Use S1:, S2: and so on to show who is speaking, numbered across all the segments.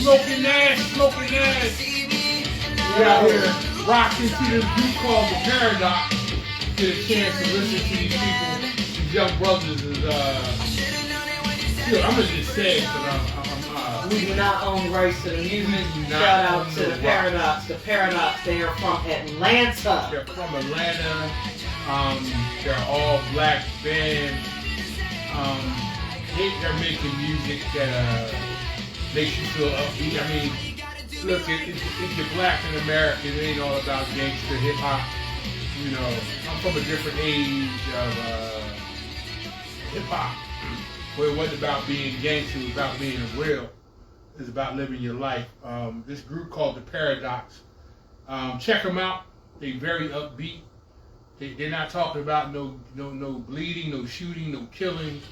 S1: Smoking Nash. We out here rocking to this group called The Paradox. Get a chance to listen to these people. These young brothers is, I'm going to just say it because
S2: we do not own rights to the music. Shout out to The Paradox. The Paradox, they are from Atlanta.
S1: They're from Atlanta. They're all black bands. They're making music that makes you feel upbeat. I mean, look, if you're black in America, it ain't all about gangster hip hop. You know, I'm from a different age of hip hop, where it wasn't about being gangster, it was about being real. It's about living your life. This group called The Paradox. Check them out. They very upbeat. They're not talking about no bleeding, no shooting, no killing.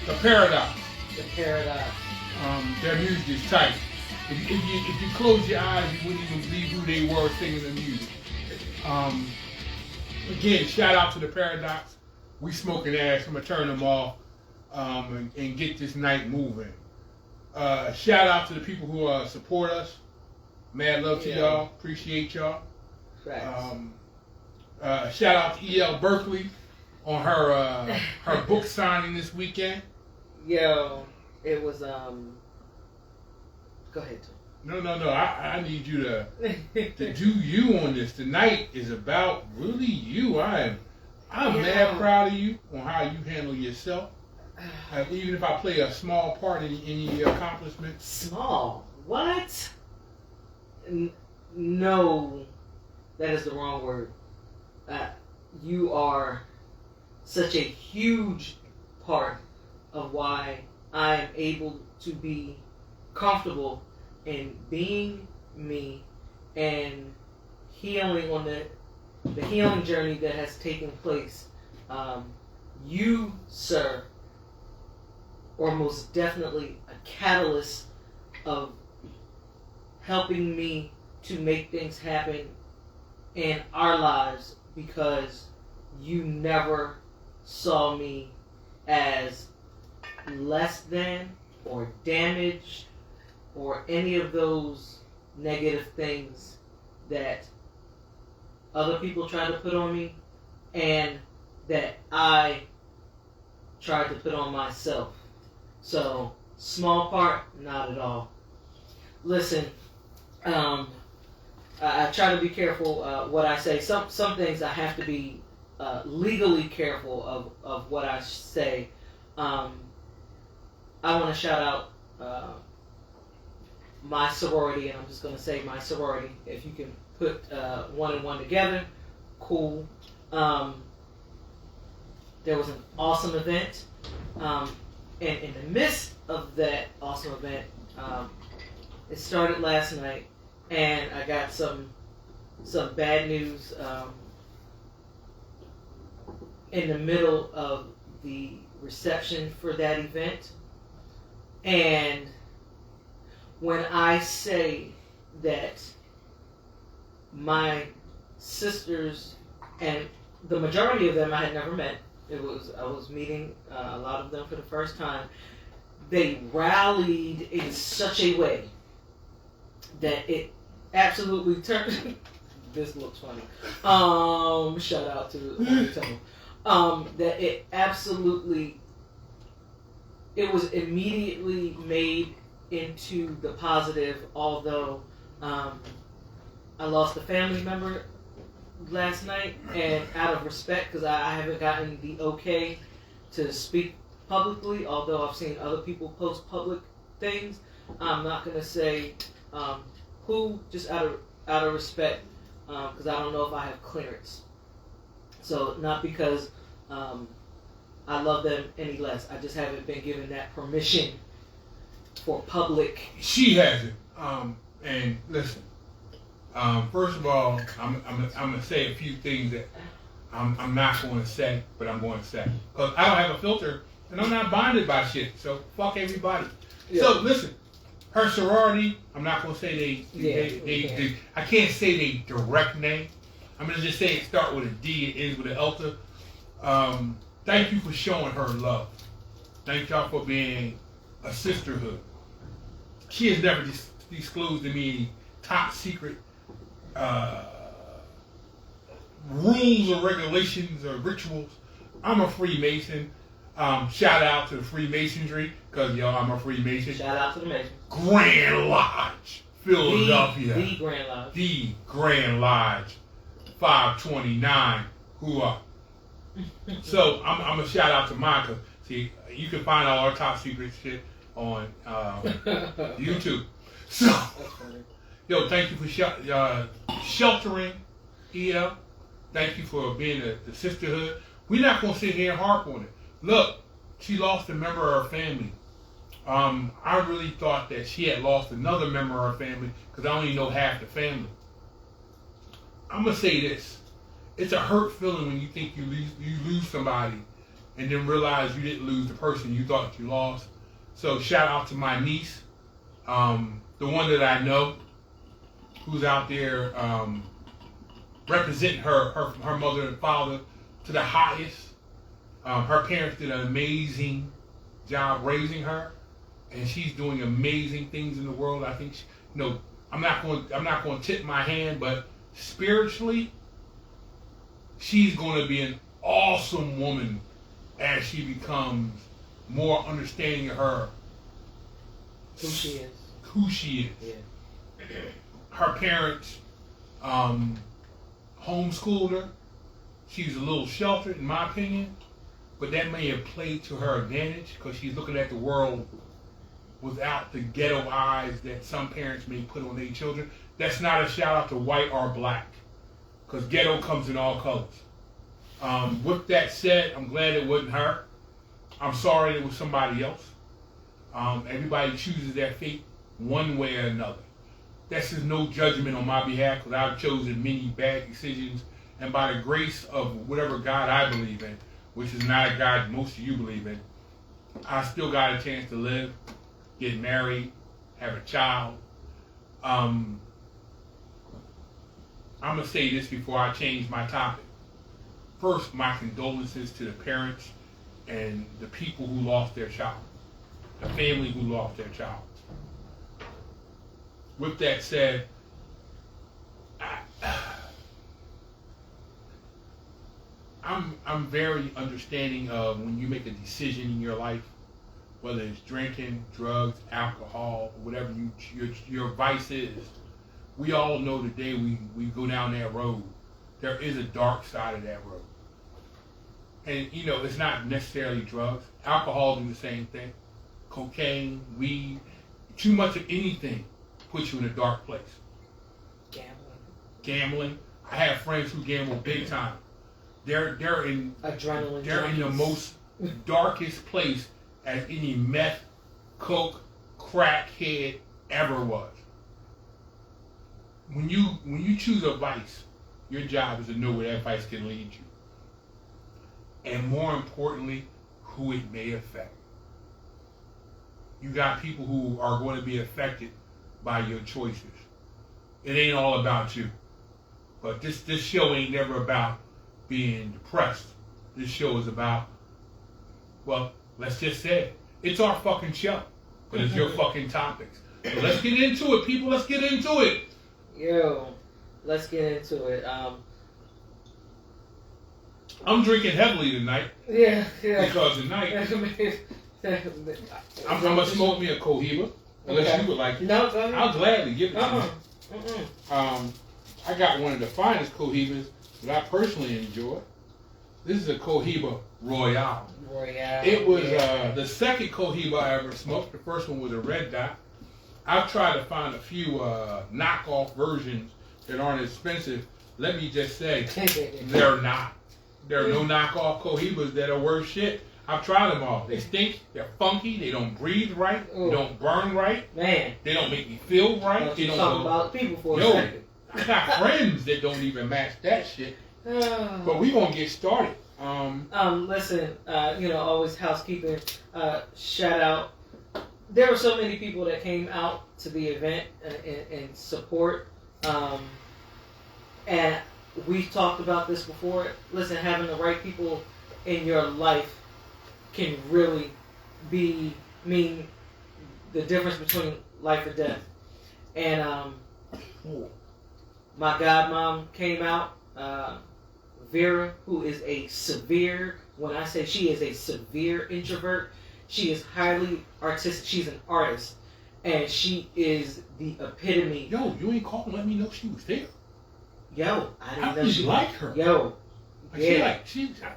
S1: The Paradox.
S2: The Paradox.
S1: Their music is tight. If you close your eyes, you wouldn't even believe who they were singing the music. Again, shout out to The Paradox. We smoking ash. I'm gonna turn them off and get this night moving. Shout out to the people who support us. Mad love to y'all. Appreciate y'all. Shout out to E.L. Berkeley on her book signing this weekend.
S2: Yo, it was Go ahead, Tom.
S1: No. I need you to do you on this. Tonight is about really you. I'm mad proud of you on how you handle yourself. Even if I play a small part in your accomplishments.
S2: Small? What? No, that is the wrong word. You are such a huge part of why I am able to be comfortable in being me and healing on the healing journey that has taken place. You, sir, are most definitely a catalyst of helping me to make things happen in our lives, because you never saw me as less than or damaged or any of those negative things that other people try to put on me and that I tried to put on myself. So, small part, not at all. Listen, I try to be careful what I say. Some things I have to be legally careful of what I say. I want to shout out my sorority, and I'm just going to say my sorority. If you can put one and one together, cool. There was an awesome event, and in the midst of that awesome event, it started last night, and I got some bad news in the middle of the reception for that event. And when I say that my sisters, and the majority of them I had never met, I was meeting a lot of them for the first time, they rallied in such a way that it absolutely turned. This looks funny. Shout out to Tom. That it was immediately made into the positive, although I lost a family member last night, and out of respect, because I haven't gotten the okay to speak publicly, although I've seen other people post public things, I'm not going to say who, just out of respect, because I don't know if I have clearance. So not because I love them any less, I just haven't been given that permission for public.
S1: She hasn't. And listen, first of all, I'm gonna say a few things that I'm not going to say, but I'm going to say, because I don't have a filter and I'm not bonded by shit. So fuck everybody. Yeah. So listen, her sorority, I'm not going to say they I can't say they direct name. I'm going to just say it start with a D, it ends with an Elta. Thank you for showing her love. Thank y'all for being a sisterhood. she has never disclosed to me top secret rules or regulations or rituals. I'm a Freemason. Shout out to the Freemasonry, because I'm a Freemason.
S2: Shout out to the Masons.
S1: Grand Lodge, Philadelphia.
S2: The Grand Lodge.
S1: The Grand Lodge, 529. Who up? So I'm a shout out to mine, because see, you can find all our top secret shit on YouTube. So, yo, thank you for sheltering, EL. Thank you for being the sisterhood. We're not gonna sit here and harp on it. Look, she lost a member of her family. I really thought that she had lost another member of her family, because I only know half the family. I'm gonna say this: it's a hurt feeling when you think you lose somebody, and then realize you didn't lose the person you thought you lost. So shout out to my niece, the one that I know, who's out there representing her mother and father to the highest. Her parents did an amazing job raising her, and she's doing amazing things in the world. I think, I'm not going to tip my hand, but spiritually, she's going to be an awesome woman as she becomes more understanding of her.
S2: Who she is.
S1: Who she is.
S2: Yeah.
S1: Her parents homeschooled her. She's a little sheltered, in my opinion, but that may have played to her advantage, because she's looking at the world without the ghetto eyes that some parents may put on their children. That's not a shout out to white or black, because ghetto comes in all colors. With that said, I'm glad it wasn't her. I'm sorry it was somebody else. Everybody chooses their fate one way or another. This is no judgment on my behalf, because I've chosen many bad decisions, and by the grace of whatever God I believe in, which is not a God most of you believe in, I still got a chance to live, get married, have a child. I'm going to say this before I change my topic. First, my condolences to the parents and the people who lost their child, the family who lost their child. With that said, I'm very understanding of when you make a decision in your life, whether it's drinking, drugs, alcohol, whatever your vice is. We all know the day we go down that road, there is a dark side of that road. And it's not necessarily drugs. Alcohol do the same thing. Cocaine, weed, too much of anything puts you in a dark place. Gambling. I have friends who gamble big time. They're in
S2: adrenaline.
S1: They're in the most darkest place as any meth, coke, crackhead ever was. When you choose a vice, your job is to know where that vice can lead you, and more importantly, who it may affect. You got people who are going to be affected by your choices. It ain't all about you. But this show ain't never about being depressed. This show is about, well, let's just say it. It's our fucking show. But it's your fucking topics. So let's get into it, people. Let's get into it.
S2: Yo, let's get into it.
S1: I'm drinking heavily tonight.
S2: Yeah.
S1: Because tonight, I'm going to smoke me a Cohiba. Unless you would like it.
S2: No, go ahead.
S1: I'll gladly give it to you. I got one of the finest Cohibas that I personally enjoy. This is a Cohiba Royale. It was the second Cohiba I ever smoked. The first one was a Red Dot. I've tried to find a few knockoff versions that aren't expensive. Let me just say, they're not. There are no knockoff Cohibas that are worth shit. I've tried them all. They stink. They're funky. They don't breathe right. They don't burn right.
S2: Man.
S1: They don't make me feel right. They don't
S2: talk about people for a second.
S1: I got friends that don't even match that shit. But we gonna get started.
S2: Listen, always housekeeping. Shout out. There were so many people that came out to the event and support. And we've talked about this before. Listen, having the right people in your life can really mean the difference between life or death. And my godmom came out, Vera, who is a severe, when I say she is a severe introvert, she is highly artistic. She's an artist. And she is the epitome.
S1: Yo, you ain't called and let me know she was there.
S2: Yo, I didn't
S1: I
S2: know
S1: really
S2: she
S1: like her.
S2: Yo,
S1: I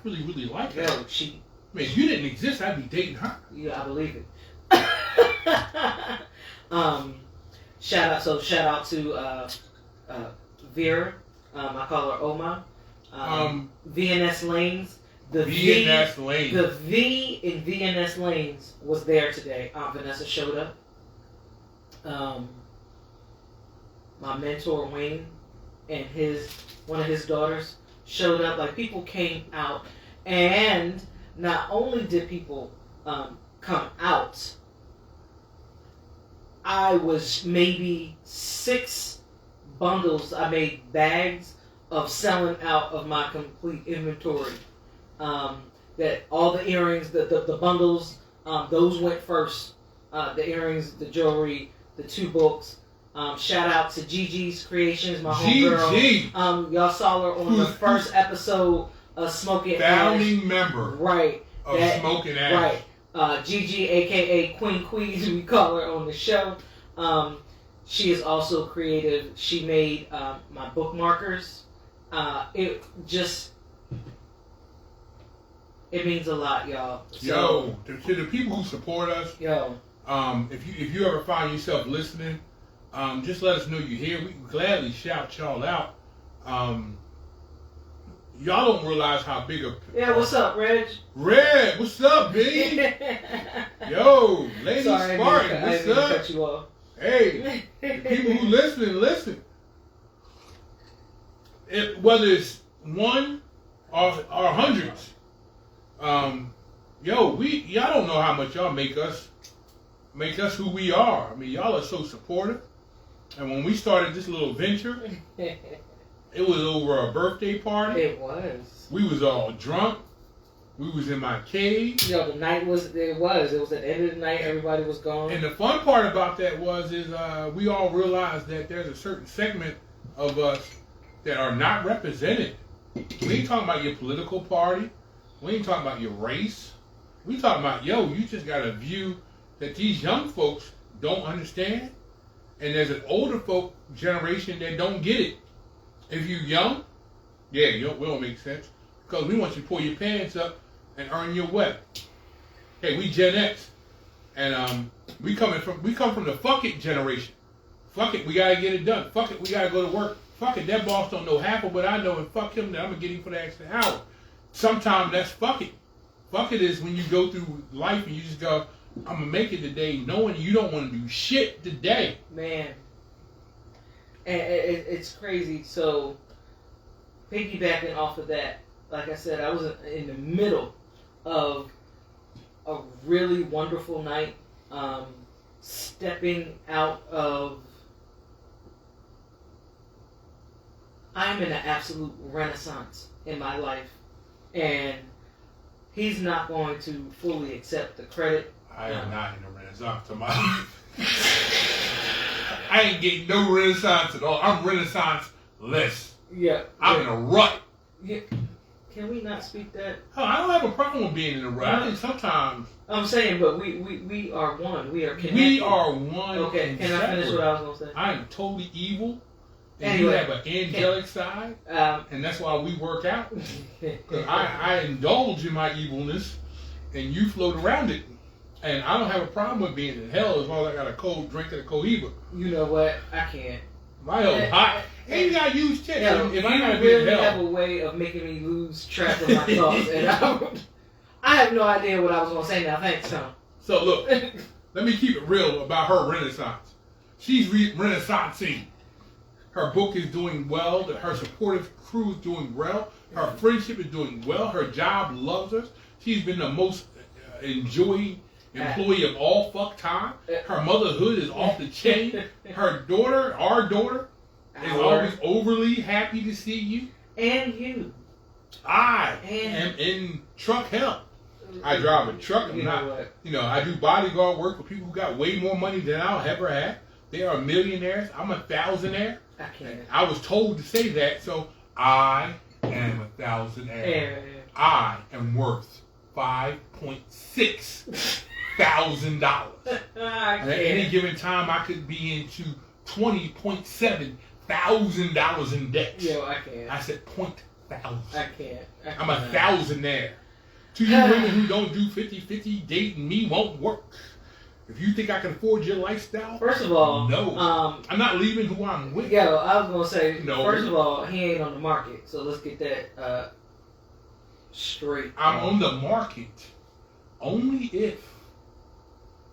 S1: really, really like her.
S2: Yo, she.
S1: Man, if you didn't exist, I'd be dating her.
S2: Yeah, I believe it. Shout out to Vera. I call her Oma. VNS Lanes. The
S1: VNS Lanes.
S2: The V in VNS Lanes was there today. Aunt Vanessa showed up. My mentor Wayne and one of his daughters showed up. Like, people came out, and not only did people come out, I was maybe 6 bundles. I made bags of selling out of my complete inventory. That all the earrings, the bundles, those went first. The earrings, the jewelry, the 2 books. Shout out to Gigi's Creations, my homegirl. Y'all saw her on the first episode of Smoking Ash.
S1: Founding member.
S2: Right.
S1: Of Smoking Ash.
S2: Right. Gigi, aka Queen Queez, we call her on the show. She is also creative. She made my bookmarkers. It means a lot, y'all.
S1: So, to the people who support us, if you ever find yourself listening, just let us know you're here. We can gladly shout y'all out. Y'all don't realize how big a...
S2: Yeah, what's up, Reg?
S1: Red, what's up, B? Yo, Lady Spartan, what's up?
S2: Cut you off.
S1: Hey, the people who listen. Whether it's 1 or hundreds, y'all don't know how much y'all make us who we are. I mean, y'all are so supportive. And when we started this little venture, it was over a birthday party.
S2: It was.
S1: We was all drunk. We was in my cave.
S2: The night was at the end of the night. Everybody was gone.
S1: And the fun part about that is we all realized that there's a certain segment of us that are not represented. We ain't talking about your political party. We ain't talking about your race. We talking about, you just got a view that these young folks don't understand. And there's an older folk generation that don't get it. If you young, we don't make sense. Because we want you to pull your pants up and earn your way. Hey, we Gen X. And we come from the fuck it generation. Fuck it, we gotta get it done. Fuck it, we gotta go to work. Fuck it, that boss don't know half of what I know, and fuck him, then I'm gonna get him for the extra hour. Sometimes that's fuck it. Fuck it is when you go through life and you just go, I'm gonna make it today, knowing you don't want to do shit today.
S2: Man, and it's crazy. So, piggybacking off of that, like I said, I was in the middle of a really wonderful night, stepping out of... I'm in an absolute renaissance in my life, and he's not going to fully accept the credit.
S1: I am not in a renaissance of my life. I ain't getting no renaissance at all. I'm renaissance-less.
S2: Yeah.
S1: I'm in a rut.
S2: Yeah. Can we not speak that?
S1: Oh, I don't have a problem with being in a rut. I think sometimes...
S2: I'm saying, but we are one. We are connected.
S1: We are one.
S2: Okay, can I finish what I was going to say?
S1: I am totally evil. And
S2: anyway,
S1: you have an angelic side. And that's why we work out. Because I indulge in my evilness, and you float around it. And I don't have a problem with being in hell as long as I got a cold drink and a Cohiba.
S2: You know what? I can't.
S1: My hell's hot. And you gotta use chips.
S2: Yeah,
S1: if I
S2: you
S1: gotta
S2: really
S1: be in hell,
S2: have a way of making me lose track of my thoughts. And I have no idea what I was going to say now. Thanks, Tom.
S1: So look, let me keep it real about her renaissance. She's renaissancing. Her book is doing well. Her supportive crew is doing well. Her friendship is doing well. Her job loves her. She's been the most enjoyed employee of all fuck time. Her motherhood is off the chain. Her daughter, our daughter, is always overly happy to see you.
S2: And you.
S1: I am in truck hell. I drive a truck.
S2: You know what?
S1: I do bodyguard work for people who got way more money than I'll ever have. They are millionaires. I'm a thousandaire.
S2: I can't.
S1: I was told to say that, so I am a thousandaire. I am worth $5.6 thousand. At any given time, I could be into $20.7 thousand in debt.
S2: Yo, I can't.
S1: I said $0.1 thousand.
S2: I can't.
S1: I'm a thousandaire. To you women who don't do 50-50, dating me won't work. If you think I can afford your lifestyle,
S2: first of all,
S1: no. I'm not leaving who I'm with.
S2: Yo, I was gonna say,
S1: no.
S2: First of all, he ain't on the market, so let's get that straight.
S1: I'm on the market only if.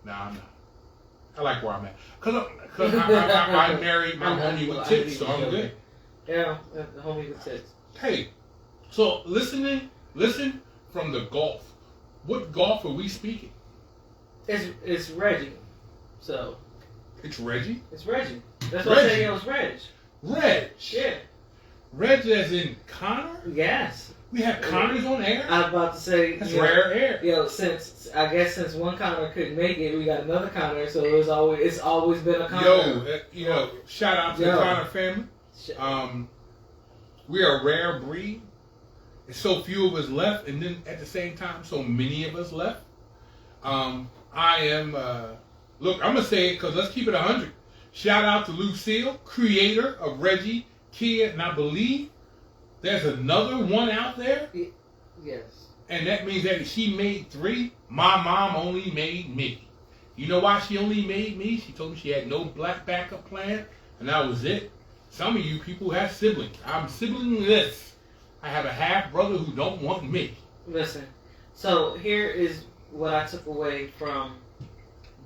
S1: Nah, I'm not. I like where I'm at. Cause I married my homie with tits, so I'm good.
S2: Yeah, the homie with tits.
S1: Hey, so listen from the golf. What golf are we speaking?
S2: It's Reggie. So.
S1: It's Reggie?
S2: It's Reggie. That's what I'm saying. It was Reg.
S1: Reg.
S2: Yeah.
S1: Reg as in Connor?
S2: Yes.
S1: We have Connors on air?
S2: I was about to say.
S1: That's rare air.
S2: Since one Connor couldn't make it, we got another Connor, so it's always been a Connor.
S1: Yo, shout out to the Connor family. We are a rare breed. There's so few of us left, and then at the same time, so many of us left. I am, look, I'm going to say it because let's keep it 100. Shout out to Lucille, creator of Reggie, Kia, and I believe there's another one out there.
S2: Yes.
S1: And that means that she made 3. My mom only made me. You know why she only made me? She told me she had no black backup plan, and that was it. Some of you people have siblings. I'm siblingless. I have a half brother who don't want me.
S2: Listen, so here is what I took away from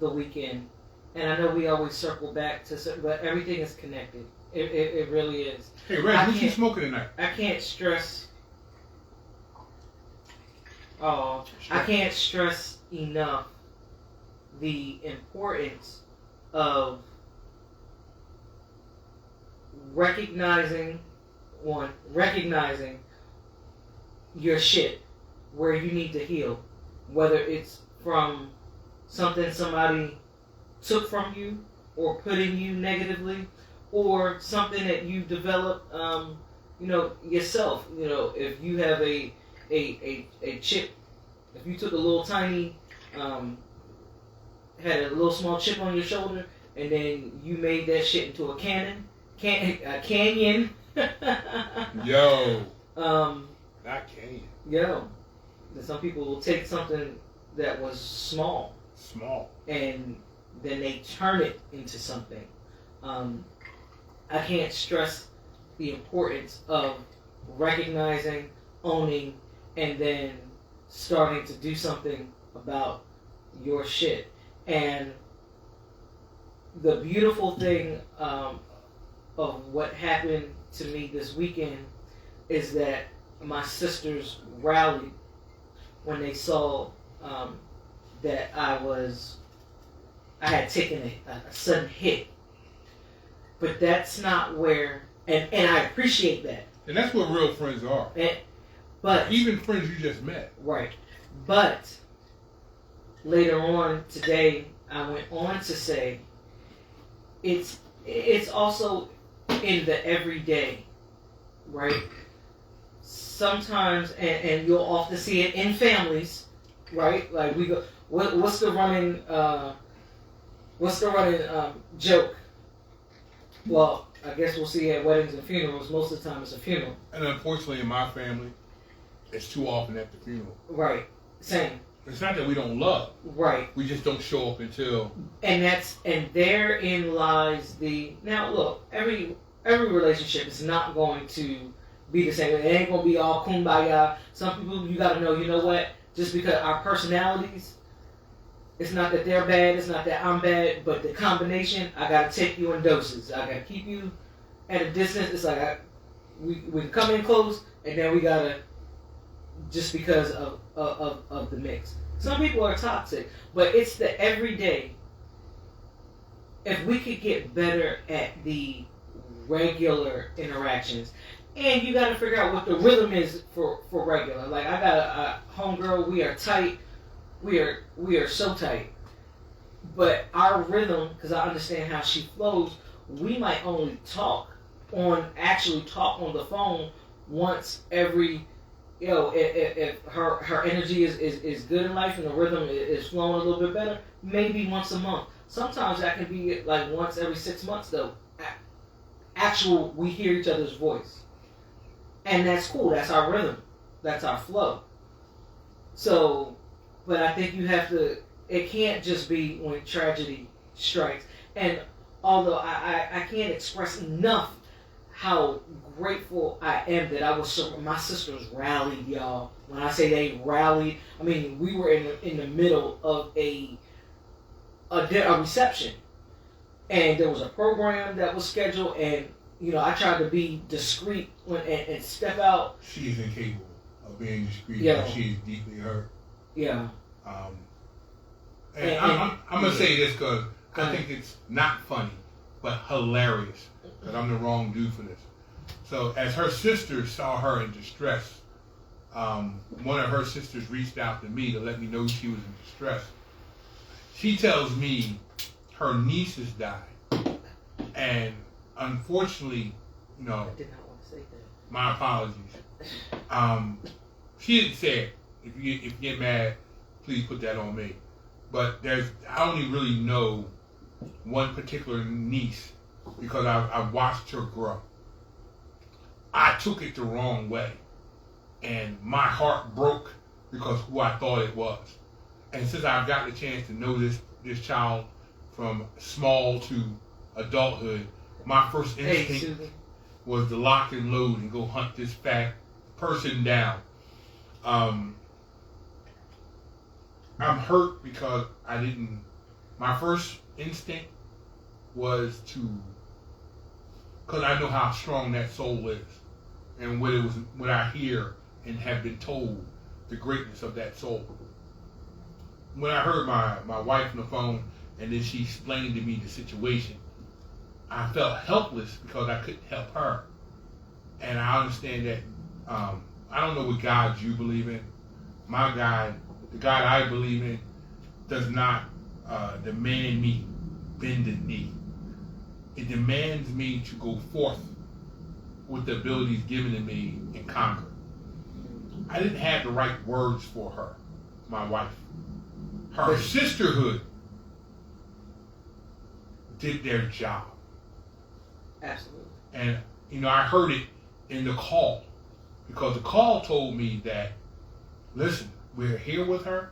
S2: the weekend, and I know we always circle back to, but everything is connected. It really is.
S1: Hey, Reg, what you smoking tonight?
S2: I can't stress. Oh, sure. I can't stress enough the importance of recognizing your shit where you need to heal. Whether it's from something somebody took from you or put in you negatively, or something that you developed, yourself. If you have a chip, if you took a little tiny, had a little small chip on your shoulder, and then you made that shit into a canyon.
S1: Yo. Not canyon.
S2: Yo. Some people will take something that was small, and then they turn it into something. I can't stress the importance of recognizing, owning, and then starting to do something about your shit. And the beautiful thing of what happened to me this weekend is that my sisters rallied when they saw that I had taken a sudden hit. But that's not where, and I appreciate that.
S1: And that's what real friends are.
S2: But
S1: even friends you just met.
S2: Right. But later on today, I went on to say, it's also in the everyday, right? Sometimes, and you'll often see it in families, right? Like we go, what's the running joke? Well, I guess we'll see at weddings and funerals. Most of the time, it's a funeral.
S1: And unfortunately, in my family, it's too often at the funeral.
S2: Right. Same.
S1: It's not that we don't love.
S2: Right.
S1: We just don't show up until.
S2: And therein lies the. Now look, every relationship is not going to be the same. It ain't gonna be all kumbaya. Some people, you gotta know. You know what? Just because our personalities. It's not that they're bad, it's not that I'm bad, but the combination, I gotta take you in doses. I gotta keep you at a distance. It's like we come in close, and then we gotta, just because of the mix. Some people are toxic, but it's the everyday. If we could get better at the regular interactions, And you got to figure out what the rhythm is for regular. Like I got a homegirl, we are tight, we are so tight. But our rhythm, because I understand how she flows, we might only talk on the phone once every, if her energy is good in life and the rhythm is flowing a little bit better, maybe once a month. Sometimes that can be like once every 6 months though. We hear each other's voice. And that's cool. That's our rhythm. That's our flow. So, but I think you have to, it can't just be when tragedy strikes. And although I can't express enough how grateful I am that I was my sisters rallied, y'all. When I say they rallied, I mean, we were in the middle of a reception. And there was a program that was scheduled, and I tried to be discreet and step out.
S1: She is incapable of being discreet.
S2: Yeah.
S1: She is deeply hurt.
S2: Yeah.
S1: And I'm going to say this because I think it's not funny, but hilarious that I'm the wrong dude for this. So as her sister saw her in distress, one of her sisters reached out to me to let me know she was in distress. She tells me her nieces died. And unfortunately,
S2: I did not want to say that.
S1: My apologies. She didn't say it. If you get mad, please put that on me. But I only really know one particular niece because I watched her grow. I took it the wrong way, and my heart broke because who I thought it was. And since I've got the chance to know this child from small to adulthood, my first instinct was to lock and load and go hunt this fat person down. I'm hurt because my first instinct was because I know how strong that soul is and what I hear and have been told, the greatness of that soul. When I heard my wife on the phone and then she explained to me the situation, I felt helpless because I couldn't help her. And I understand that, I don't know what God you believe in. My God, the God I believe in, does not demand me bend the knee. It demands me to go forth with the abilities given to me and conquer. I didn't have the right words for her, my wife. Her sisterhood did their job.
S2: Absolutely.
S1: And, I heard it in the call because the call told me that, listen, we're here with her,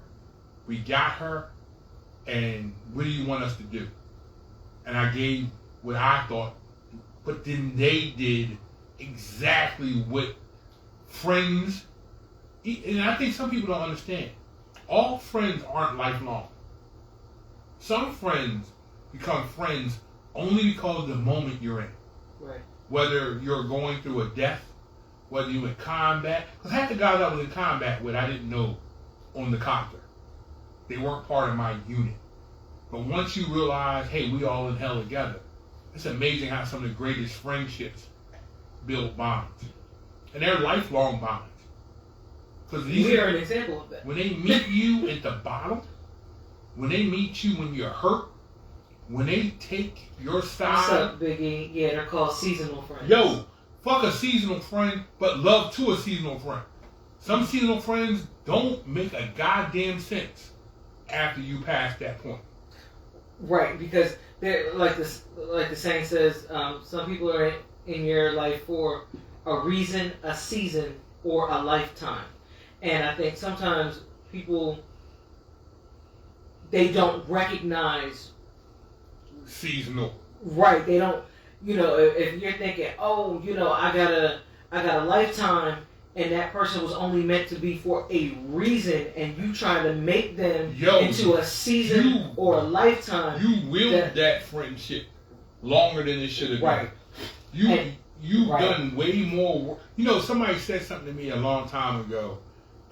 S1: we got her, and what do you want us to do? And I gave what I thought, but then they did exactly what friends, and I think some people don't understand. All friends aren't lifelong. Some friends become friends only because of the moment you're in.
S2: Right.
S1: Whether you're going through a death, whether you're in combat. Because half the guys I was in combat with, I didn't know on the copter. They weren't part of my unit. But once you realize, hey, we all in hell together, it's amazing how some of the greatest friendships build bonds. And they're lifelong bonds. Because
S2: we are an example of that.
S1: When they meet you at the bottom, when they meet you when you're hurt, when they take your side.
S2: What's up, Biggie? Yeah, they're called seasonal friends.
S1: Yo, fuck a seasonal friend, but love to a seasonal friend. Some seasonal friends don't make a goddamn sense after you pass that point.
S2: Right, because they're like the saying says, some people are in your life for a reason, a season, or a lifetime. And I think sometimes people, they don't recognize
S1: seasonal.
S2: Right, they don't. If you're thinking, oh, I got a lifetime, and that person was only meant to be for a reason, and you trying to make them into a season or a lifetime.
S1: You willed that friendship longer than it should have been. Right. You've done way more work. Somebody said something to me a long time ago,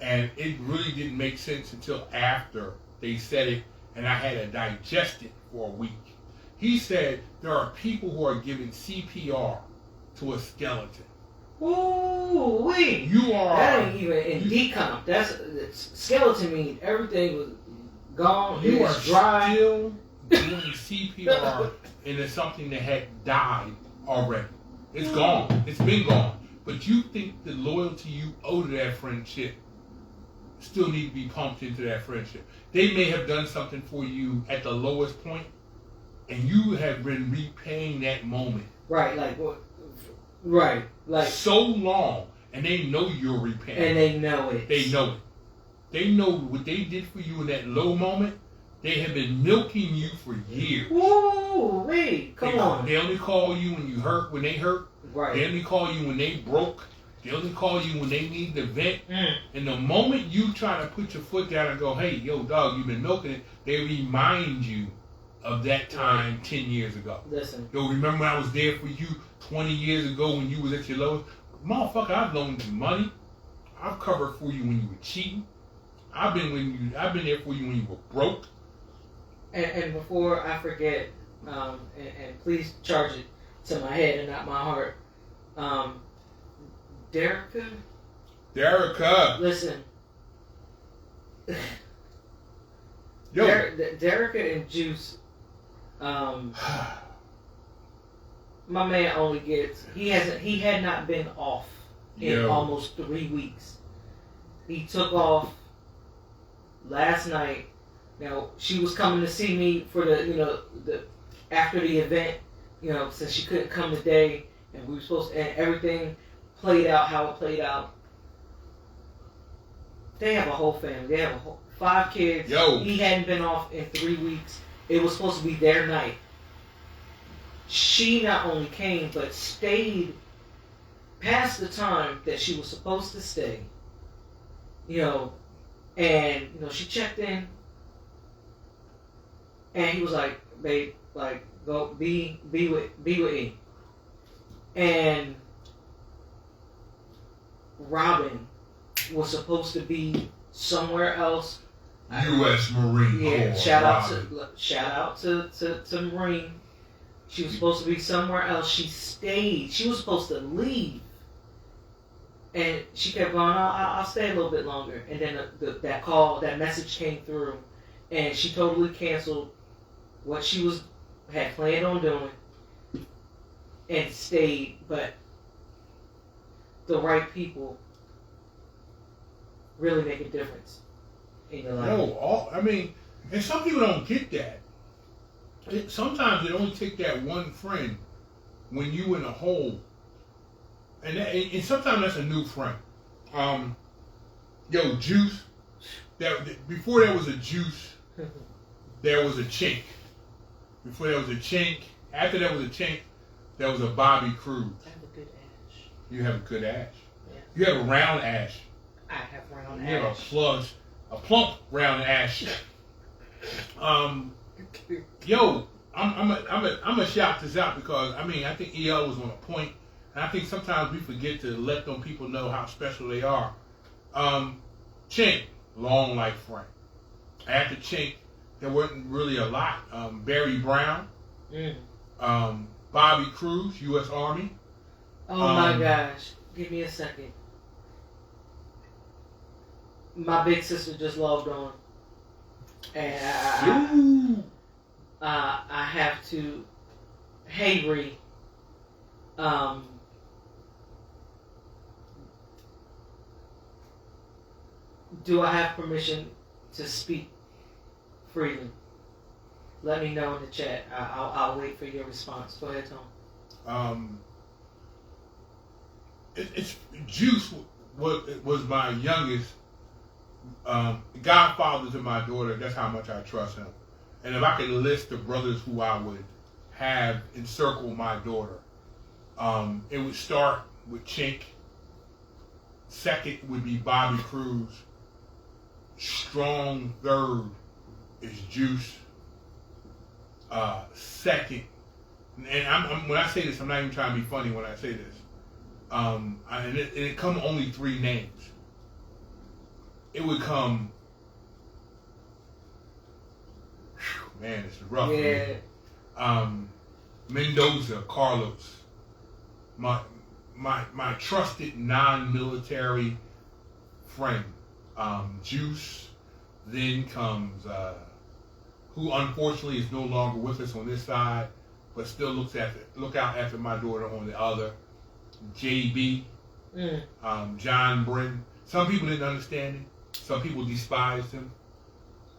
S1: and it really didn't make sense until after they said it, and I had to digest it for a week. He said there are people who are giving CPR to a skeleton.
S2: Ooh, wait.
S1: You are.
S2: That ain't even in decomp. That's skeleton mean everything was gone.
S1: You are
S2: It's dry.
S1: still doing CPR, and it's something that had died already. It's gone. It's been gone. But you think the loyalty you owe to that friendship still need to be pumped into that friendship. They may have done something for you at the lowest point, and you have been repaying that moment.
S2: Right, like what? Right, like
S1: so long, and they know you're repaying.
S2: And they know it.
S1: They know it. They know what they did for you in that low moment. They have been milking you for years.
S2: Woo, wait, come on.
S1: They only call you when you hurt, when they hurt.
S2: Right.
S1: They only call you when they broke. They only call you when they need the vent. And the moment you try to put your foot down and go, hey, yo, dog, you've been milking it, they remind you of that time 10 years ago.
S2: Listen.
S1: Yo, remember when I was there for you 20 years ago when you was at your lowest? Motherfucker, I've loaned you money. I've covered for you when you were cheating. I've been there for you when you were broke.
S2: And before I forget, and please charge it to my head and not my heart. Derica. Listen.
S1: Yo.
S2: Derica and Juice. My man only gets. He had not been off in almost 3 weeks. He took off last night. Now she was coming to see me for the after the event. Since she couldn't come today, and we were supposed to, and everything played out how it played out. They have a whole family. They have 5 kids.
S1: Yo.
S2: He hadn't been off in 3 weeks. It was supposed to be their night. She not only came, but stayed past the time that she was supposed to stay. And she checked in, and he was like, "Babe, like, go be with E." And Robin was supposed to be somewhere else.
S1: U.S. Marine Corps.
S2: Yeah, shout out to Marine. She was supposed to be somewhere else. She stayed. She was supposed to leave, and she kept going. I'll stay a little bit longer. And then that message came through, and she totally canceled what she had planned on doing, and stayed. But the right people really make a difference in your life.
S1: And some people don't get that. Sometimes it only takes that one friend when you in a hole, and sometimes that's a new friend. Juice. Before there was a Juice, there was a Chink. Before there was a Chink, after there was a Chink, there was a Bobby Cruz.
S2: I have a good ash.
S1: You have a good ash.
S2: Yeah.
S1: You have a round ash.
S2: I have round
S1: You
S2: ash.
S1: have a plump round ash. I'm gonna shout this out because I think EL was on a point, and I think sometimes we forget to let them people know how special they are. Chink, long life friend. After Chink, there wasn't really a lot. Barry Brown, Bobby Cruz, U.S. Army.
S2: Oh my gosh! Give me a second. My big sister just logged on, and I have to. Hey, Ree. Do I have permission to speak freely? Let me know in the chat. I'll wait for your response. Go ahead, Tom.
S1: It's Juice was my youngest godfather to my daughter. That's how much I trust him. And if I could list the brothers who I would have encircle my daughter, it would start with Chink. Second would be Bobby Cruz. Strong third is Juice. Second, and when I say this, I'm not even trying to be funny when I say this. And it come only 3 names. It would come. Man, it's rough.
S2: Yeah.
S1: Mendoza, Carlos, my trusted non-military friend, Juice. Then comes who unfortunately is no longer with us on this side, but still look out after my daughter on the other. JB, John Britton. Some people didn't understand him. Some people despised him.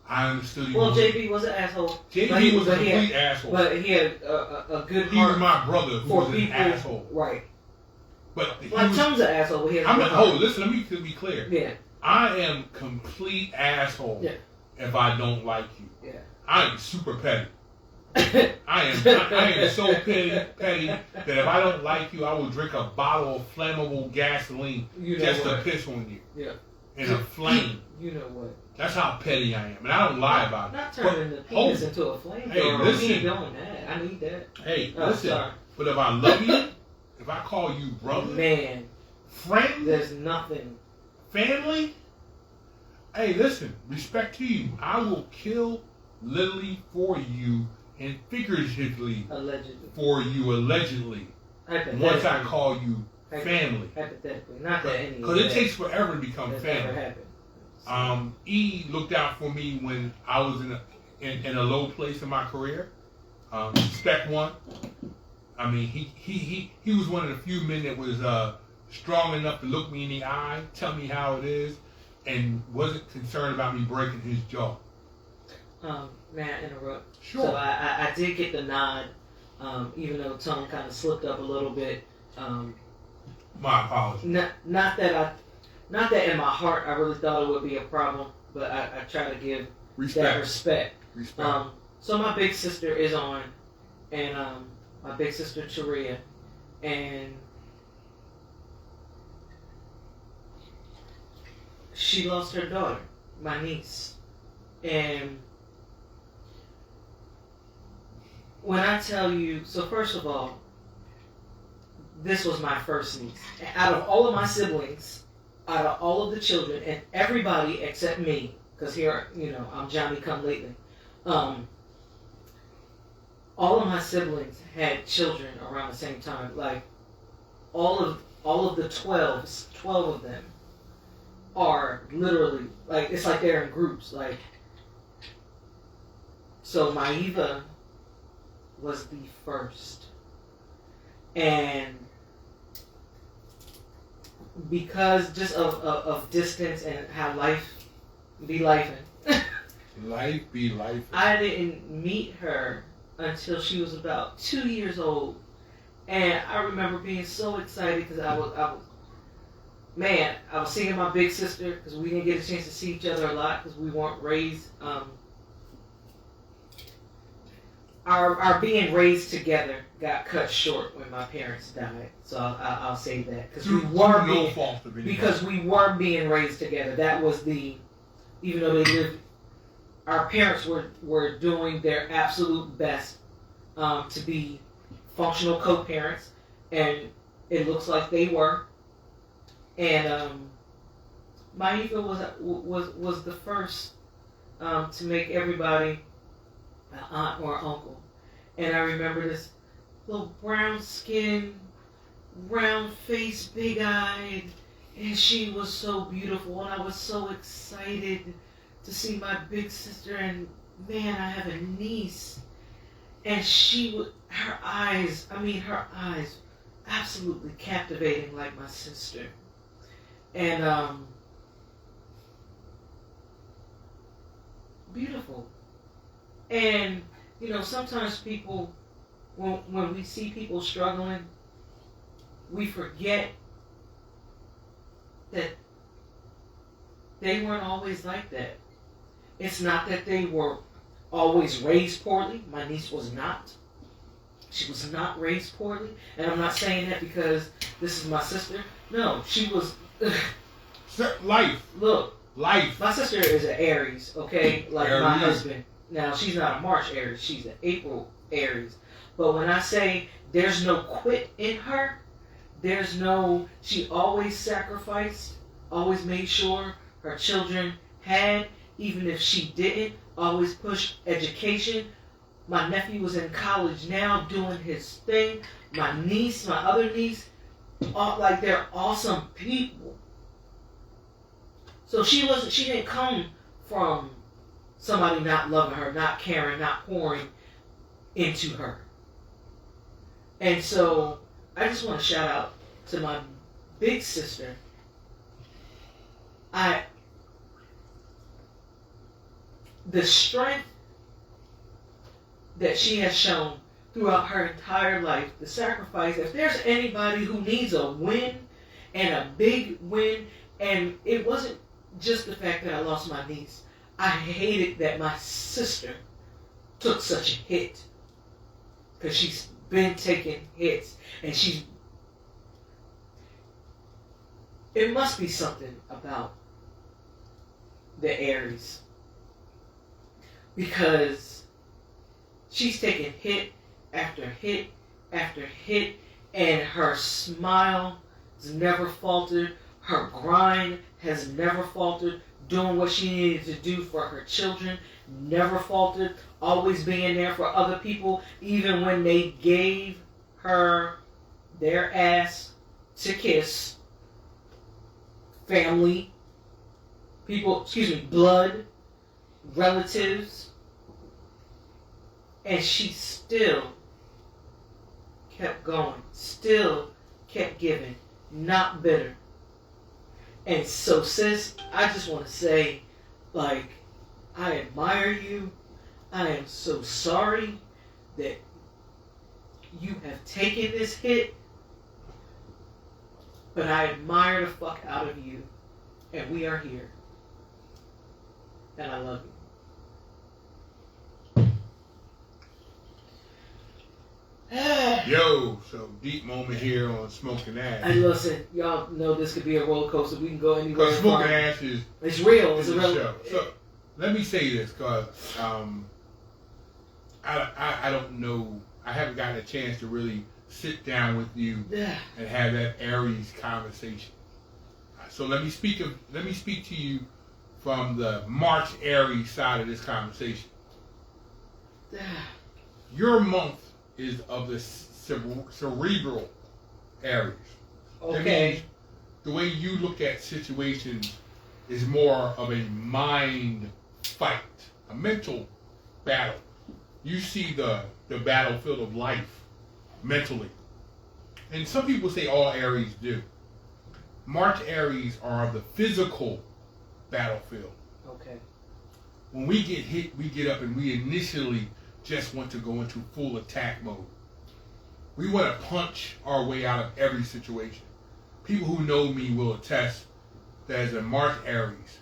S1: I understood him.
S2: Well, JB was an asshole.
S1: JB was a complete asshole.
S2: But he had a good heart.
S1: He was my brother who was an asshole.
S2: Right.
S1: But
S2: Tom's an asshole. But he has a good
S1: heart. Listen, let me be clear.
S2: Yeah.
S1: I am complete asshole if I don't like you.
S2: Yeah.
S1: I am super petty. I am so petty that if I don't like you, I will drink a bottle of flammable gasoline just to piss on you.
S2: Yeah.
S1: In a flame.
S2: You know what?
S1: That's how petty I am, and I don't lie about it.
S2: Not turning the penis into a flame.
S1: Hey, listen.
S2: We ain't doing that. I need that.
S1: Hey, listen. Sorry. But if I love you, if I call you brother,
S2: man,
S1: friend,
S2: there's nothing.
S1: Family. Hey, listen. Respect to you. I will kill literally for you and figuratively for you allegedly. Once I call you family.
S2: Hypothetically, not that any.
S1: Because it takes forever to become family.
S2: Never happened.
S1: E looked out for me when I was in a low place in my career. Spec one. I mean, he was one of the few men that was strong enough to look me in the eye, tell me how it is, and wasn't concerned about me breaking his jaw.
S2: May I interrupt?
S1: Sure.
S2: So I did get the nod, even though Tone kind of slipped up a little bit.
S1: My apologies.
S2: Not that in my heart I really thought it would be a problem, but I try to give that respect. So my big sister is on, and my big sister Taria, and she lost her daughter, my niece, and when I tell you, so first of all, this was my first niece. Out of all of my siblings, out of all of the children, and everybody except me, because here, I'm Johnny come lately. All of my siblings had children around the same time. Like, all of the 12 of them are literally, like, it's like they're in groups. Like, so Maiva was the first. And because just of distance and how life be lifing.
S1: Life be life.
S2: I didn't meet her until she was about 2 years old. And I remember being so excited because I was seeing my big sister because we didn't get a chance to see each other a lot because we weren't raised. Our being raised together got cut short when my parents died. So I'll say that because we were being raised together. That was even though they lived, our parents were doing their absolute best to be functional co-parents, and it looks like they were. And Maiva was the first to make everybody an aunt or uncle. And I remember this little brown skin, round face, big eyed, and she was so beautiful, and I was so excited to see my big sister, and man, I have a niece. And her eyes, absolutely captivating like my sister. And beautiful. And sometimes people, when we see people struggling, we forget that they weren't always like that. It's not that they were always raised poorly. My niece was not. She was not raised poorly. And I'm not saying that because this is my sister. No, she was...
S1: Life.
S2: Look.
S1: Life.
S2: My sister is an Aries, okay? Like
S1: Aries.
S2: My husband. Now, she's not a March Aries. She's an April Aries. But when I say there's no quit in her, she always sacrificed, always made sure her children had, even if she didn't, always pushed education. My nephew was in college now doing his thing. My other niece, like they're awesome people. So she didn't come from somebody not loving her, not caring, not pouring into her. And so I just want to shout out to my big sister. The strength that she has shown throughout her entire life, the sacrifice. If there's anybody who needs a win and a big win, and it wasn't just the fact that I lost my niece. I hated that my sister took such a hit, because she's been taking hits, and it must be something about the Aries, because she's taking hit after hit after hit, and her smile has never faltered. Her grind has never faltered. Doing what she needed to do for her children never faltered. Always being there for other people, even when they gave her their ass to kiss. Family, people, blood, relatives. And she still kept going, still kept giving, not bitter. And so, sis, I just want to say, like, I admire you. I am so sorry that you have taken this hit, but I admire the fuck out of you, and we are here, and I love you.
S1: Yo, so deep moment here on Smoking Ash.
S2: And listen, y'all know this could be a roller coaster. We can go anywhere.
S1: Because Smoking Ash is
S2: it's real. It's
S1: a
S2: real
S1: show. So let me say this, because I don't know. I haven't gotten a chance to really sit down with you and have that Aries conversation. So let me speak to you from the March Aries side of this conversation. Your month is of the cerebral Aries.
S2: Okay.
S1: That means the way you look at situations is more of a mind fight, a mental battle. You see the battlefield of life mentally. And some people say all Aries do. March Aries are of the physical battlefield.
S2: Okay.
S1: When we get hit, we get up and we initially just want to go into full attack mode. We want to punch our way out of every situation. People who know me will attest that as a March Aries,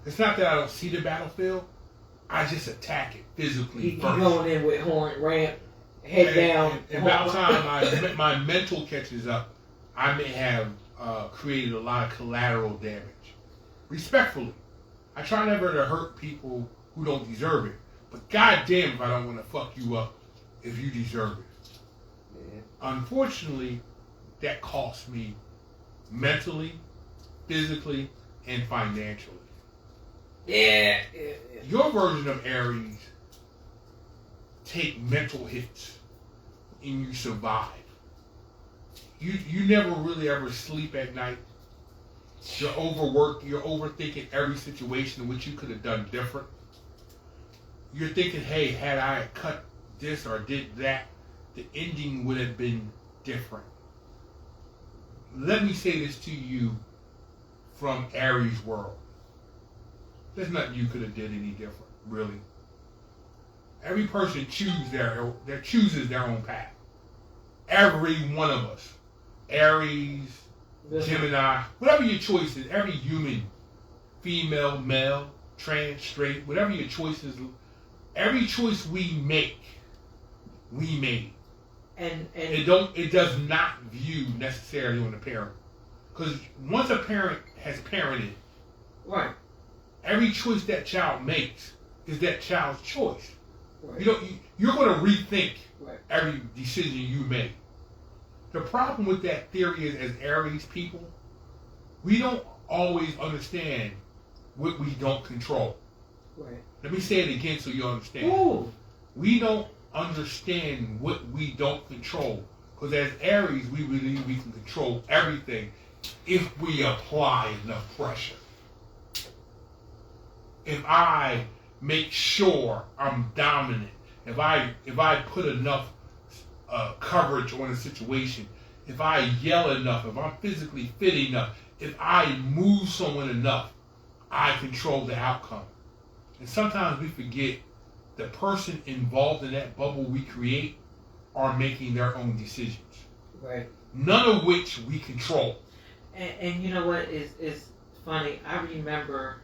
S1: it's not that I don't see the battlefield, I just attack it physically
S2: You
S1: first.
S2: going in with horn ramp, head down.
S1: And about time my mental catches up, I may have created a lot of collateral damage. Respectfully, I try never to hurt people who don't deserve it. But goddamn if I don't want to fuck you up if you deserve it.
S2: Yeah.
S1: Unfortunately, that costs me mentally, physically, and financially.
S2: Yeah.
S1: Your version of Aries take mental hits and you survive. You never really ever sleep at night. You're overworked. You're overthinking every situation in which you could have done different. You're thinking, hey, had I cut this or did that, the ending would have been different. Let me say this to you from Aries' world. There's nothing you could have did any different, really. Every person chooses their own path. Every one of us. Aries, Gemini, whatever your choice is, every human, female, male, trans, straight, whatever your choice is, every choice we make, we made.
S2: And
S1: it does not view necessarily on the parent. Because once a parent has parented,
S2: right,
S1: every choice that child makes is that child's choice.
S2: right.
S1: You're going to rethink
S2: right.
S1: every decision you make. The problem with that theory is, as Aries people, we don't always understand what we don't control.
S2: Right.
S1: Let me say it again so you understand.
S2: Ooh.
S1: We don't understand what we don't control Because as Aries, we believe we can control everything if we apply enough pressure. If I make sure I'm dominant, if I put enough coverage on a situation, if I yell enough, if I'm physically fit enough, if I move someone enough, I control the outcome. And sometimes we forget the person involved in that bubble we create are making their own decisions.
S2: Right.
S1: None of which we control.
S2: And you know what is funny? I remember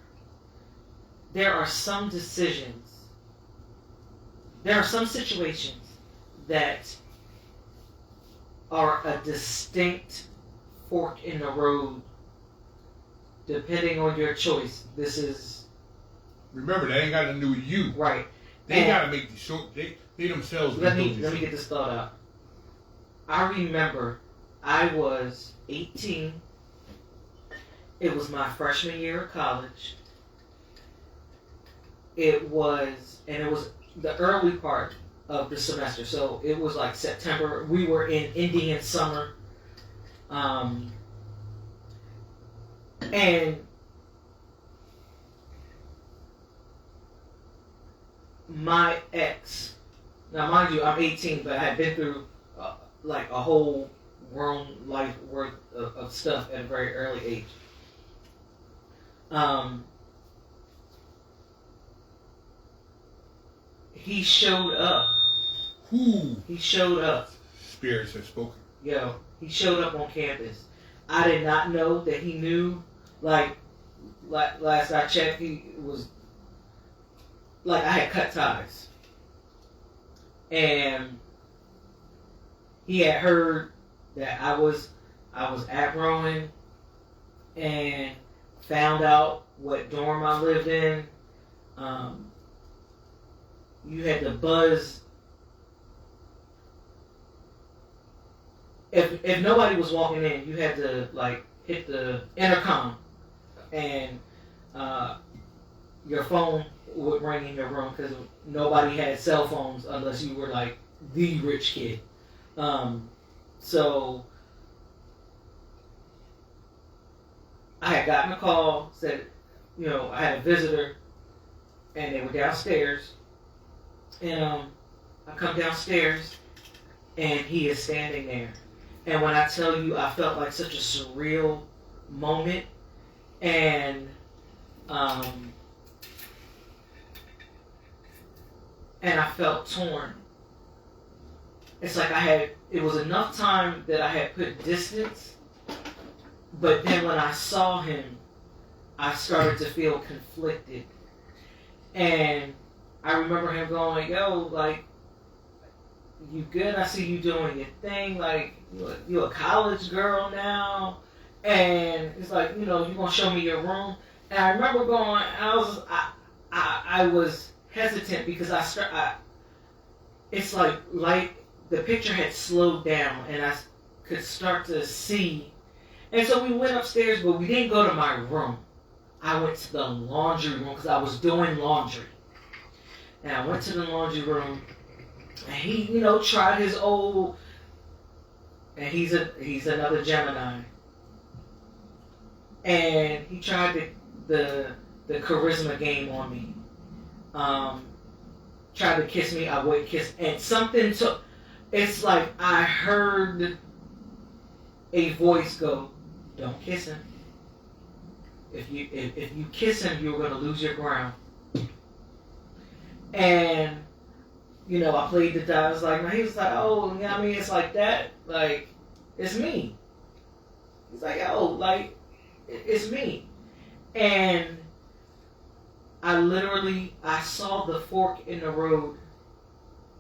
S2: there are some decisions, there are some situations that are a distinct fork in the road depending on your choice. This is...
S1: Remember, that ain't got nothing to do with you.
S2: Right.
S1: They got to make the short. They themselves.
S2: Let me get this thought out. I remember I was 18. It was my freshman year of college. It was the early part of the semester, so it was like September. We were in Indian summer, and my ex, now mind you, I'm 18, but I had been through like a whole grown life worth of stuff at a very early age. He showed up.
S1: Who?
S2: He showed up.
S1: Spirits have spoken.
S2: Yo, he showed up on campus. I did not know that he knew. Like last I checked, he was like, I had cut ties, and he had heard that I was at Rowan, and found out what dorm I lived in. You had to buzz. If nobody was walking in, you had to like hit the intercom, and your phone would ring in your room because nobody had cell phones unless you were like the rich kid. So I had gotten a call, said, I had a visitor, and they were downstairs. And I come downstairs, and he is standing there. And when I tell you, I felt like such a surreal moment, and I felt torn. It's like it was enough time that I had put distance, but then when I saw him, I started to feel conflicted. And I remember him going, yo, like, you good? I see you doing your thing. Like, you a college girl now. And it's like, you going to show me your room. And I remember going, I was hesitant because it's like the picture had slowed down and I could start to see. And so we went upstairs, but we didn't go to my room. I went to the laundry room because I was doing laundry. And I went to the laundry room, and he, tried his old, and he's another Gemini. And he tried the charisma game on me. Tried to kiss me, I wouldn't kiss. And something took, it's like I heard a voice go, don't kiss him. If you kiss him, you're going to lose your ground. And, I played the die. I was like, he was like, oh, it's like that. Like, it's me. He's like, oh, like, it's me. And I saw the fork in the road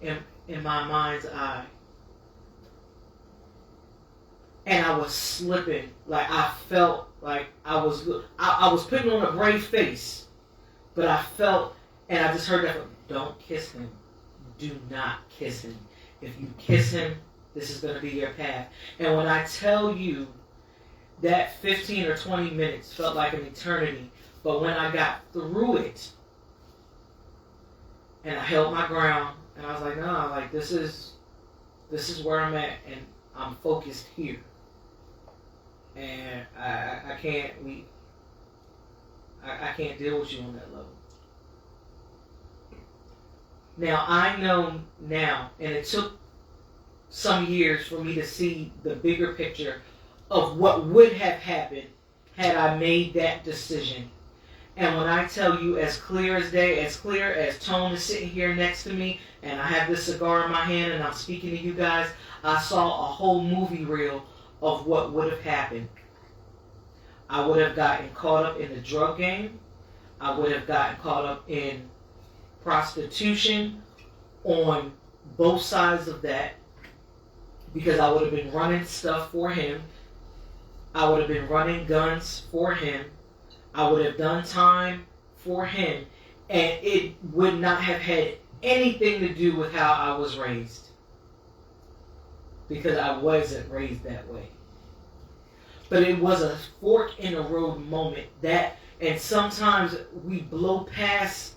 S2: in my mind's eye. And I was slipping. Like, I felt like I was putting on a brave face. But I felt, and I just heard that, don't kiss him. Do not kiss him. If you kiss him, this is going to be your path. And when I tell you that 15 or 20 minutes felt like an eternity, but when I got through it, and I held my ground, and I was like, no, like this is where I'm at, and I'm focused here. And I can't deal with you on that level. Now, I know now, and it took some years for me to see the bigger picture of what would have happened had I made that decision. And when I tell you as clear as day, as clear as Tone is sitting here next to me, and I have this cigar in my hand and I'm speaking to you guys, I saw a whole movie reel of what would have happened. I would have gotten caught up in the drug game. I would have gotten caught up in prostitution on both sides of that, because I would have been running stuff for him. I would have been running guns for him. I would have done time for him. And it would not have had anything to do with how I was raised, because I wasn't raised that way. But it was a fork in the road moment that, and sometimes we blow past,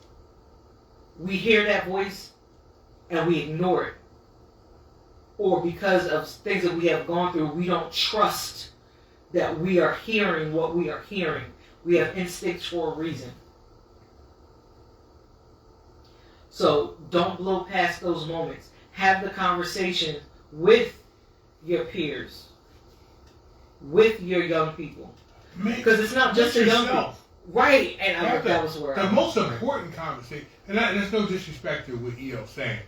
S2: we hear that voice and we ignore it. Or because of things that we have gone through, we don't trust that we are hearing what we are hearing. We have instincts for a reason. So don't blow past those moments. Have the conversation with your peers, with your young people. Because it's not just the young people. Right, and that was where
S1: the most important conversation, and there's no disrespect to what E.O.'s saying.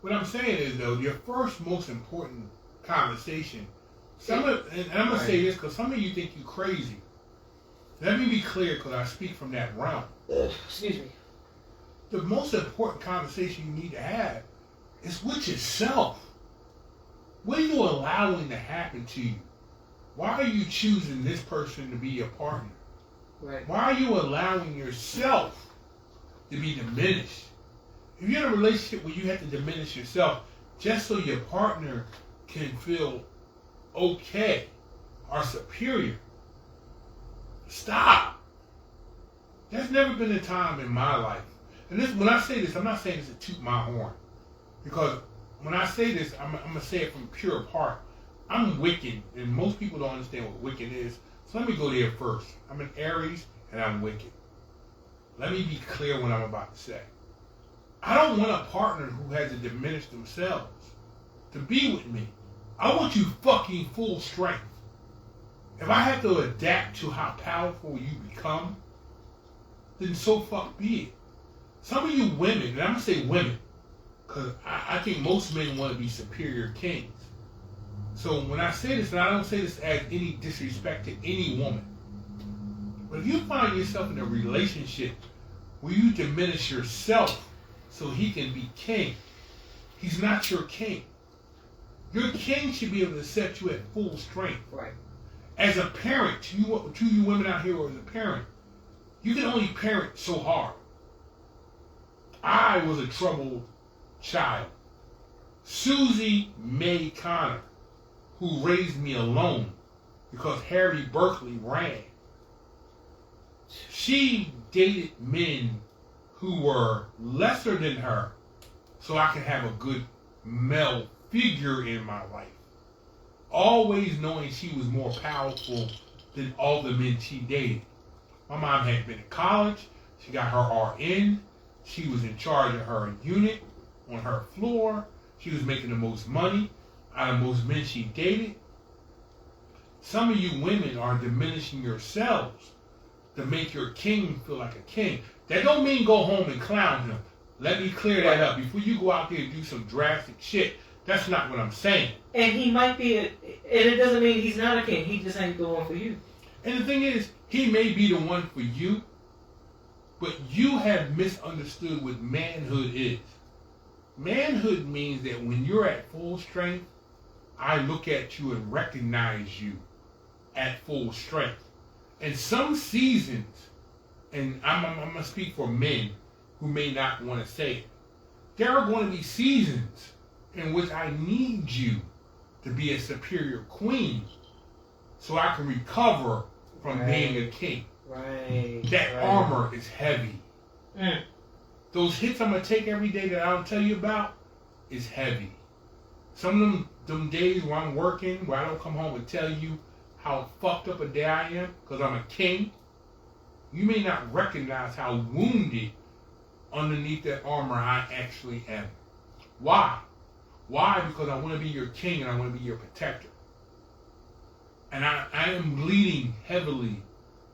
S1: What I'm saying is, though, your first most important conversation, and I'm going to say this because some of you think you're crazy. Let me be clear, because I speak from that realm.
S2: Excuse me.
S1: The most important conversation you need to have is with yourself. What are you allowing to happen to you? Why are you choosing this person to be your partner?
S2: Right.
S1: Why are you allowing yourself to be diminished? If you're in a relationship where you have to diminish yourself just so your partner can feel okay or superior, stop. There's never been a time in my life, and this, when I say this, I'm not saying this to toot my horn, because when I say this, I'm going to say it from pure heart. I'm Wiccan, and most people don't understand what Wiccan is, so let me go there first. I'm an Aries, and I'm Wiccan. Let me be clear what I'm about to say. I don't want a partner who has to diminish themselves to be with me. I want you fucking full strength. If I have to adapt to how powerful you become, then so fuck be it. Some of you women, and I'm going to say women, because I think most men want to be superior kings. So when I say this, and I don't say this as any disrespect to any woman, but if you find yourself in a relationship where you diminish yourself so he can be king, he's not your king. Your king should be able to set you at full strength.
S2: Right.
S1: As a parent, to you women out here, or as a parent, you can only parent so hard. I was a troubled child. Susie Mae Connor, who raised me alone because Harry Berkeley ran, she dated men who were lesser than her so I could have a good male figure in my life. Always knowing she was more powerful than all the men she dated. My mom had been in college. She got her RN. She was in charge of her unit on her floor. She was making the most money out of most men she dated. Some of you women are diminishing yourselves to make your king feel like a king. That don't mean go home and clown him. Let me clear that up. Before you go out there and do some drastic shit, that's not what I'm saying.
S2: And he might be, and it doesn't mean he's not a king. He just ain't the one for you.
S1: And the thing is, he may be the one for you, but you have misunderstood what manhood is. Manhood means that when you're at full strength, I look at you and recognize you at full strength. And some seasons, and I'm going to speak for men who may not want to say it, there are going to be seasons in which I need you to be a superior queen so I can recover from being a king.
S2: Right.
S1: That armor is heavy. Those hits I'm going to take every day that I don't tell you about is heavy. Some of them days where I'm working, where I don't come home and tell you how fucked up a day I am, because I'm a king, you may not recognize how wounded underneath that armor I actually am. Why? Why? Because I want to be your king and I want to be your protector. And I am bleeding heavily,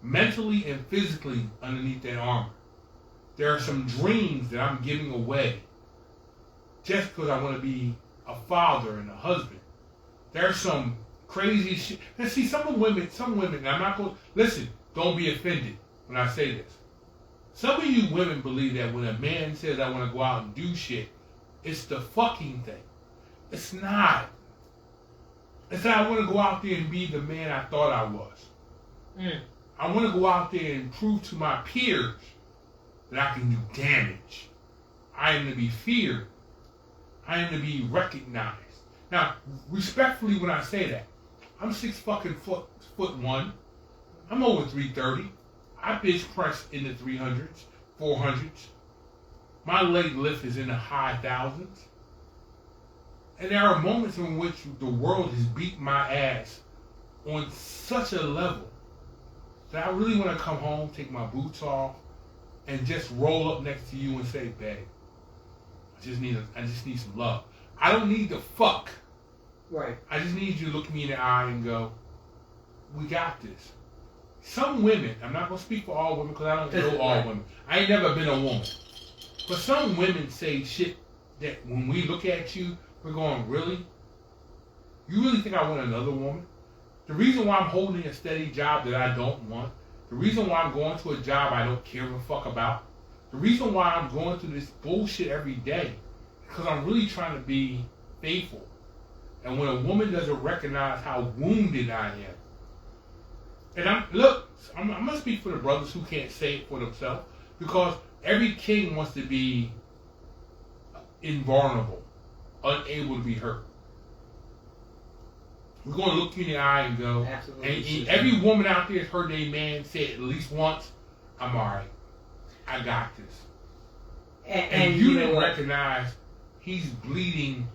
S1: mentally and physically, underneath that armor. There are some dreams that I'm giving away just because I want to be a father and a husband. There's some crazy shit. And see, some women, and I'm not going to, listen, don't be offended when I say this. Some of you women believe that when a man says I want to go out and do shit, it's the fucking thing. It's not. It's that I want to go out there and be the man I thought I was. I want to go out there and prove to my peers that I can do damage. I am to be feared. I am to be recognized. Now, respectfully, when I say that, I'm 6'1". I'm over 330. I bench press in the 300s, 400s. My leg lift is in the high thousands. And there are moments in which the world has beat my ass on such a level that I really want to come home, take my boots off, and just roll up next to you and say, babe, I just need some love. I don't need to fuck.
S2: Right.
S1: I just need you to look me in the eye and go, we got this. Some women, I'm not going to speak for all women because I don't know all women. I ain't never been a woman. But some women say shit that when we look at you, we're going, really? You really think I want another woman? The reason why I'm holding a steady job that I don't want, the reason why I'm going to a job I don't care a fuck about, the reason why I'm going through this bullshit every day, because I'm really trying to be faithful. And when a woman doesn't recognize how wounded I am, and I'm going to speak for the brothers who can't say it for themselves, because every king wants to be invulnerable, unable to be hurt. We're going to look you in the eye and go, and every woman out there has heard their man say it at least once, I'm all right. I got this. And you didn't recognize he's bleeding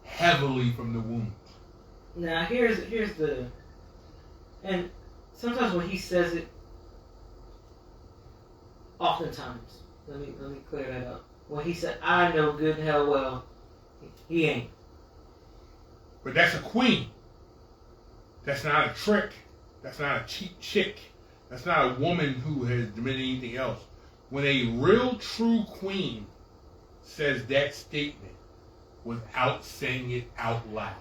S1: heavily from the wounds.
S2: Now, here's the... And sometimes when he says it, oftentimes, let me clear that up. When he said, I know good and hell well, he ain't.
S1: But that's a queen. That's not a trick. That's not a cheap chick. That's not a woman who has been anything else. When a real true queen says that statement without saying it out loud.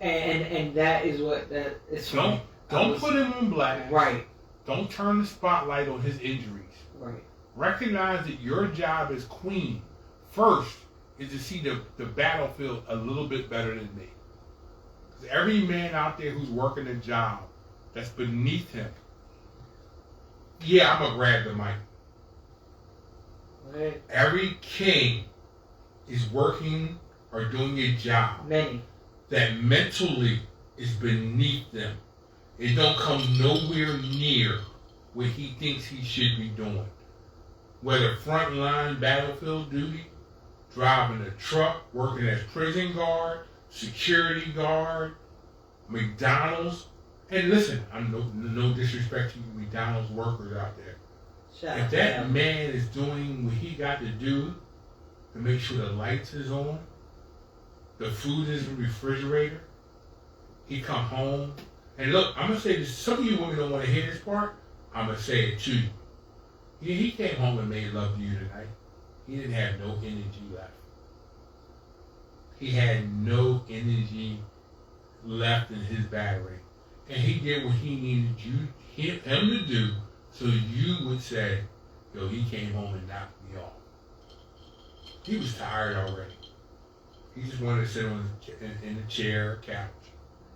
S2: And that is what that is.
S1: Don't put him on blast.
S2: Right.
S1: Don't turn the spotlight on his injuries.
S2: Right.
S1: Recognize that your job as queen first is to see the battlefield a little bit better than me. Because every man out there who's working a job that's beneath him, yeah, I'm going to grab the mic.
S2: Right.
S1: Every king is working or doing a job that mentally is beneath them. It don't come nowhere near what he thinks he should be doing. Whether frontline battlefield duty, driving a truck, working as prison guard, security guard, McDonald's. And listen, I'm no disrespect to you McDonald's workers out there. If that man is doing what he got to do to make sure the lights is on, the food is in the refrigerator, he come home. And look, I'm going to say this. Some of you women don't want to hear this part. I'm going to say it to you. Yeah, he came home and made love to you tonight. He didn't have no energy left. He had no energy left in his battery. And he did what he needed him to do so you would say, yo, he came home and knocked me off. He was tired already. He just wanted to sit in the chair or couch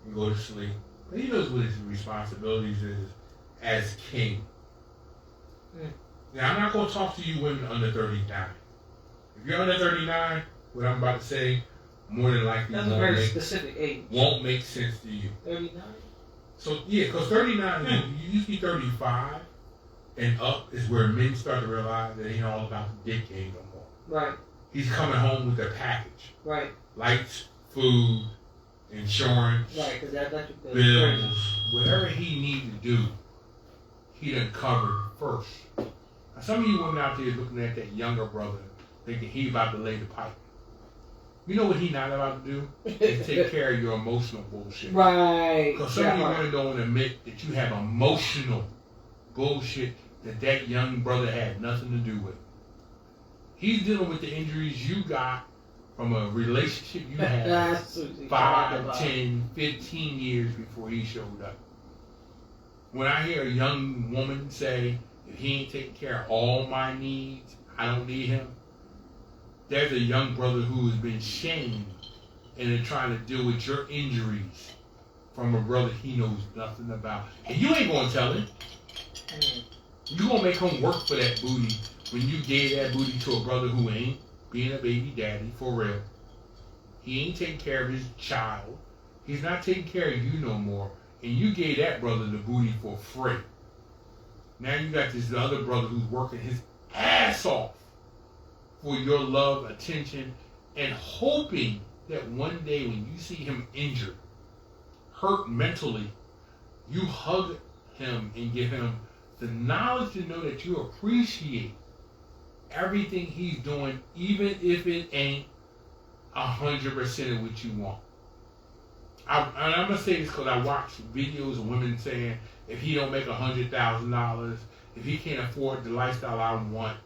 S1: and go to sleep. But he knows what his responsibilities is as king. Now, I'm not going to talk to you women under 39. If you're under 39, what I'm about to say, more than likely
S2: that's a very specific age.
S1: Won't make sense to you.
S2: 39?
S1: So, yeah, because 39, you used to be 35 and up is where men start to realize that it ain't all about the dick game no more.
S2: Right.
S1: He's coming home with a package.
S2: Right.
S1: Lights, food, insurance,
S2: Right, because that electric bill is
S1: bills,
S2: crazy.
S1: whatever he need to do, he done covered first. Now, some of you women out there looking at that younger brother thinking he about to lay the pipe. You know what he not about to do? Is take care of your emotional bullshit.
S2: Right.
S1: Because some of you women don't want to admit that you have emotional bullshit that young brother had nothing to do with. He's dealing with the injuries you got from a relationship you had 5, 10, 15 years before he showed up. When I hear a young woman say, if he ain't taking care of all my needs, I don't need him, there's a young brother who has been shamed and is trying to deal with your injuries from a brother he knows nothing about. And you ain't going to tell him. You going to make him work for that booty when you gave that booty to a brother who ain't being a baby daddy for real. He ain't taking care of his child. He's not taking care of you no more. And you gave that brother the booty for free. Now you got this other brother who's working his ass off for your love, attention, and hoping that one day when you see him injured, hurt mentally, you hug him and give him the knowledge to know that you appreciate everything he's doing, even if it ain't 100% of what you want. And I'm going to say this because I watch videos of women saying, if he don't make $100,000, if he can't afford the lifestyle I want,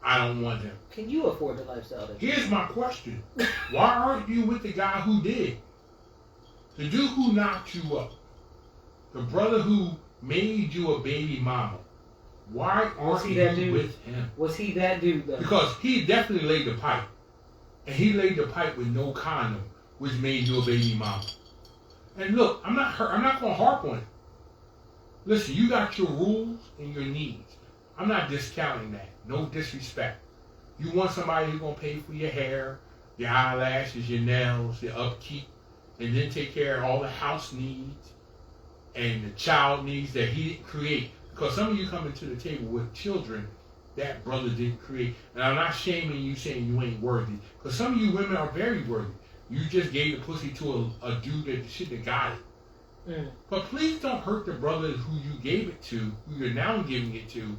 S1: I don't want him.
S2: Can you afford the lifestyle?
S1: Here's my question. Why aren't you with the guy who did? The dude who knocked you up. The brother who made you a baby mama. Why aren't you with him?
S2: Was he that dude though?
S1: Because he definitely laid the pipe. And he laid the pipe with no condom, which made you a baby mama. And look, I'm not going to harp on it. Listen, you got your rules and your needs. I'm not discounting that. No disrespect. You want somebody who's going to pay for your hair, your eyelashes, your nails, your upkeep, and then take care of all the house needs and the child needs that he didn't create. Because some of you come into the table with children that brother didn't create. And I'm not shaming you saying you ain't worthy. Because some of you women are very worthy. You just gave the pussy to a dude that shouldn't have got it. But please don't hurt the brother who you gave it to, who you're now giving it to,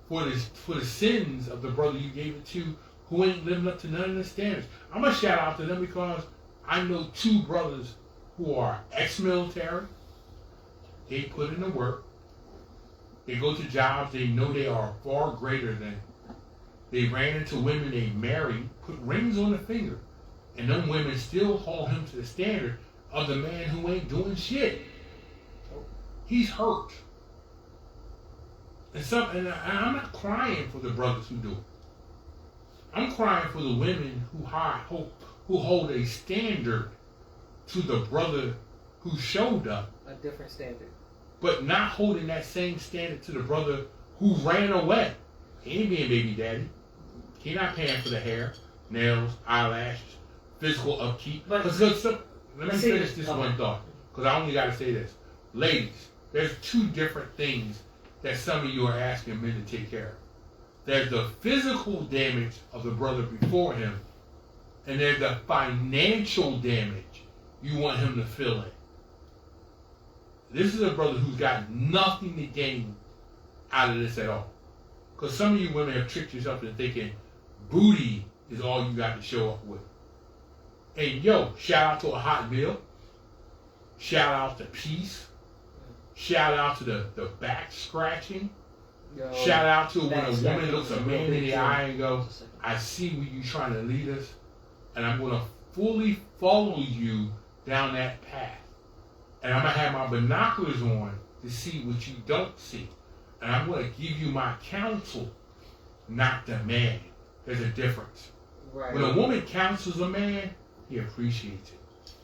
S1: for the sins of the brother you gave it to, who ain't living up to none of the standards. I'm going to shout out to them because I know 2 brothers who are ex-military. They put in the work. They go to jobs they know they are far greater than. They ran into women they married, put rings on the finger. And them women still hold him to the standard of the man who ain't doing shit. He's hurt. And I'm not crying for the brothers who do it. I'm crying for the women who hold a standard to the brother who showed up.
S2: A different standard.
S1: But not holding that same standard to the brother who ran away. He ain't being baby daddy. He not paying for the hair, nails, eyelashes, physical upkeep. Let me finish this one thought, because I only got to say this. Ladies, there's 2 different things that some of you are asking men to take care of. There's the physical damage of the brother before him, and there's the financial damage you want him to fill in. This is a brother who's got nothing to gain out of this at all. Because some of you women have tricked yourself into thinking booty is all you got to show up with. And yo, shout out to a hot meal. Shout out to peace. Shout out to the back scratching. Yo, shout out to when a woman looks a man in the eye and goes, I see where you're trying to lead us, and I'm going to fully follow you down that path. And I'm going to have my binoculars on to see what you don't see. And I'm going to give you my counsel, not the man. There's a difference. Right. When a woman counsels a man, he appreciates it.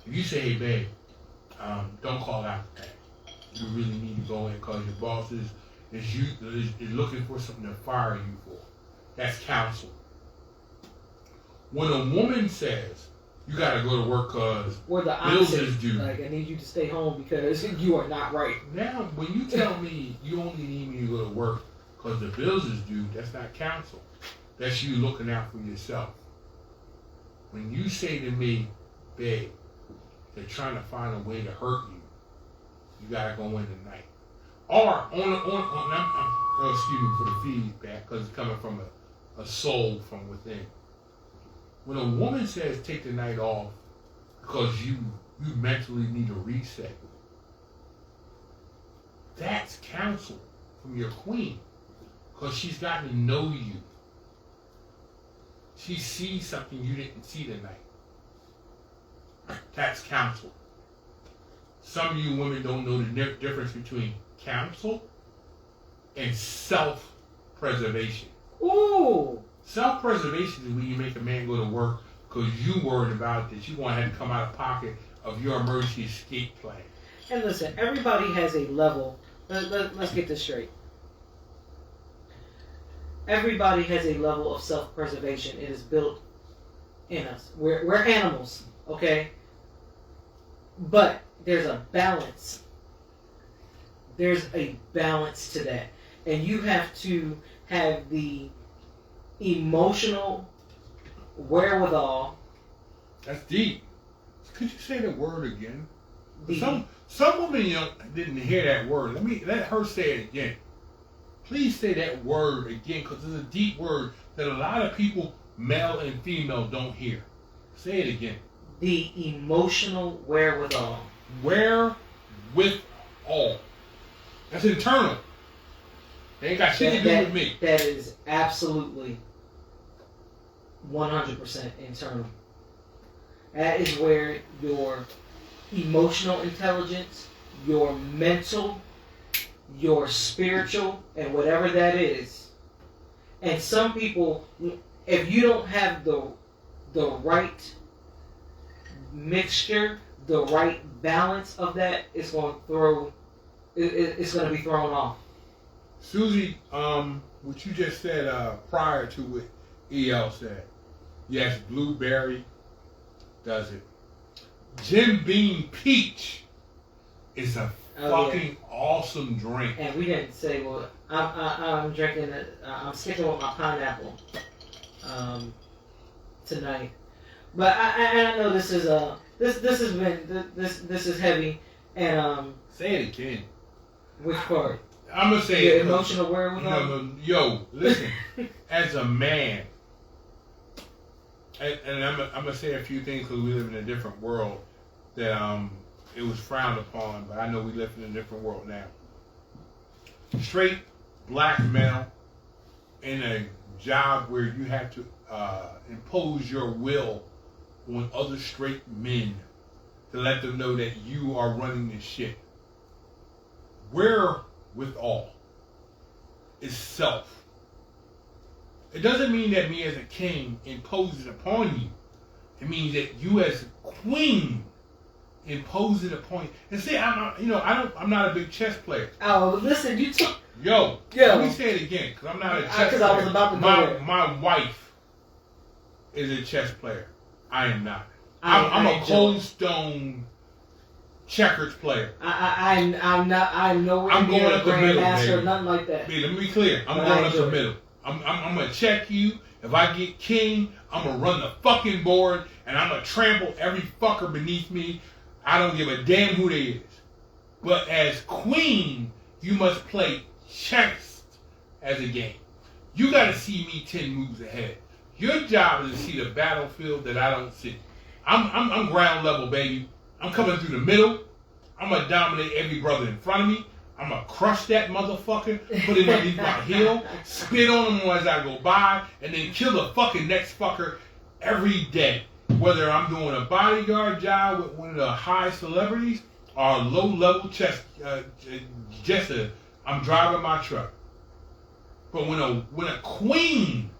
S1: If you say, hey, babe, don't call out that. You really need to go in because your boss is looking for something to fire you for. That's counsel. When a woman says, you got to go to work because bills is due.
S2: Like, I need you to stay home because you are not right.
S1: Now, when you tell me you only need me to go to work because the bills is due, that's not counsel. That's you looking out for yourself. When you say to me, babe, they're trying to find a way to hurt you, you gotta go in tonight. Or excuse me for the feedback, because it's coming from a soul from within. When a woman says take the night off because you mentally need a reset, that's counsel from your queen, because she's gotten to know you. She sees something you didn't see tonight. That's counsel. Some of you women don't know the difference between counsel and self-preservation.
S2: Ooh.
S1: Self-preservation is when you make a man go to work because you worried about that you want to have to come out of pocket of your emergency escape plan.
S2: And listen, everybody has a level. Let's get this straight. Everybody has a level of self-preservation. It is built in us. We're animals, okay? But there's a balance. There's a balance to that. And you have to have the emotional wherewithal.
S1: That's deep. Could you say the word again?
S2: The,
S1: Some women didn't hear that word. Let her say it again. Please say that word again, because it's a deep word that a lot of people, male and female, don't hear. Say it again.
S2: The emotional wherewithal.
S1: Wherewithal. That's internal. They ain't got shit to do with me.
S2: That is absolutely 100% internal. That is where your emotional intelligence, your mental, your spiritual, and whatever that is. And some people, if you don't have the right mixture, the right balance of that, it's going to be thrown off.
S1: Susie, what you just said prior to what EL said, yes, blueberry does it. Jim Beam Peach is a fucking awesome drink.
S2: And we didn't say, well, I'm drinking it. I'm sticking with my pineapple tonight. But I know this is this is heavy, and
S1: say it again.
S2: Which part?
S1: I'm gonna say it.
S2: Emotional wherewithal.
S1: No, yo, listen. As a man, and I'm gonna say a few things because we live in a different world that it was frowned upon, but I know we live in a different world now. Straight black male in a job where you have to impose your will on other straight men to let them know that you are running this shit. Wherewithal is self. It doesn't mean that me as a king imposes upon you. It means that you as a queen impose it upon you. And see, I'm not a big chess player.
S2: Oh, listen, you took.
S1: Yo, let me say it again, because I'm not a chess player.
S2: Because I was about to go there.
S1: My wife is a chess player. I am not. I'm a cold stone checkers player.
S2: I'm not. I'm nowhere
S1: I'm
S2: near
S1: going
S2: a
S1: up the middle,
S2: grandmaster or
S1: baby.
S2: nothing like that.
S1: Baby, let me be clear. I'm going up the middle. I'm gonna check you. If I get king, I'm gonna run the fucking board and I'm gonna trample every fucker beneath me. I don't give a damn who they is. But as queen, you must play chess as a game. You gotta see me 10 moves ahead. Your job is to see the battlefield that I don't see. I'm ground level, baby. I'm coming through the middle. I'm gonna dominate every brother in front of me. I'm gonna crush that motherfucker, put him underneath my heel, spit on him as I go by, and then kill the fucking next fucker every day. Whether I'm doing a bodyguard job with one of the high celebrities or a low-level chess jester, I'm driving my truck. But when a queen,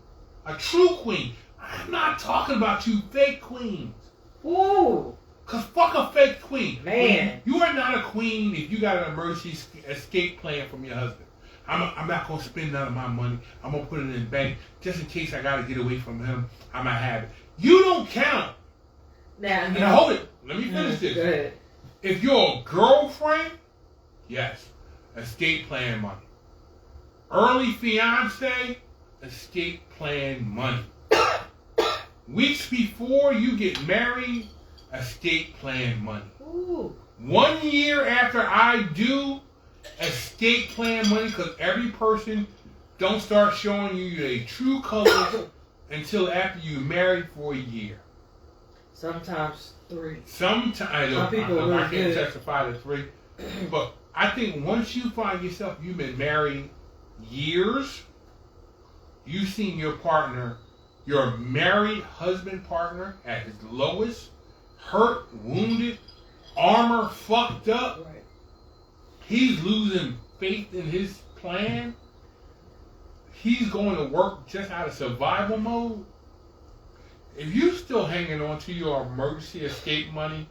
S1: a true queen, I'm not talking about you fake queens.
S2: Ooh.
S1: Cause fuck a fake queen.
S2: Man.
S1: You are not a queen if you got an emergency escape plan from your husband. I'm not gonna spend none of my money. I'm gonna put it in the bank just in case I gotta get away from him. I'm gonna have it. You don't count.
S2: Now
S1: hold it. Let me finish this.
S2: Go ahead.
S1: If you're a girlfriend, yes, escape plan money. Early fiance, escape plan money. Weeks before you get married, estate plan money.
S2: Ooh.
S1: 1 year after I do estate plan money, because every person don't start showing you their true colors until after you married for a year.
S2: Sometimes 3.
S1: Sometimes
S2: Some people
S1: I can't
S2: good.
S1: testify to 3, but I think once you find yourself, you've been married years, you've seen your partner, your married husband partner at his lowest, hurt, wounded, armor fucked up.
S2: Right.
S1: He's losing faith in his plan. He's going to work just out of survival mode. If you still hanging on to your emergency escape money,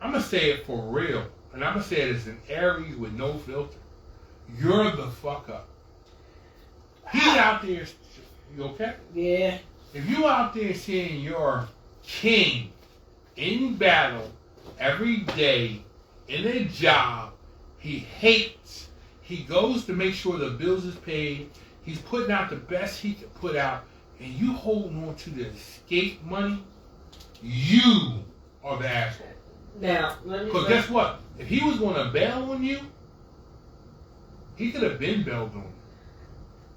S1: I'm going to say it for real. And I'm going to say it as an Aries with no filter. You're the fuck up. He's out there. You okay?
S2: Yeah.
S1: If you out there seeing your king in battle every day in a job he hates, he goes to make sure the bills is paid, he's putting out the best he can put out, and you holding on to the escape money, you are the asshole.
S2: Now, let me.
S1: Because guess what? If he was going to bail on you, he could have been bailed on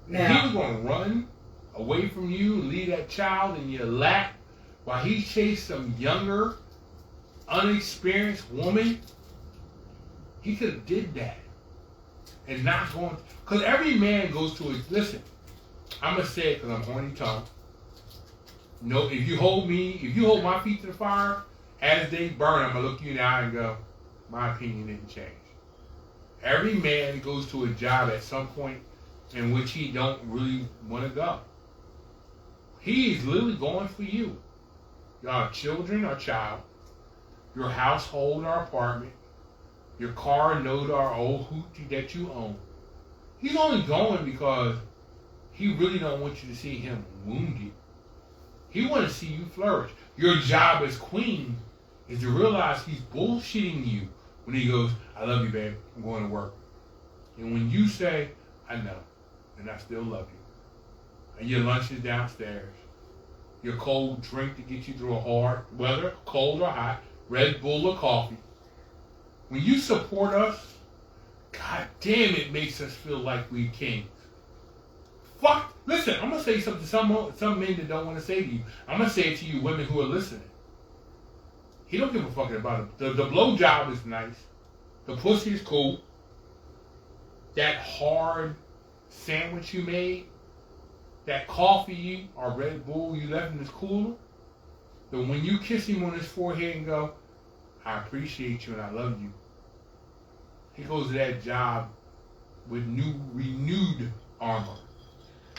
S1: you. If he was going to run away from you and leave that child in your lap while he chased some younger, unexperienced woman, he could have did that. And not going... Because every man goes to his... Listen, I'm going to say it because I'm horny tongue. No, if you hold my feet to the fire, as they burn, I'm going to look you in the eye and go, my opinion didn't change. Every man goes to a job at some point in which he don't really want to go. He's literally going for you. Your children or child, your household or apartment, your car, note, or old hoochie that you own. He's only going because he really don't want you to see him wounded. He want to see you flourish. Your job as queen is to realize he's bullshitting you when he goes, I love you, babe. I'm going to work. And when you say, I know, and I still love you, and your lunch is downstairs, your cold drink to get you through a hard weather, cold or hot, Red Bull or coffee, when you support us, god damn, it makes us feel like we kings. Fuck, listen, I'm going to say something to some men that don't want to say to you. I'm going to say it to you women who are listening. He don't give a fuck about it. The blowjob is nice. The pussy is cool. That hard sandwich you made, that coffee or Red Bull you left in his cooler, but when you kiss him on his forehead and go, I appreciate you and I love you, he goes to that job with renewed armor.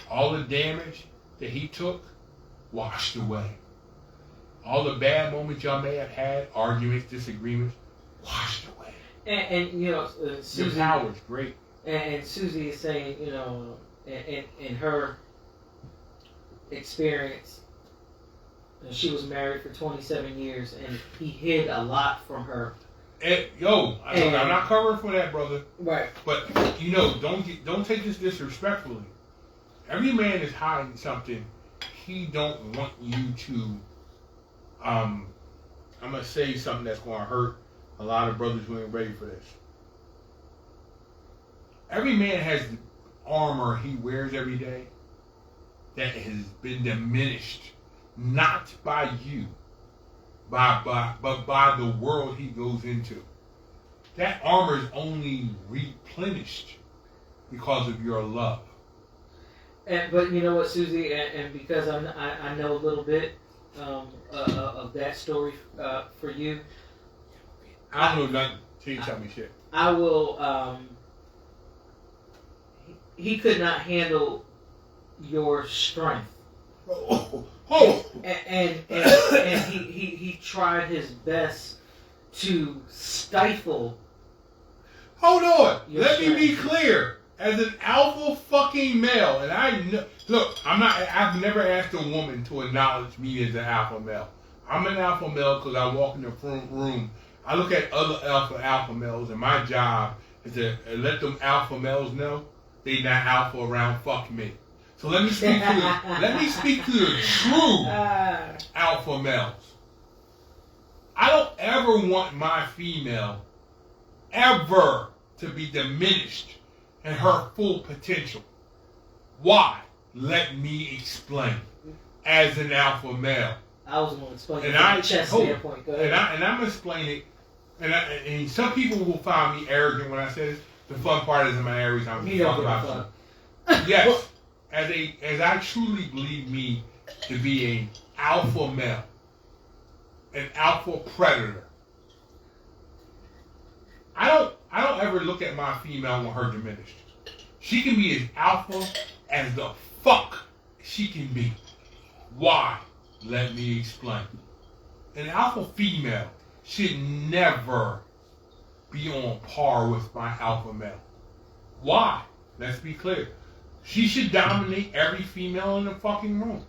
S1: All the damage that he took, washed away. All the bad moments y'all may have had, arguments, disagreements, washed away.
S2: And you know, Susie,
S1: your power's great.
S2: And Susie is saying, you know, in her experience, she was married for 27 years, and he hid a lot from her.
S1: I'm not covering for that, brother.
S2: Right.
S1: But you know, don't take this disrespectfully. Every man is hiding something he don't want you to. I'm gonna say something that's gonna hurt a lot of brothers who ain't ready for this. Every man has the armor he wears every day that has been diminished, not by you, but by the world he goes into. That armor is only replenished because of your love.
S2: But you know what, Susie, and because I know a little bit of that story for you.
S1: I don't know nothing till you tell me shit.
S2: I will. He could not handle your strength. And he tried his best to stifle.
S1: Hold on.
S2: Your
S1: Let
S2: strength.
S1: me be clear. As an alpha fucking male, and I know, look, I've never asked a woman to acknowledge me as an alpha male. I'm an alpha male because I walk in the front room. I look at other alpha males, and my job is to let them alpha males know they not alpha around fuck me. So let me speak to the true alpha males. I don't ever want my female ever to be diminished in her full potential. Why? Let me explain. As an alpha male.
S2: I was going to explain
S1: and
S2: from the chess standpoint. Go ahead.
S1: And I'm explaining it. And some people will find me arrogant when I say this. The fun part is in my areas I'm talking about. Yes, as I truly believe me to be an alpha male, an alpha predator. I don't ever look at my female and want her diminished. She can be as alpha as the fuck she can be. Why? Let me explain. An alpha female should never be on par with my alpha male. Why? Let's be clear. She should dominate every female in the fucking room.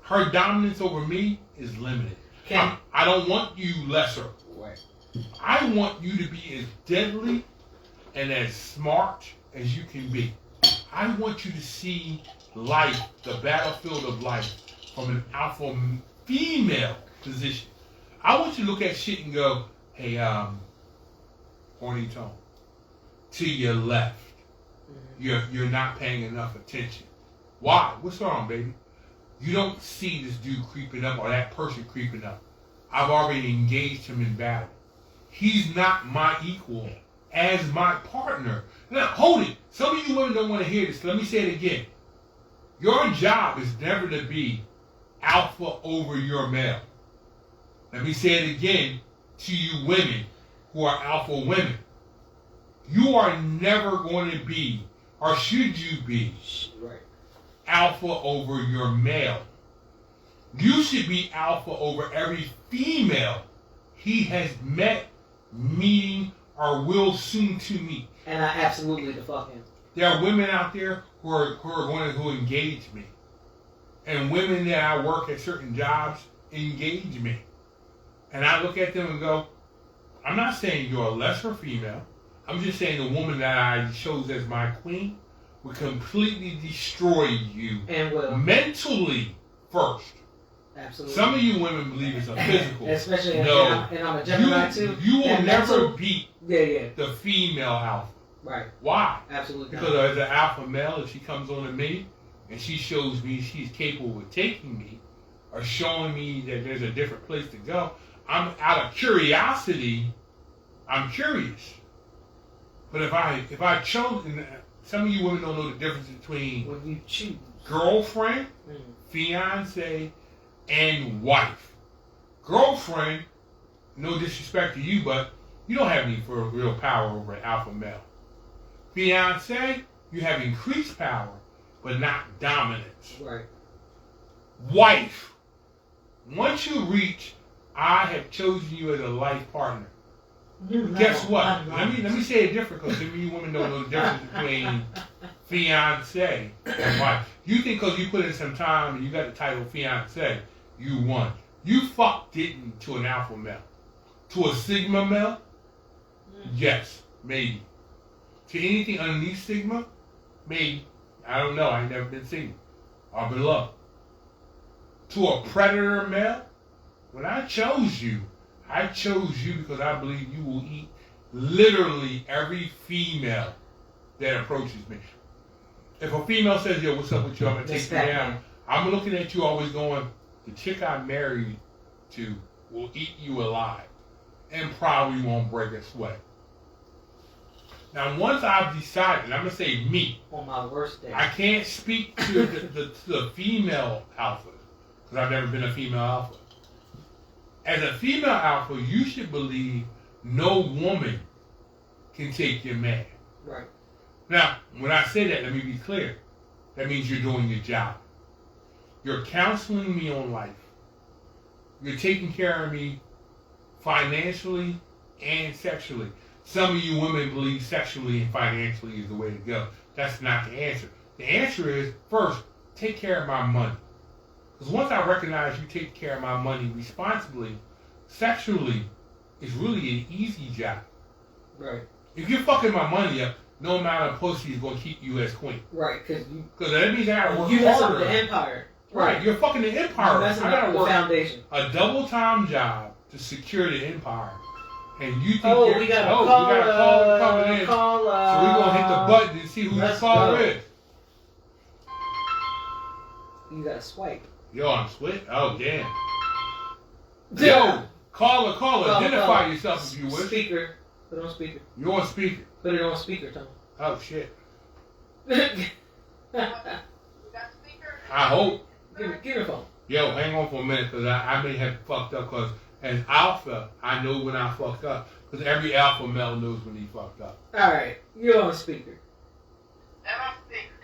S1: Her dominance over me is limited. I don't want you lesser.
S2: Right.
S1: I want you to be as deadly and as smart as you can be. I want you to see life, the battlefield of life, from an alpha female position. I want you to look at shit and go, hey, horny tone, to your left. You're not paying enough attention. Why? What's wrong, baby? You don't see this dude creeping up or that person creeping up. I've already engaged him in battle. He's not my equal as my partner. Now, hold it. Some of you women don't want to hear this. Let me say it again. Your job is never to be alpha over your male. Let me say it again to you women who are alpha women. You are never going to be, or should you be, alpha over your male. You should be alpha over every female he has met, meeting, or will soon to meet.
S2: And I absolutely the fuck him.
S1: There are women out there who are going to engage me. And women that I work at certain jobs engage me. And I look at them and go, I'm not saying you're a lesser female. I'm just saying the woman that I chose as my queen will completely destroy you.
S2: And will.
S1: Mentally first.
S2: Absolutely.
S1: Some of you women believe it's a physical.
S2: Especially
S1: and
S2: I'm a Gemini too.
S1: You will never beat
S2: the
S1: female alpha.
S2: Right.
S1: Why?
S2: Absolutely.
S1: Because as an alpha male, if she comes on to me and she shows me she's capable of taking me or showing me that there's a different place to go, I'm out of curiosity, I'm curious. But if I chose, and some of you women don't know the difference between
S2: when you choose
S1: girlfriend, fiance, and wife. Girlfriend, no disrespect to you, but you don't have any for real power over an alpha male. Fiance, you have increased power, but not dominance.
S2: Right.
S1: Wife, once you reach, I have chosen you as a life partner. Guess what? Let me say it different because some of you women don't know the difference between fiance and wife. You think because you put in some time and you got the title fiance, you won. You fucked it to an alpha male. To a sigma male? Yes, maybe. To anything underneath sigma? Maybe. I don't know. I ain't never been sigma or below. To a predator male? When I chose you because I believe you will eat literally every female that approaches me. If a female says, yo, what's up with you? I'm going to take you down. I'm looking at you always going, the chick I married to will eat you alive and probably won't break a sweat. Now, once I've decided, I'm going to say me.
S2: On my worst day.
S1: I can't speak to the female alpha because I've never been a female alpha. As a female alpha, you should believe no woman can take your man.
S2: Right.
S1: Now, when I say that, let me be clear. That means you're doing your job. You're counseling me on life. You're taking care of me financially and sexually. Some of you women believe sexually and financially is the way to go. That's not the answer. The answer is, first, take care of my money. Because once I recognize you take care of my money responsibly, sexually, it's really an easy job.
S2: Right.
S1: If you're fucking my money up, no amount of pussy is going to keep you as queen.
S2: Right, because
S1: that means I got to work harder.
S2: You mess up the empire.
S1: Right, you're fucking the empire.
S2: You're messing up the foundation.
S1: A double-time job to secure the empire. And you think
S2: we got a
S1: caller coming in.
S2: Call,
S1: so we're going to hit the button and see who this caller is.
S2: You got to swipe.
S1: Yo, I'm sweet. Oh, damn. Yo, caller, identify yourself if you wish.
S2: Speaker. Put it on speaker.
S1: You're on speaker.
S2: Put it on speaker, Tom.
S1: Oh, shit.
S3: You got speaker?
S1: I hope.
S2: Give me a phone.
S1: Yo, hang on for a minute, because I may have fucked up, because as alpha, I know when I fucked up. Because every alpha male knows when he fucked up.
S2: Alright, you're on speaker.
S3: I'm on speaker.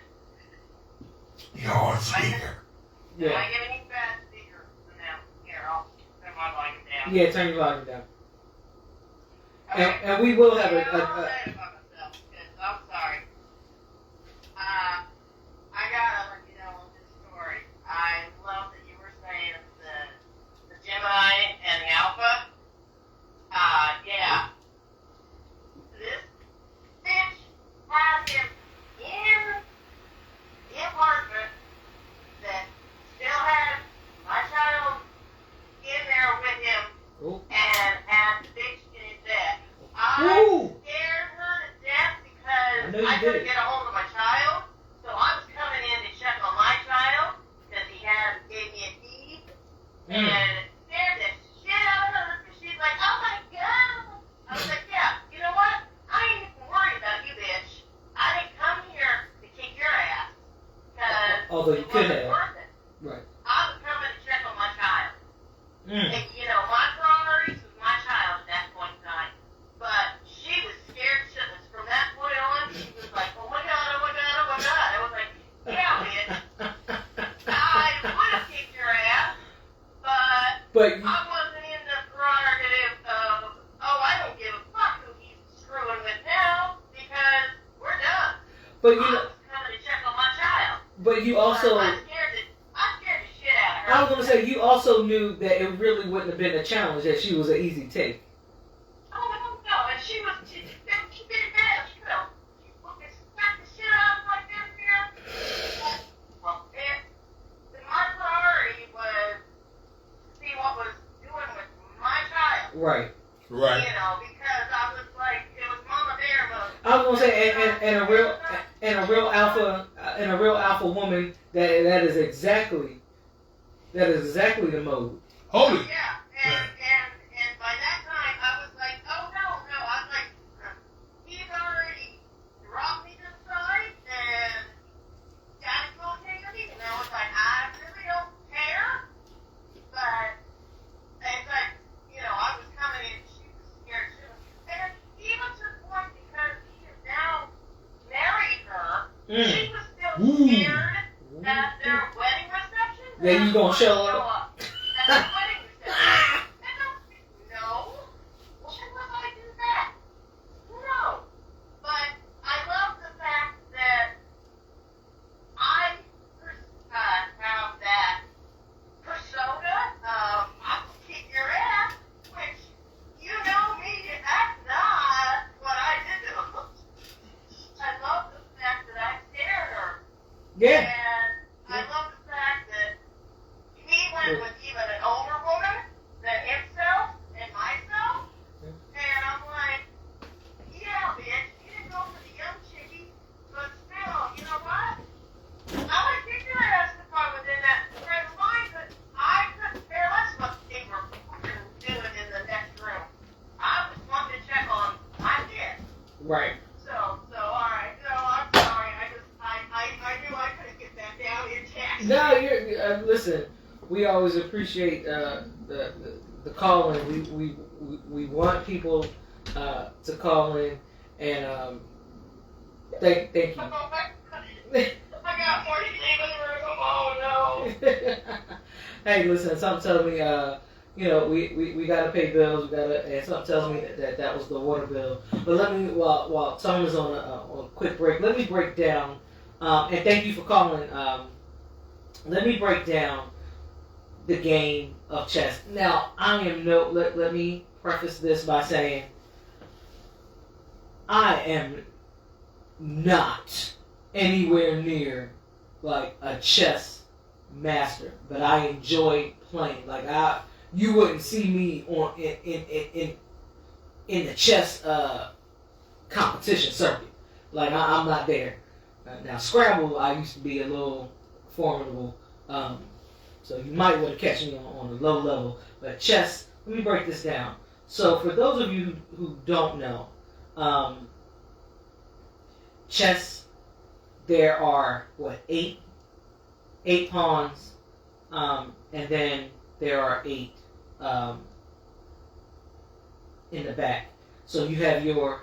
S1: You're on speaker.
S3: Am I giving you bad speaker? No. Here, I'll turn my volume down.
S2: Yeah, turn your volume down.
S3: Okay.
S2: And we will have
S3: I'm sad about myself, because I'm sorry. I gotta let you know this story. I love that you were saying the Gemini and the Alpha. Yeah. This bitch has him in the apartment that still has my child in there with him.
S2: Ooh.
S3: And has the bitch in his bed. I
S2: Ooh.
S3: scared her to death because
S2: I know you
S3: I couldn't
S2: did.
S3: get a hold of my child. So I was coming in to check on my child because he gave me a key. And scared the shit out of her because she's like, oh my god. I was like, yeah, you know what? I ain't even worried about you, bitch. I didn't come here to kick your ass. Because
S2: Although you
S3: it
S2: could
S3: wasn't
S2: have.
S3: worth it.
S2: Right.
S3: I was coming to check on my child.
S2: Mm.
S3: And, you know, my priorities was my child at that point in time. But she was scared shitless. From that point on, she was like, oh my god, oh my god, oh my god. I was like, yeah, bitch. I would have kicked your ass, but I wasn't in the prerogative of, oh, I don't give a fuck who he's screwing with now, because we're done.
S2: But you
S3: I
S2: know,
S3: was coming to check on my child.
S2: but you also.
S3: I scared the shit out of her.
S2: I was gonna say you also knew that it really wouldn't have been a challenge, that she was an easy take.
S3: Oh, no, and she did bad. She fucking smacked the shit out of my damn here. Well, my priority was to see what was doing with my child.
S2: Right.
S1: Right.
S3: You know, because I was like, it was mama bear mode.
S2: I was gonna say, and a real alpha woman, that is exactly the mode.
S1: Hold it.
S3: Yeah, and by that time, I was like, oh no, I was like, he's already dropped me to the side, and Daddy's gonna take me, and I was like, I really don't care, but it's like, you know, I was coming in, she was scared too, and even to the point, because he has now married her, she was still scared at their wedding reception.
S2: That you gonna show up.
S3: At the wedding reception. No. Why would I do that? No. But I love the fact that I have that persona of I will kick your ass, which you know me, that's not what I did to her. I love the fact that I scared her.
S2: Yeah.
S3: And I love the fact that he went with even an older woman than himself and myself. And I'm like, yeah, bitch, you didn't go for the young chickie, but still, you know what? I would have kicked your ass if I was in that frame of mind, but I couldn't care less what they were fucking doing in the next room. I was wanting to check on my kid.
S2: Right.
S3: So, alright, no, I'm sorry, I knew I couldn't get that down in text.
S2: No, you're listen. We always appreciate the call in. We want people to call in, and thank you.
S3: I got more sleep in the room. Oh no.
S2: Hey, listen. Something tells me, we gotta pay bills. And something tells me that was the water bill. But let me, while Tom is on a quick break, let me break down. And thank you for calling. Let me break down the game of chess. Now, let me preface this by saying I am not anywhere near like a chess master, but I enjoy playing. Like you wouldn't see me on in the chess competition circuit. Like I'm not there. Now Scrabble, I used to be a little formidable, so you might want to catch me on a low level. But chess, let me break this down. So for those of you who don't know, chess, there are eight pawns, and then there are 8 in the back. So you have your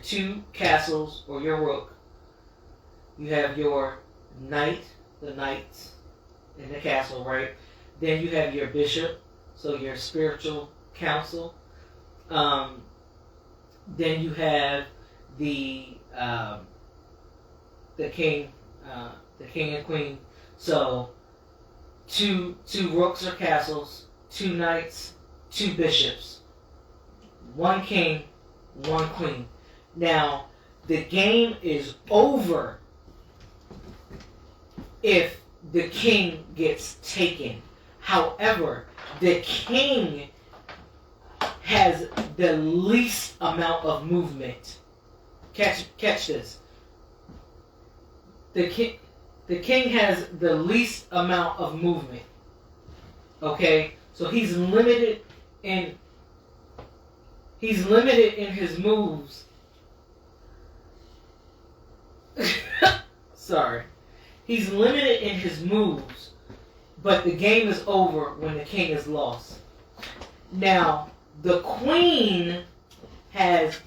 S2: 2 castles or your rook. You have your knight, the knights in the castle, right? Then you have your bishop, so your spiritual council. Then you have the king and queen. So 2 rooks or castles, 2 knights, 2 bishops, 1 king, 1 queen. Now the game is over if the king gets taken. However, the king has the least amount of movement. Catch this. The king has the least amount of movement. Okay? So he's limited in his moves. Sorry. He's limited in his moves, but the game is over when the king is lost. Now, the queen has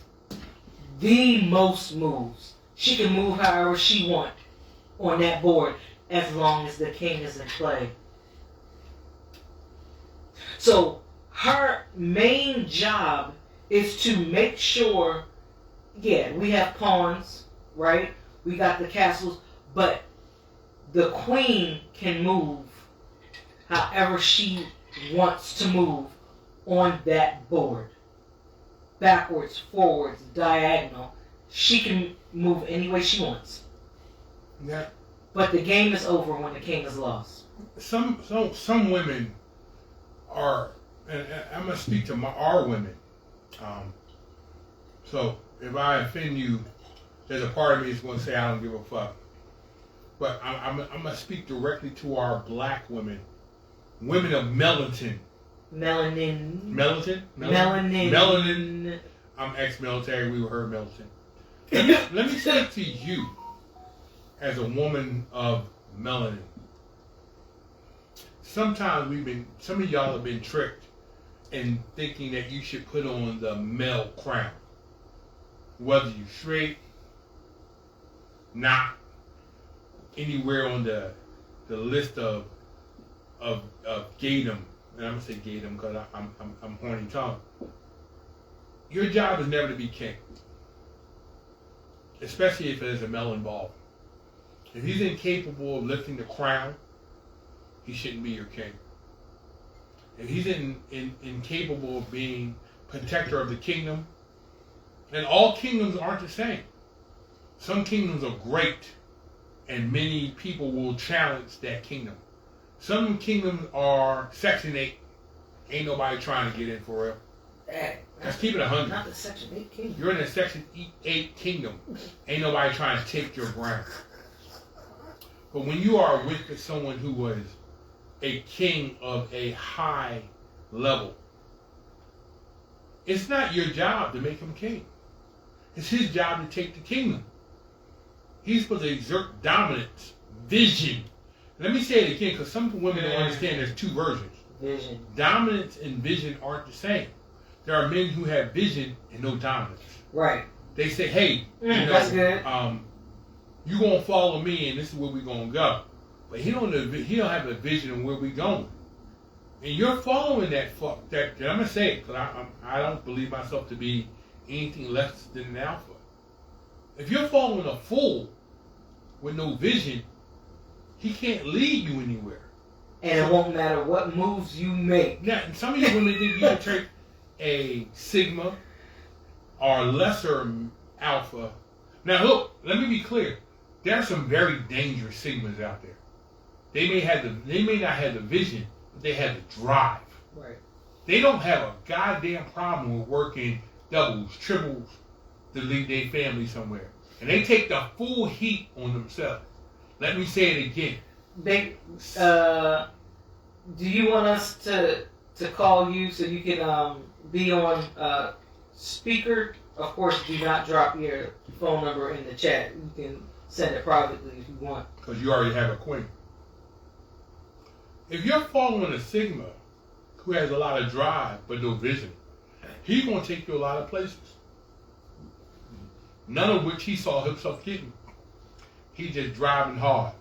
S2: the most moves. She can move however she wants on that board as long as the king is in play. So her main job is to make sure, we have pawns, right? We got the castles, but the queen can move however she wants to move on that board. Backwards, forwards, diagonal. She can move any way she wants.
S1: Yeah.
S2: But the game is over when the king is lost.
S1: Some women are, and I'm gonna speak to our women. So if I offend you, there's a part of me that's gonna say I don't give a fuck. But I'm gonna speak directly to our black women, women of melanin.
S2: Melanin.
S1: Melanin.
S2: Melanin.
S1: Melanin. I'm ex-military. We were heard militant. Let me speak to you as a woman of melanin. Sometimes some of y'all have been tricked in thinking that you should put on the male crown. Whether you straight, not, anywhere on the list of gaydom, and I'm gonna say gaydom because I'm horny tongue. Your job is never to be king, especially if there's a male involved. If he's incapable of lifting the crown, he shouldn't be your king. If he's incapable of being protector of the kingdom, and all kingdoms aren't the same. Some kingdoms are great, and many people will challenge that kingdom. Some kingdoms are Section 8. Ain't nobody trying to get in for real. Let's keep it 100.
S2: Not the Section 8 kingdom.
S1: You're in a Section 8 kingdom. Ain't nobody trying to take your ground. But when you are with someone who was a king of a high level, it's not your job to make him king. It's his job to take the kingdom. He's supposed to exert dominance, vision. Let me say it again, because some women don't understand there's 2 versions.
S2: Vision.
S1: Dominance and vision aren't the same. There are men who have vision and no dominance.
S2: Right.
S1: They say, hey,
S2: that's good.
S1: You gonna follow me, and this is where we gonna go. But he don't have a vision of where we going. And you're following that. I'm gonna say it, because I don't believe myself to be anything less than an alpha. If you're following a fool with no vision, he can't lead you anywhere.
S2: And it won't matter what moves you make.
S1: Now, some of you women think you can take a sigma or a lesser alpha. Now, look, let me be clear. There are some very dangerous sigmas out there. They may not have the vision, but they have the drive.
S2: Right.
S1: They don't have a goddamn problem with working doubles, triples to leave their family somewhere. And they take the full heat on themselves. Let me say it again.
S2: They, do you want us to call you so you can be on speaker? Of course, do not drop your phone number in the chat. You can send it privately if you want.
S1: Because you already have a queen. If you're following a Sigma who has a lot of drive but no vision, he's going to take you a lot of places. None of which he saw himself getting. He's just driving hard.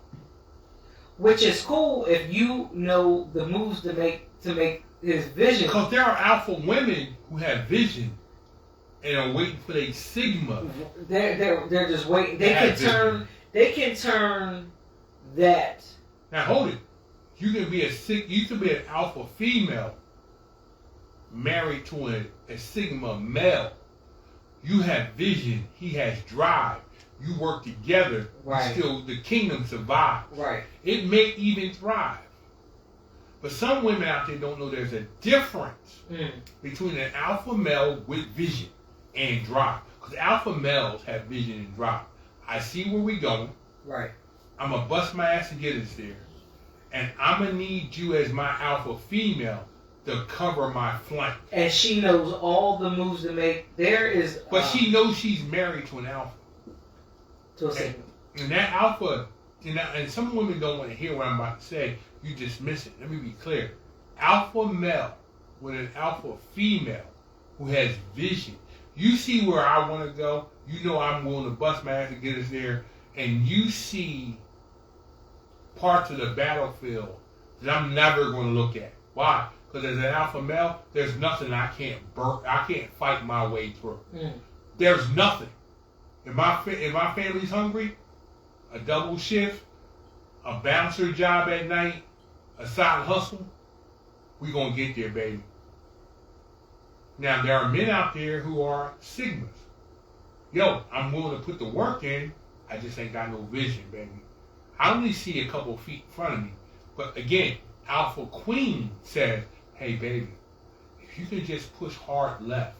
S2: Which is cool if you know the moves to make his vision.
S1: Because there are alpha women who have vision and are waiting for their Sigma.
S2: They're just waiting. They can turn that.
S1: Now hold it. You can be an alpha female married to a Sigma male. You have vision. He has drive. You work together.
S2: Right.
S1: Still, the kingdom survives.
S2: Right.
S1: It may even thrive. But some women out there don't know there's a difference between an alpha male with vision and drive. Because alpha males have vision and drive. I see where we're going.
S2: Right.
S1: I'm going to bust my ass to get us there. And I'm going to need you as my alpha female to cover my flank.
S2: And she knows all the moves to make. There is...
S1: But she knows she's married to an alpha.
S2: To a Sigma.
S1: And that alpha... And some women don't want to hear what I'm about to say. You dismiss it. Let me be clear. Alpha male with an alpha female who has vision. You see where I want to go. You know I'm willing to bust my ass to get us there. And you see parts of the battlefield that I'm never going to look at. Why? Because as an alpha male, there's nothing I can't fight my way through. There's nothing. If my family's hungry, a double shift, a bouncer job at night, a side hustle, we gonna get there, baby. Now there are men out there who are Sigmas. Yo, I'm willing to put the work in. I just ain't got no vision, baby. I only see a couple feet in front of me. But again, Alpha Queen says, hey baby, if you can just push hard left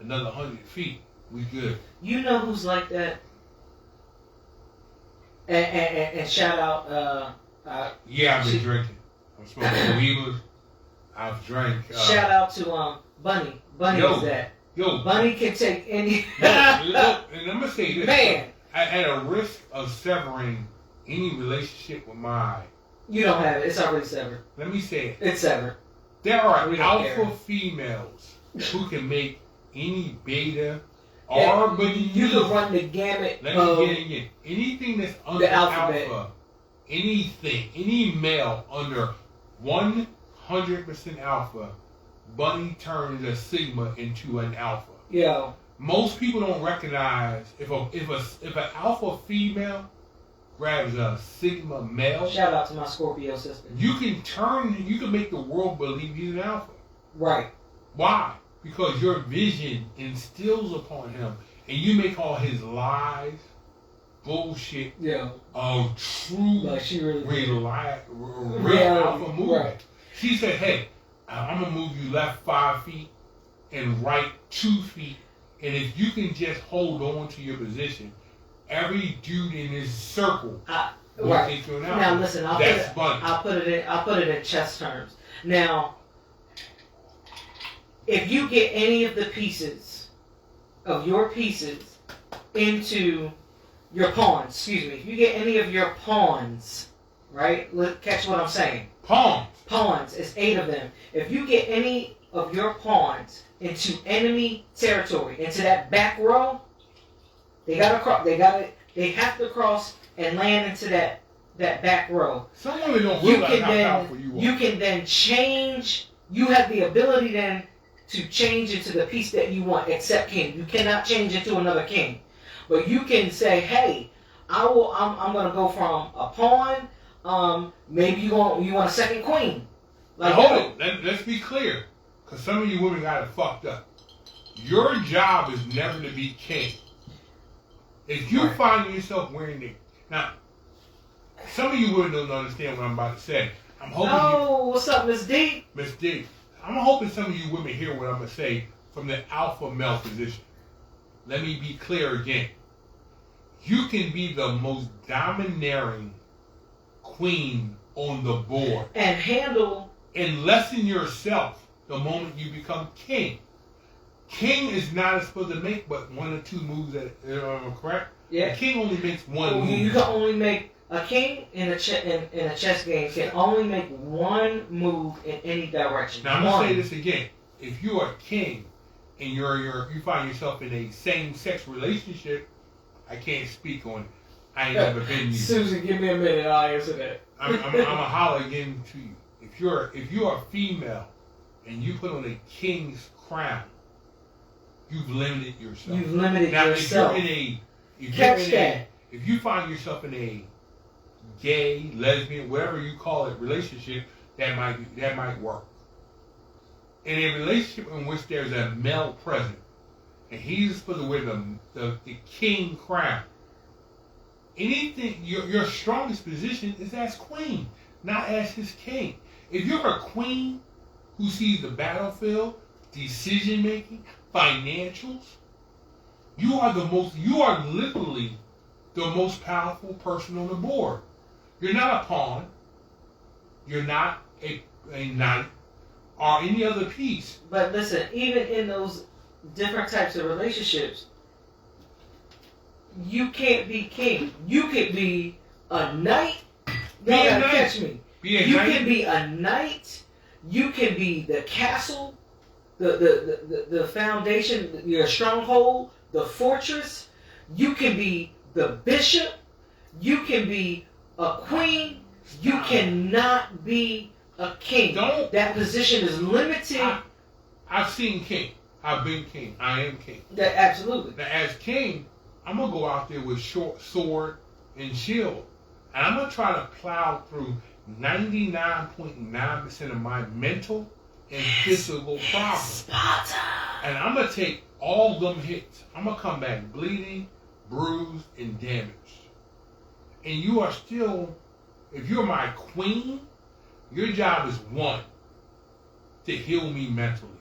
S1: another 100 feet, we good.
S2: You know who's like that? And shout out.
S1: Yeah, I've been drinking. I'm smoking weavers. I've drank.
S2: Shout out to Bunny. Bunny is that.
S1: Yo,
S2: Bunny can take any.
S1: Look, and I'm gonna say this.
S2: Man,
S1: at a risk of severing any relationship with my.
S2: You don't have it. It's already severed.
S1: Let me say it.
S2: It's severed.
S1: There are alpha
S2: care.
S1: females who can make any beta
S2: Yeah,
S1: or beneath.
S2: you can run the gamut.
S1: Let me get it again. Anything that's under
S2: the alphabet.
S1: alpha, anything, any male under 100% alpha, Bunny turns a Sigma into an alpha.
S2: Yo.
S1: Most people don't recognize if an alpha female grabs a Sigma male.
S2: Shout out to my Scorpio sister.
S1: You can make the world believe he's an alpha.
S2: Right.
S1: Why? Because your vision instills upon him, and you make all his lies, bullshit,
S2: Yeah.
S1: a true
S2: Like she really
S1: real alpha move.
S2: Right.
S1: She said, hey, I'm going to move you left 5 feet and right 2 feet, and if you can just hold on to your position, every dude in this circle will
S2: right.
S1: take you an alpha.
S2: Now listen,
S1: That's Bunny.
S2: I'll put it in chess terms. Now, if you get any of the pieces of your pieces into your pawns, if you get any of your pawns, right? Catch what I'm saying. Pawns, it's 8 of them. If you get any of your pawns into enemy territory, into that back row, they have to cross and land into that back row.
S1: Some women don't realize how powerful you are.
S2: You can then change. You have the ability then to change into the piece that you want, except king. You cannot change into another king, but you can say, "Hey, I'm going to go from a pawn. Maybe you want a second queen." Like,
S1: now, hold it. Let's be clear, because some of you women got it fucked up. Your job is never to be king. If you find yourself wearing it now, some of you women don't understand what I'm about to say. I'm hoping
S2: what's up, Miss D?
S1: Miss D. I'm hoping some of you women hear what I'm going to say from the alpha male position. Let me be clear again. You can be the most domineering queen on the board
S2: and handle
S1: and lessen yourself the moment you become king. King is not supposed to make but 1 or 2 moves at correct?
S2: Yeah.
S1: The king only makes one move.
S2: You can only make a king in a chess game can only make 1 move in any direction.
S1: Now I'm gonna say this again. If you're a king and you find yourself in a same-sex relationship, I can't speak on it. I ain't never been you.
S2: Susan, give me a minute. I'll answer that.
S1: I'm a holler again to you. If you're a female and you put on a king's crown, you've limited yourself.
S2: You've limited
S1: now,
S2: yourself.
S1: If you find yourself in a gay, lesbian, whatever you call it, relationship, that might work. In a relationship in which there's a male present, and he's supposed to wear the king crown, anything your strongest position is as queen, not as his king. If you're a queen who sees the battlefield, decision making, financials, you are literally the most powerful person on the board. You're not a pawn. You're not a knight or any other piece.
S2: But listen, even in those different types of relationships, you can't be king. You could be a knight. You gotta catch me. You can be a knight. You can be the castle, the foundation, your stronghold, the fortress. You can be the bishop. You can be a queen. You cannot be a king. That position is limited.
S1: I've seen king. I've been king. I am king.
S2: Absolutely.
S1: Now, as king, I'm going to go out there with short sword and shield. And I'm going to try to plow through 99.9% of my mental and physical problems. And I'm going to take all them hits. I'm going to come back bleeding, bruised, and damaged. And you are still, if you're my queen, your job is 1, to heal me mentally.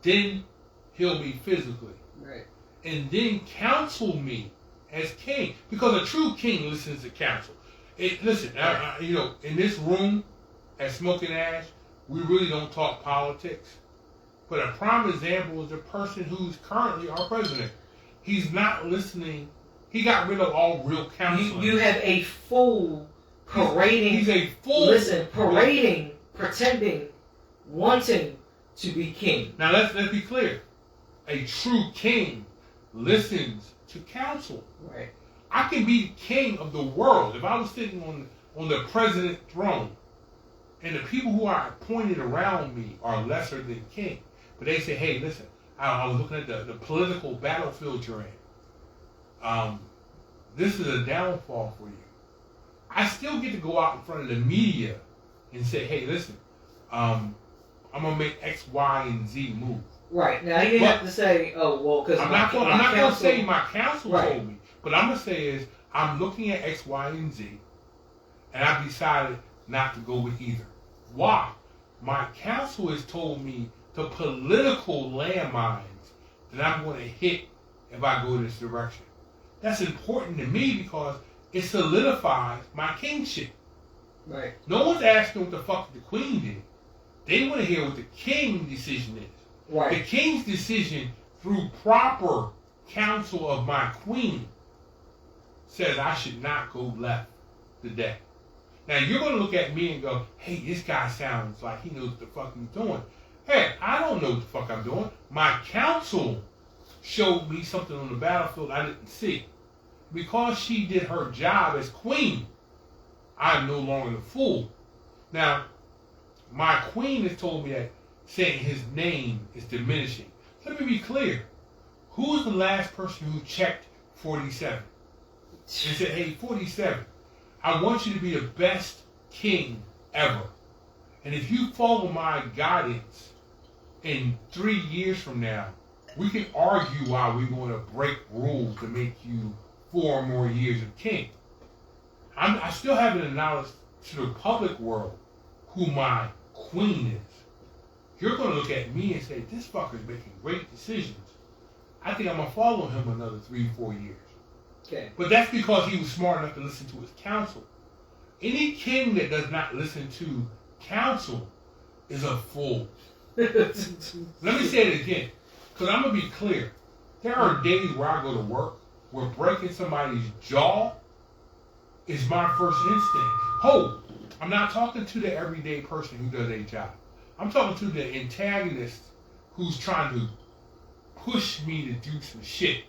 S1: Then heal me physically.
S2: Right.
S1: And then counsel me as king. Because a true king listens to counsel. Listen, in this room at Smoking Ash, we really don't talk politics. But a prime example is the person who's currently our president. He's not listening. He got rid of all real counseling.
S2: You have a fool parading.
S1: He's a fool.
S2: Listen, parading, pretending, wanting to be king.
S1: Now let's be clear. A true king listens to counsel.
S2: Right.
S1: I can be king of the world if I was sitting on the president throne, and the people who are appointed around me are lesser than king. But they say, hey, listen, I was looking at the political battlefield you're in. This is a downfall for you. I still get to go out in front of the media and say, hey, listen, I'm going to make X, Y, and Z move.
S2: Right. Now, you didn't have to say, oh, well, because
S1: I'm not going to say my counsel told me. But I'm going to say is, I'm looking at X, Y, and Z, and I've decided not to go with either. Why? My counsel has told me the political landmines that I'm going to hit if I go this direction. That's important to me because it solidifies my kingship.
S2: Right.
S1: No one's asking what the fuck the queen did. They want to hear what the king's decision is.
S2: Right.
S1: The king's decision, through proper counsel of my queen, says I should not go left today. Now you're going to look at me and go, hey, this guy sounds like he knows what the fuck he's doing. Hey, I don't know what the fuck I'm doing. My counsel showed me something on the battlefield I didn't see. Because she did her job as queen, I am no longer the fool. Now, my queen has told me that saying his name is diminishing. Let me be clear. Who was the last person who checked 47? And said, hey, 47, I want you to be the best king ever. And if you follow my guidance in 3 years from now, we can argue why we're going to break rules to make you 4 more years of king. I still haven't acknowledged to the public world who my queen is. you're going to look at me and say, this fucker's making great decisions. I think I'm going to follow him another 3-4 years.
S2: Okay.
S1: But that's because he was smart enough to listen to his counsel. Any king that does not listen to counsel is a fool. Let me say it again, because I'm going to be clear. There are days where I go to work where breaking somebody's jaw is my first instinct. Ho! I'm not talking to the everyday person who does a job. I'm talking to the antagonist who's trying to push me to do some shit.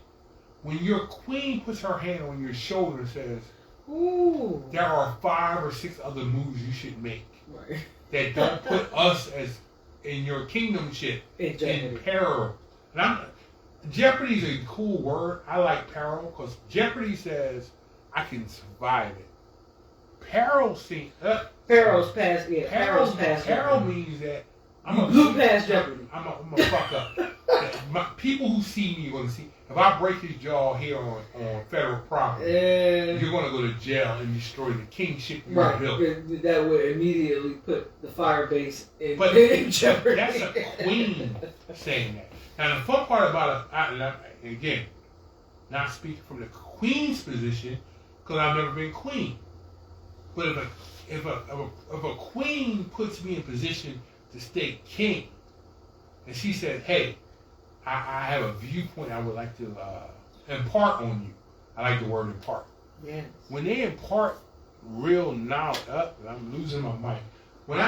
S1: When your queen puts her hand on your shoulder and says,
S2: ooh,
S1: there are 5 or 6 other moves you should make
S2: right,
S1: that don't put us as in your kingdom shit in peril. And Jeopardy is a cool word. I like peril because Jeopardy says I can survive it. Peril seems
S2: Peril's past. Yeah,
S1: peril
S2: Jeopardy.
S1: means that
S2: You blew past Jeopardy.
S1: I'm a fuck up. People who see me are going to see. If I break his jaw here on federal property, you're going to go to jail and destroy the kingship you built.
S2: That would immediately put the fire base in jeopardy.
S1: That's a queen saying that. Now, the fun part about it, again, not speaking from the queen's position, because I've never been queen. But if a queen puts me in position to stay king, and she said, hey, I have a viewpoint I would like to impart on you. I like the word impart.
S2: Yes.
S1: When they impart real knowledge, I'm losing my mic. When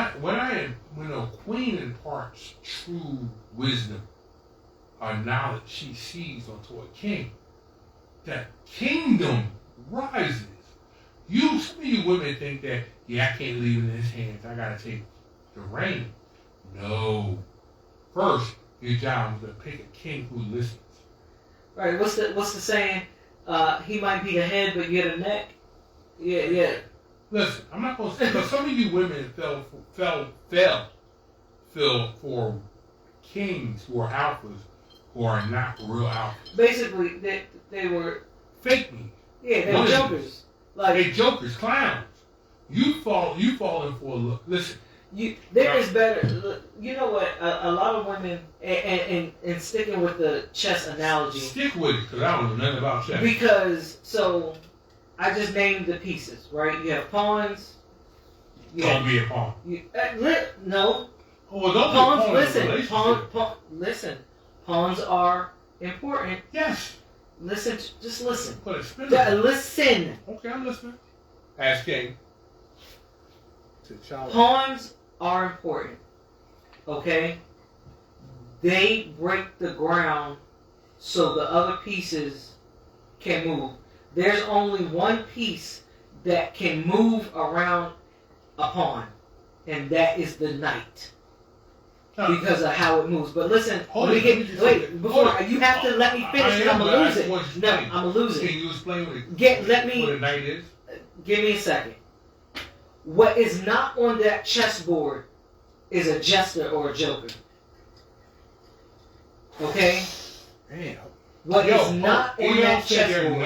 S1: a queen imparts true wisdom or knowledge she sees onto a king, that kingdom rises. Some of you women think that, I can't leave it in his hands. I gotta take the reign. No. First, your job is to pick a king who listens.
S2: Right. What's the saying? He might be the head, but you're the neck. Yeah.
S1: Listen, I'm not going to. Because some of you women fell for kings who are alphas who are not real alphas.
S2: Basically, they were
S1: fake me.
S2: Yeah, they were jokers.
S1: They jokers, clowns. You fall in for a look. Listen.
S2: There is better. You know what? A lot of women, and sticking with the chess analogy.
S1: Stick with it, because I don't know nothing about chess.
S2: Because, I just named the pieces, right? You have pawns.
S1: Don't be a pawn.
S2: No.
S1: Oh, well, don't
S2: pawns,
S1: be a pawn.
S2: Listen. Pawns are important.
S1: Yes.
S2: Listen. Just listen.
S1: Put a spin
S2: listen.
S1: Okay, I'm listening. Ask King.
S2: Pawns are important, okay? They break the ground so the other pieces can move. There's only one piece that can move around a pawn, and that is the knight. Because of how it moves. But listen, you have to let me finish and I'm going to lose it. No, I'm going to lose it.
S1: Can you explain what a knight is?
S2: Give me a second. What is not on that chessboard is a jester or a joker. Okay?
S1: Damn.
S2: What is not on that chessboard?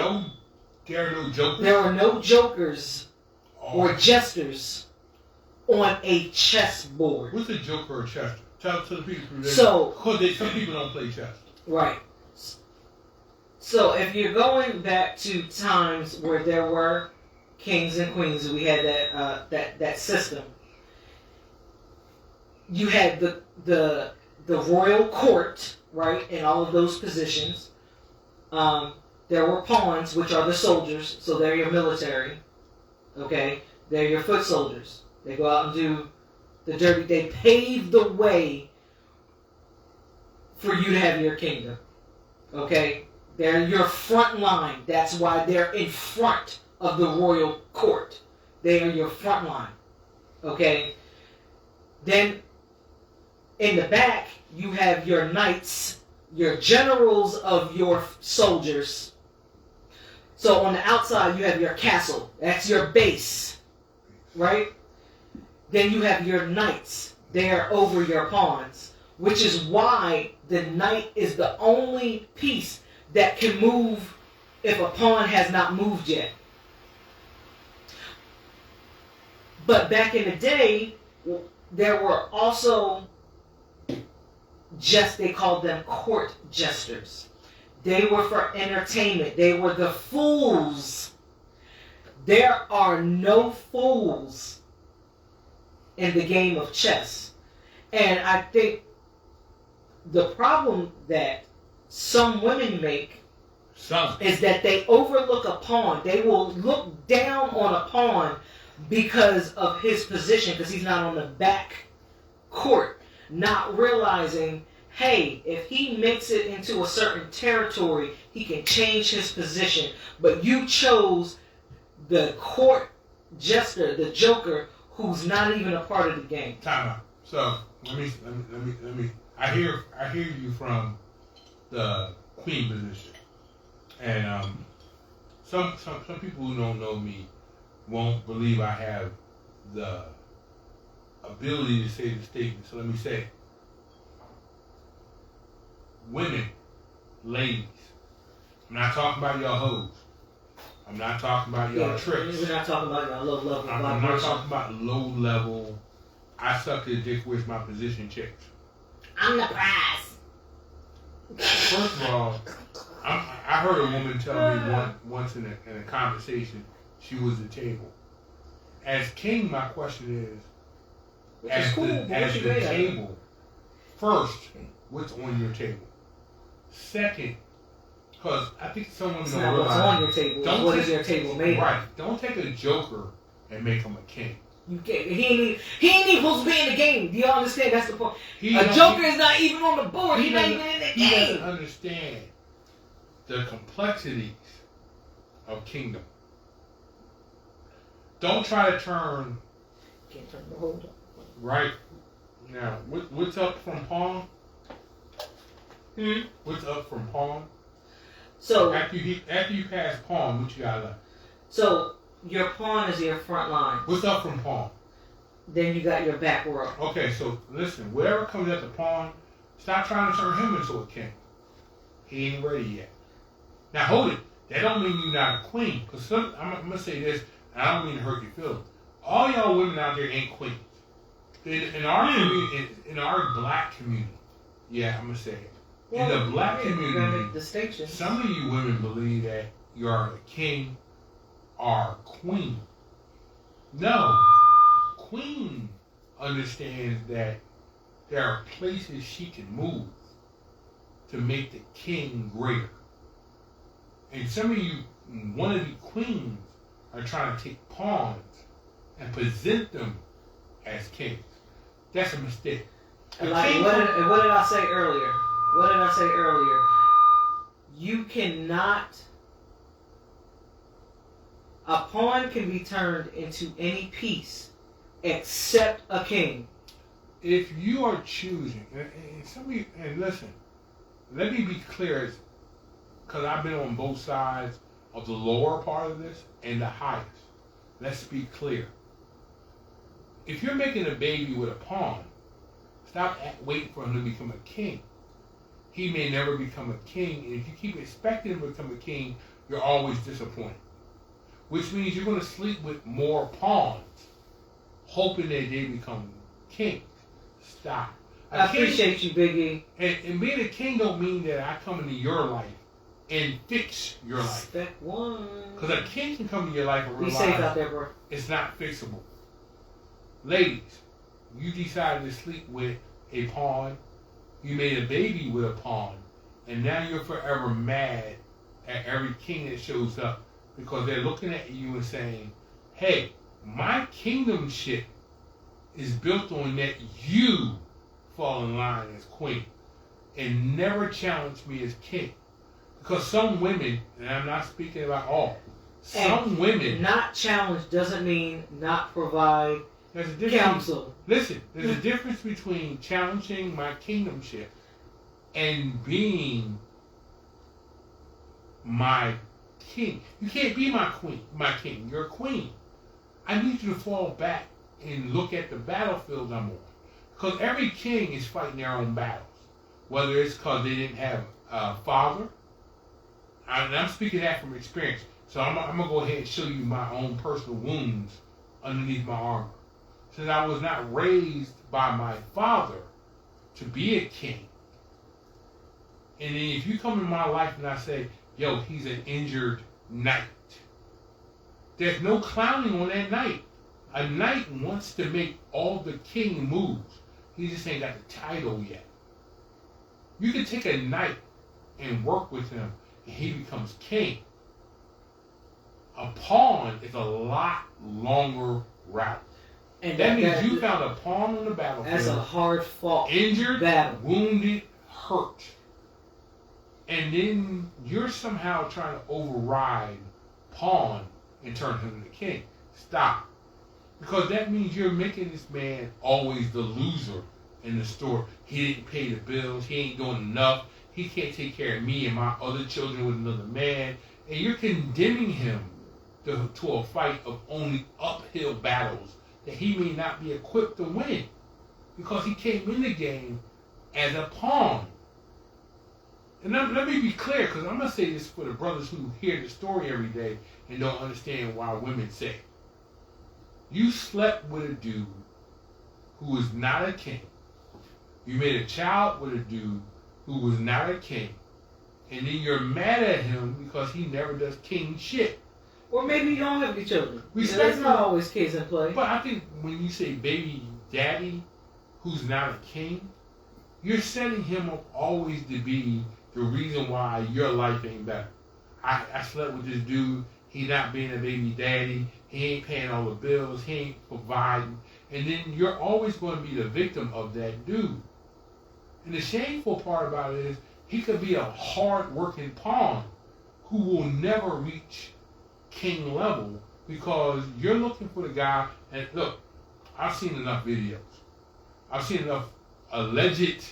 S1: There are no jokers?
S2: There are no jokers or jesters on a chessboard.
S1: What's a joker or chester? Tell the people. Because some people don't play chess.
S2: Right. So if you're going back to times where there were kings and queens, we had that system. You had the royal court, right, in all of those positions. There were pawns, which are the soldiers, so they're your military. Okay, they're your foot soldiers. They go out and do the dirty. They pave the way for you to have your kingdom. Okay, they're your front line. That's why they're in front of the royal court. They are your front line. Okay? Then, in the back, you have your knights, your generals of your soldiers. So, on the outside, you have your castle. That's your base. Right? Then you have your knights. They are over your pawns. Which is why the knight is the only piece that can move if a pawn has not moved yet. But back in the day, there were also they called them court jesters. They were for entertainment. They were the fools. There are no fools in the game of chess. And I think the problem that some women make is that they overlook a pawn. They will look down on a pawn because of his position, because he's not on the back court, not realizing, hey, if he makes it into a certain territory, he can change his position. But you chose the court jester, the joker, who's not even a part of the game.
S1: Time out. So let me. I hear you from the queen position, and some people who don't know me won't believe I have the ability to say the statement. So let me say it. Women, ladies, I'm not talking about y'all hoes. I'm not talking about y'all tricks.
S2: We're not talking about y'all low level.
S1: I'm not talking about low level. I suck his dick with my position chicks.
S2: I'm the prize.
S1: First of all, I heard a woman tell me once in a conversation she was the table. As king, my question is, as the table, first, what's on your table? Second, because I think someone
S2: it's not what's on your table. What is your table made of?
S1: Right. Don't take a joker and make him a king.
S2: You can't. He ain't even supposed to be in the game. Do you understand? That's the point. A joker is not even on the board. He's not even in the game.
S1: He doesn't understand the complexities of kingdom. Don't try to turn.
S2: Can't turn the hold up.
S1: Right now, what's up from pawn? What's up from pawn?
S2: So
S1: after you pass pawn, what you got left?
S2: So your pawn is your front line.
S1: What's up from pawn?
S2: Then you got your back row.
S1: Okay, so listen, whatever comes at the pawn, stop trying to turn him into a king. He ain't ready yet. Now hold it. That don't mean you're not a queen. Because I'm gonna say this, and I don't mean to hurt your feelings. All y'all women out there ain't queens. In our community, in our black community, yeah, I'm gonna say it. In the black community, some of you women believe that you're a king or a queen. No. Queen understands that there are places she can move to make the king greater. And some of you wannabe queens are trying to take pawns and present them as kings. That's a mistake.
S2: What did I say earlier? What did I say earlier? You cannot... A pawn can be turned into any piece except a king.
S1: If you are choosing, and some of you, and listen, let me be clear, because I've been on both sides of the lower part of this and the highest. Let's be clear. If you're making a baby with a pawn, stop waiting for him to become a king. He may never become a king, and if you keep expecting him to become a king, you're always disappointed. Which means you're going to sleep with more pawns, hoping that they become kings. Stop.
S2: I appreciate you, Biggie.
S1: And being a king don't mean that I come into your life and fix your life.
S2: Step one.
S1: Because a king can come into your life and realize
S2: be safe out there, bro.
S1: It's not fixable. Ladies, you decided to sleep with a pawn. You made a baby with a pawn. And now you're forever mad at every king that shows up because they're looking at you and saying, hey, my kingdomship is built on that you fall in line as queen and never challenge me as king. Because some women, and I'm not speaking about all, some women...
S2: Not challenge doesn't mean not provide counsel.
S1: Listen, there's a difference between challenging my kingdomship and being my king. You can't be my queen, my king. You're a queen. I need you to fall back and look at the battlefield I'm on. Because every king is fighting their own battles. Whether it's because they didn't have a father. And I'm speaking that from experience. So I'm going to go ahead and show you my own personal wounds underneath my armor. Since I was not raised by my father to be a king, And then if you come in my life and I say, yo, he's an injured knight, there's no clowning on that knight. A knight wants to make all the king moves. He just ain't got the title yet. You can take a knight and work with him, and he becomes king. A pawn is a lot longer route.
S2: And
S1: that means you found a pawn on the battlefield.
S2: That's a hard fought
S1: injured,
S2: battle.
S1: Wounded, hurt. And then you're somehow trying to override pawn and turn him into king. Stop. Because that means you're making this man always the loser in the story. He didn't pay the bills. He ain't doing enough. He can't take care of me and my other children with another man. And you're condemning him to a fight of only uphill battles that he may not be equipped to win. Because he came in the game as a pawn. And let me be clear, because I'm going to say this for the brothers who hear the story every day and don't understand why women say. You slept with a dude who was not a king. You made a child with a dude who was not a king. And then you're mad at him because he never does king shit.
S2: Or maybe you don't have any children. That's not always case in play.
S1: But I think when you say baby daddy who's not a king, you're setting him up always to be the reason why your life ain't better. I slept with this dude. He not being a baby daddy. He ain't paying all the bills. He ain't providing. And then you're always going to be the victim of that dude. And the shameful part about it is he could be a hard-working pawn who will never reach king level because you're looking for the guy. And look, I've seen enough videos. I've seen enough alleged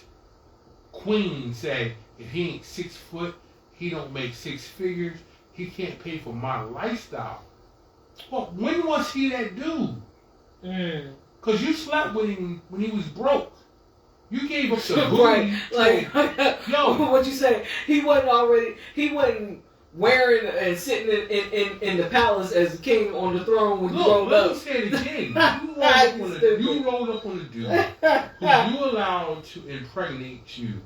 S1: queens say, if he ain't 6 foot, he don't make 6 figures, he can't pay for my lifestyle. Well, when was he that dude? Because you slept with him when he was broke. You gave up the booty.
S2: Right. Like, yo, what you say? He wasn't wearing and sitting in the palace as the king on the throne when you rolled up.
S1: Let me say it again. You rolled up on a dude who you allowed to impregnate you,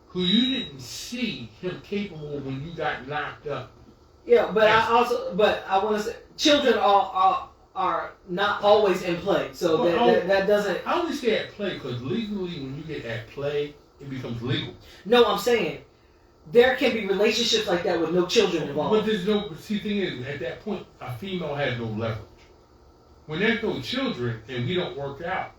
S1: who you didn't see him capable when you got knocked up.
S2: Yeah, but I want to say children are not always in play, so that doesn't.
S1: I only say at play because legally, when you get at play, it becomes legal.
S2: No, I'm saying there can be relationships like that with no children involved.
S1: But there's no. See, the thing is, at that point, a female has no leverage. When there's no children and we don't work out,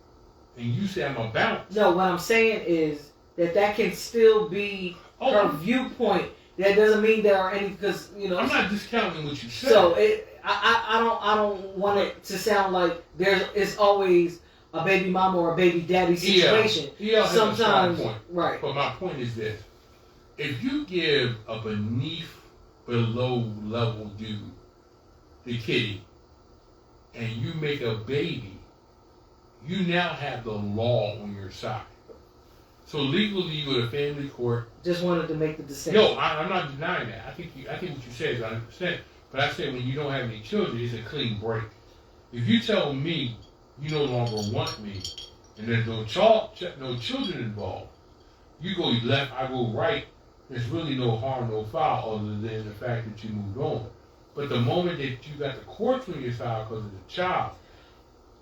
S1: and you say I'm a bounce.
S2: No, what I'm saying is that can still be her viewpoint. That doesn't mean there are any, because
S1: I'm not discounting what you said.
S2: So I don't want it to sound like it's always a baby mama or a baby daddy situation.
S1: Yeah,
S2: sometimes, right.
S1: But my point is this: if you give a below level dude the kitty, and you make a baby, you now have the law on your side. So legally, you go to family court.
S2: Just wanted to make the distinction.
S1: No, I'm not denying that. I think what you said is 100%. But I said when you don't have any children, it's a clean break. If you tell me you no longer want me, and there's no children involved, you go left, I go right. There's really no harm, no foul, other than the fact that you moved on. But the moment that you got the courts on your side because of the child.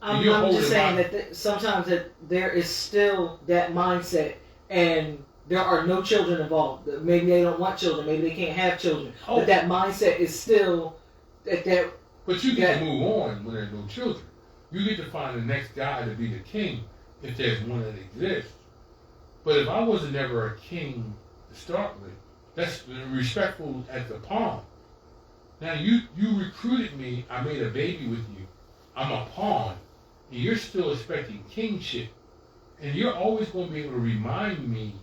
S2: I'm just saying that sometimes that there is still that mindset, and there are no children involved. Maybe they don't want children. Maybe they can't have children. Oh. But that mindset is still that.
S1: But you get to move on when there's no children. You get to find the next guy to be the king if there's one that exists. But if I wasn't ever a king to start with, that's respectful as the pawn. Now you recruited me. I made a baby with you. I'm a pawn. And you're still expecting kingship. And you're always going to be able to remind me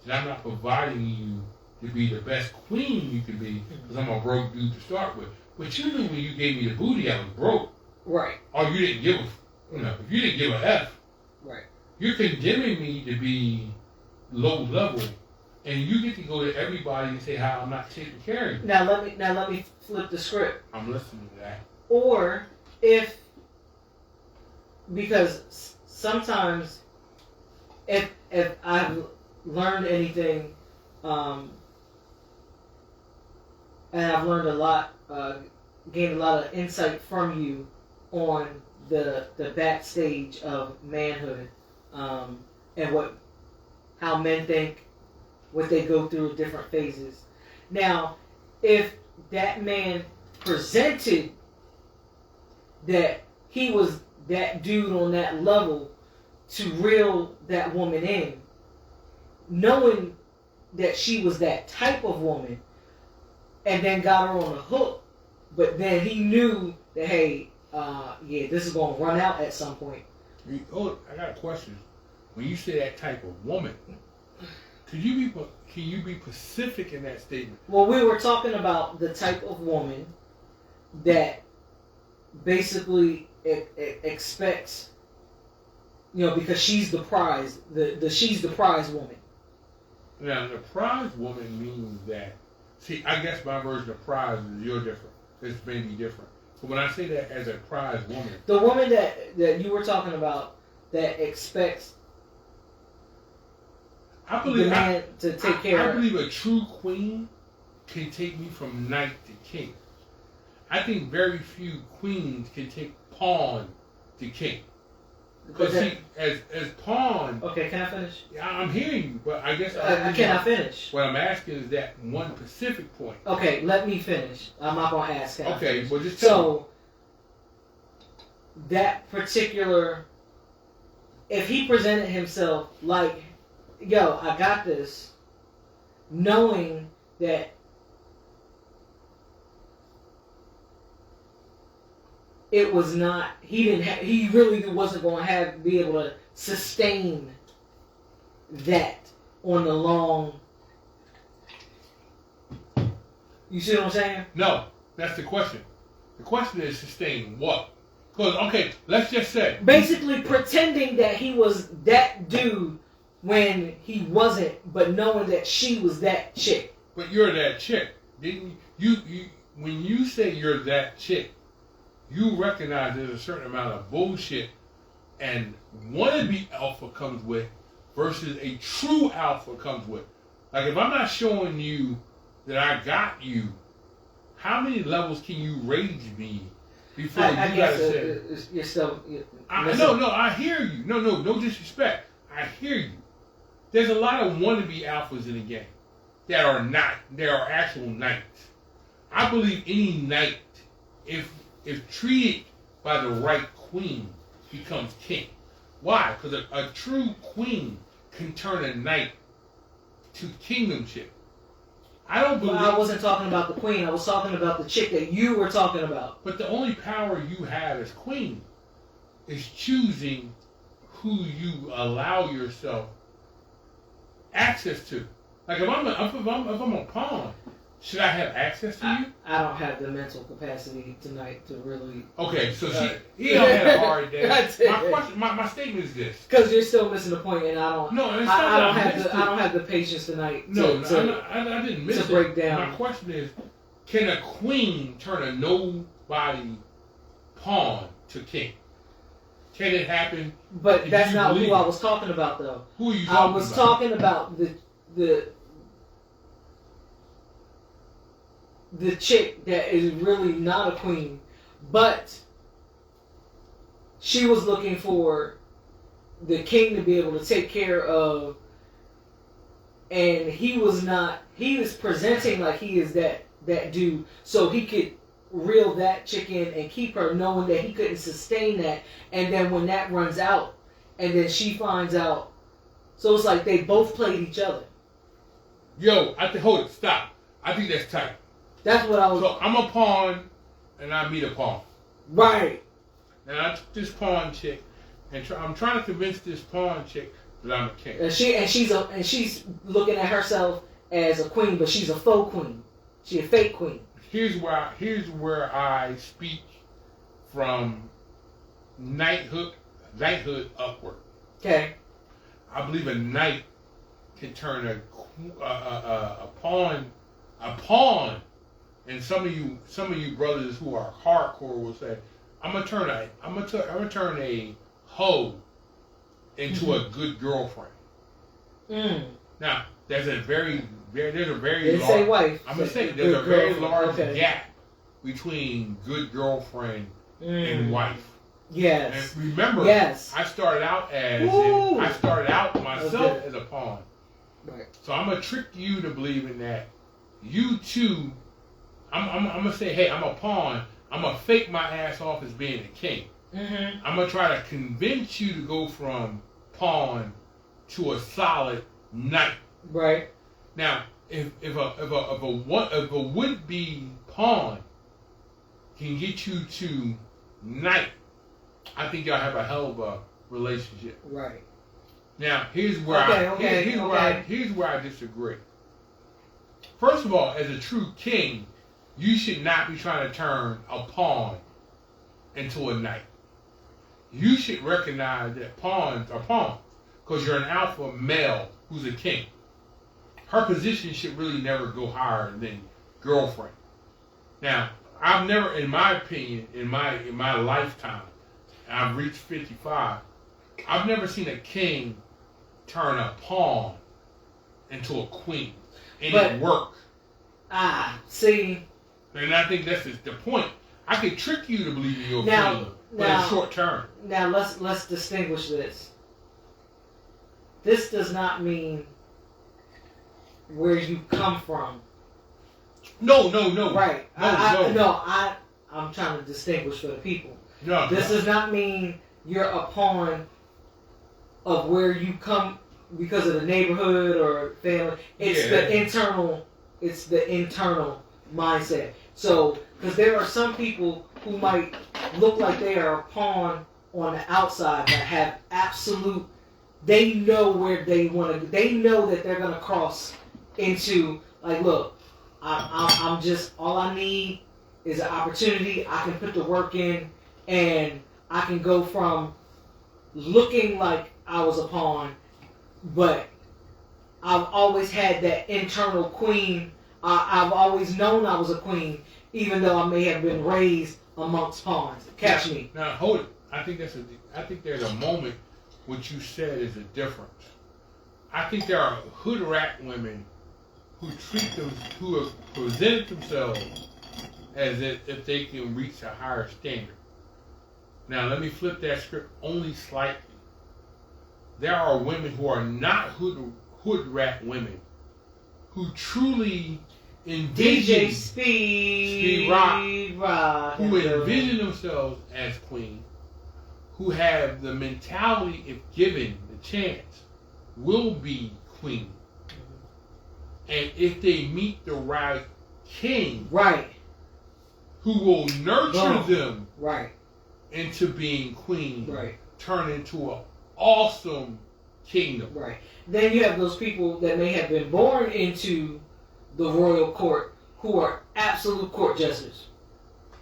S1: that I'm not providing you to be the best queen you can be because I'm a broke dude to start with. But you knew when you gave me the booty, I was broke.
S2: Right.
S1: Or you didn't give if you didn't give a F.
S2: Right.
S1: You're condemning me to be low level. And you get to go to everybody and say how I'm not taking care of you.
S2: Now let me flip the script.
S1: I'm listening to that.
S2: Or because sometimes if I've learned anything and I've learned a lot, gained a lot of insight from you on the backstage of manhood, and how men think, what they go through different phases. Now, if that man presented that he was that dude on that level to reel that woman in, knowing that she was that type of woman, and then got her on the hook, but then he knew that, hey, this is going to run out at some point.
S1: Oh, I got a question. When you say that type of woman, can you be specific in that statement?
S2: Well, we were talking about the type of woman that basically expects, because she's the prize, she's the prize woman.
S1: Now, the prize woman means that. See, I guess my version of prize is you're different. It's maybe different. So when I say that as a prize woman,
S2: the woman that you were talking about that expects the man to take care of.
S1: I believe a true queen can take me from knight to king. I think very few queens can take pawn to king. Because see, as pawn.
S2: Okay, can I finish?
S1: I'm hearing you, but I guess
S2: can I finish?
S1: What I'm asking is that one specific point.
S2: Okay, let me finish. I'm not gonna ask.
S1: Okay, well just tell me.
S2: That particular, if he presented himself like, yo, I got this, knowing that it was not, he really wasn't going to be able to sustain that on the long. You see what I'm saying?
S1: No, that's the question. The question is sustain what? Because, okay, let's just say.
S2: Basically pretending that he was that dude when he wasn't, but knowing that she was that chick.
S1: But you're that chick. Didn't you when you say you're that chick, you recognize there's a certain amount of bullshit and wannabe alpha comes with versus a true alpha comes with. Like if I'm not showing you that I got you, how many levels can you rage me before you gotta say?
S2: You're still.
S1: No, I hear you. No disrespect. I hear you. There's a lot of wannabe alphas in the game that are not. There are actual knights. I believe any knight, if treated by the right queen, becomes king. Why? Because a true queen can turn a knight to kingdomship. I don't believe.
S2: Well, I wasn't talking about the queen. I was talking about the chick that you were talking about.
S1: But the only power you have as queen is choosing who you allow yourself access to. Like if I'm a pawn, should I have access to you?
S2: I don't have the mental capacity tonight to really.
S1: Okay, so he don't have a hard day. My statement is this.
S2: Because you're still missing the point, and I don't.
S1: No, it's
S2: I
S1: not.
S2: don't have the patience tonight.
S1: I didn't miss
S2: to
S1: it.
S2: break down.
S1: My question is, can a queen turn a nobody pawn to king? Can it happen?
S2: But that's not who I was talking about, though.
S1: Who are you talking about?
S2: I was talking about the chick that is really not a queen, but she was looking for the king to be able to take care of, and he was presenting like he is that dude, so he could reel that chick in and keep her, knowing that he couldn't sustain that, and then when that runs out, and then she finds out, so it's like they both played each other.
S1: Yo, hold it, stop. I think that's tight.
S2: That's what I was.
S1: So I'm a pawn, and I meet a pawn.
S2: Right.
S1: And I took this pawn chick, and I'm trying to convince this pawn chick that I'm a king.
S2: And she's looking at herself as a queen, but she's a faux queen. She's a fake queen.
S1: Here's where I speak from knighthood upward.
S2: Okay.
S1: I believe a knight can turn a pawn. And some of you brothers who are hardcore will say, I'm gonna turn a hoe into a good girlfriend.
S2: Mm.
S1: Now, there's a very there's a very
S2: Didn't
S1: large,
S2: say wife.
S1: I'm gonna say
S2: Good
S1: there's a very
S2: girlfriend.
S1: large
S2: Okay.
S1: gap between good girlfriend and wife.
S2: Yes.
S1: And remember,
S2: Yes.
S1: I started out
S2: Woo!
S1: myself
S2: Okay.
S1: as a pawn.
S2: Right.
S1: So I'm gonna trick you to believing that you too. I'm gonna say, hey, I'm a pawn. I'm gonna fake my ass off as being a king.
S2: Mm-hmm.
S1: I'm gonna try to convince you to go from pawn to a solid knight.
S2: Right.
S1: Now, if a would be pawn can get you to knight, I think y'all have a hell of a relationship.
S2: Right.
S1: Now, here's where here's where I disagree. First of all, as a true king, you should not be trying to turn a pawn into a knight. You should recognize that pawns are pawns because you're an alpha male who's a king. Her position should really never go higher than girlfriend. Now, I've never, in my opinion, in my lifetime, I've reached 55. I've never seen a king turn a pawn into a queen, and it work.
S2: See.
S1: And I think that's the point. I could trick you to believe you're a queen, but it's short term.
S2: Now let's distinguish this. This does not mean where you come from.
S1: No.
S2: Right.
S1: No.
S2: I'm trying to distinguish for the people.
S1: No.
S2: This does not mean you're a pawn of where you come because of the neighborhood or family. It's the internal. It's the internal mindset. So, because there are some people who might look like they are a pawn on the outside, but have absolute. They know where they want to. They know that they're gonna cross into. Like, look, I'm just. All I need is an opportunity. I can put the work in, and I can go from looking like I was a pawn, but I've always had that internal queen. I've always known I was a queen, even though I may have been raised amongst pawns. Catch me.
S1: Now hold it. I think there's a moment what you said is a difference. I think there are hood rat women who have presented themselves as if they can reach a higher standard. Now let me flip that script only slightly. There are women who are not hood rat women who truly envision
S2: DJ Speed
S1: Rock, who envision themselves as queen, who have the mentality, if given the chance, will be queen. And if they meet the right king, who will nurture them into being queen, turn into an awesome kingdom.
S2: Right. Then you have those people that may have been born into the royal court who are absolute court jesters.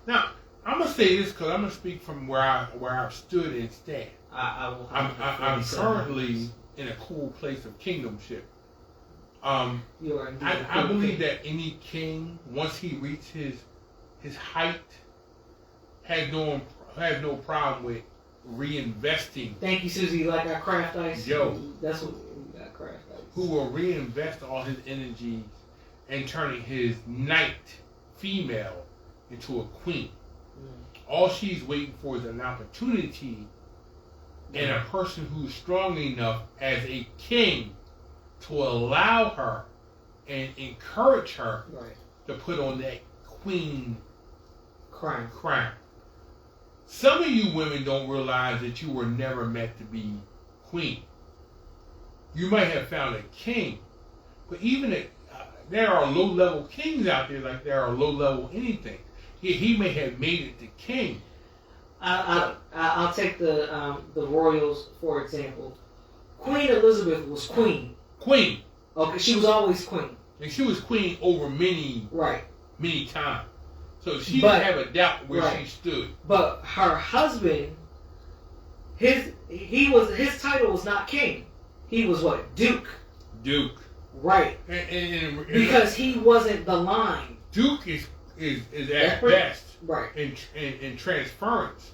S1: Now, I'm gonna say this because I'm gonna speak from where I've stood and stand. I'm currently in a cool place of kingdomship. I believe that any king, once he reaches his height, has no problem with reinvesting.
S2: Thank you, Susie. Like our craft ice.
S1: Yo,
S2: that's what we got. Craft ice.
S1: Who will reinvest all his energy in turning his knight female into a queen. All she's waiting for is an opportunity and a person who's strong enough as a king to allow her and encourage her to put on that queen crown. Some of you women don't realize that you were never meant to be queen. You might have found a king, but even there are low-level kings out there like there are low-level anything. He may have made it to king.
S2: I'll take the royals for example. Queen Elizabeth was queen.
S1: Queen.
S2: Okay, she was always queen.
S1: And she was queen over many times. So she didn't have a doubt where she stood.
S2: But her husband, his title was not king. He was what? Duke.
S1: Duke.
S2: Right.
S1: And
S2: because he wasn't the line.
S1: Duke is at best.
S2: Right.
S1: In transference.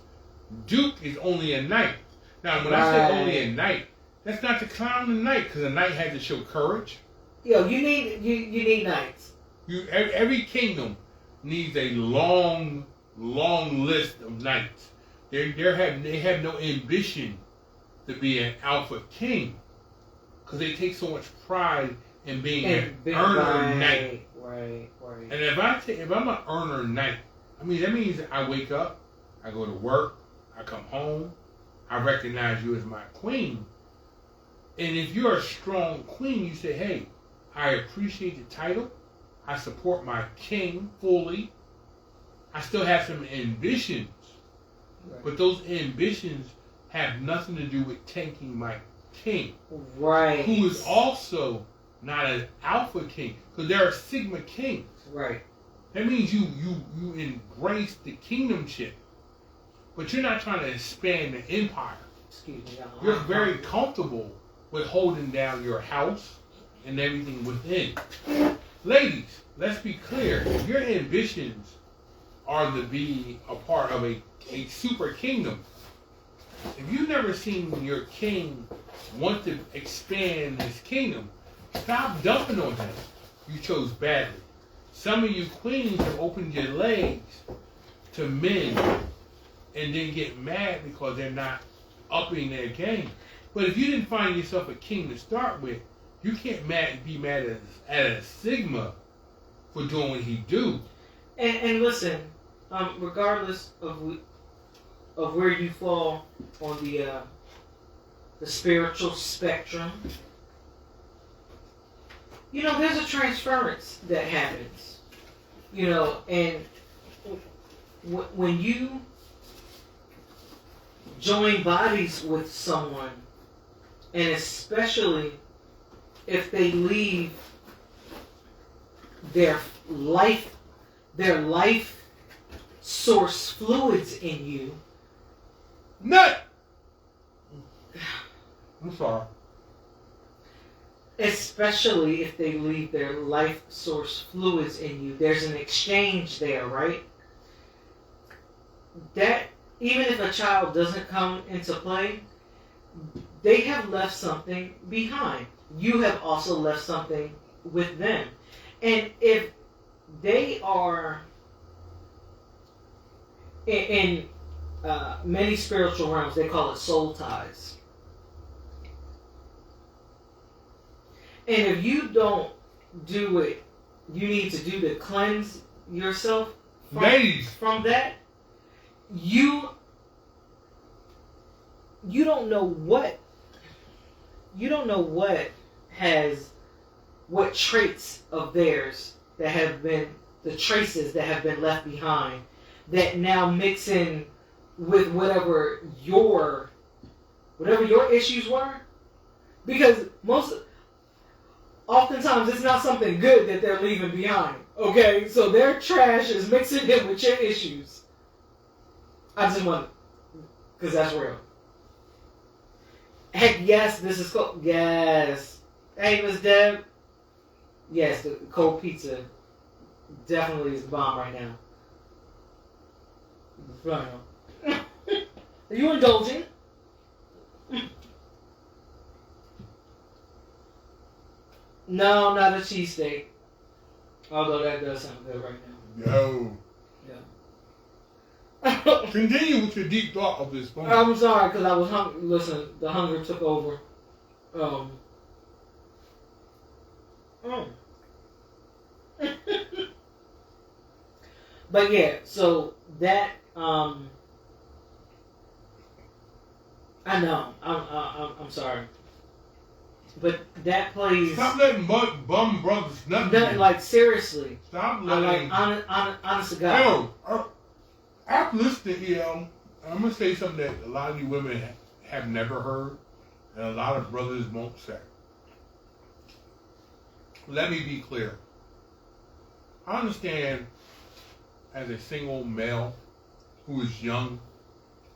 S1: Duke is only a knight. Now when I say only a knight, that's not to clown the knight, because a knight had to show courage.
S2: Yo, you need knights.
S1: Every kingdom needs a long list of knights. They have no ambition to be an alpha king because they take so much pride in being an earner knight.
S2: Right.
S1: And if I'm an earner knight, I mean that means I wake up, I go to work, I come home, I recognize you as my queen. And if you're a strong queen, you say, hey, I appreciate the title. I support my king fully. I still have some ambitions. Right. But those ambitions have nothing to do with tanking my king.
S2: Right.
S1: Who is also not an alpha king. Because there are sigma kings.
S2: Right.
S1: That means you embrace the kingdomship. But you're not trying to expand the empire.
S2: Excuse me.
S1: You're very comfortable with holding down your house and everything within. Ladies, let's be clear. If your ambitions are to be a part of a super kingdom, if you've never seen your king want to expand his kingdom, stop dumping on him. You chose badly. Some of you queens have opened your legs to men and then get mad because they're not upping their game. But if you didn't find yourself a king to start with, you can't be mad at a Sigma for doing what he do.
S2: And listen, regardless of where you fall on the spiritual spectrum, there's a transference that happens. And when you join bodies with someone, and especially if they leave their life source fluids in you.
S1: Nut! I'm sorry.
S2: Especially if they leave their life source fluids in you. There's an exchange there, right? That, even if a child doesn't come into play, they have left something behind. You have also left something with them. And if they are in many spiritual realms, they call it soul ties. And if you don't do what you need to do to cleanse yourself from that, you don't know what traits of theirs that have been the traces that have been left behind that now mix in with whatever your issues were, because oftentimes it's not something good that they're leaving behind. Okay, so their trash is mixing in with your issues. I just want, because that's real. Heck yes, this is cold. Yes. Hey, Miss Deb. Yes, the cold pizza definitely is the bomb right now. Are you indulging? No, not a cheesesteak. Although that does sound good right now.
S1: Yo.
S2: Yeah.
S1: Continue with your deep thought of this moment.
S2: I'm sorry, because I was hungry. Listen, the hunger took over. But yeah, so that I know. I'm sorry, but that plays.
S1: Stop letting bum brothers nothing.
S2: Like seriously.
S1: Stop letting.
S2: Honest to God.
S1: Yo, after listening to him, I'm gonna say something that a lot of you women have never heard, and a lot of brothers won't say. Let me be clear. I understand, as a single male who is young,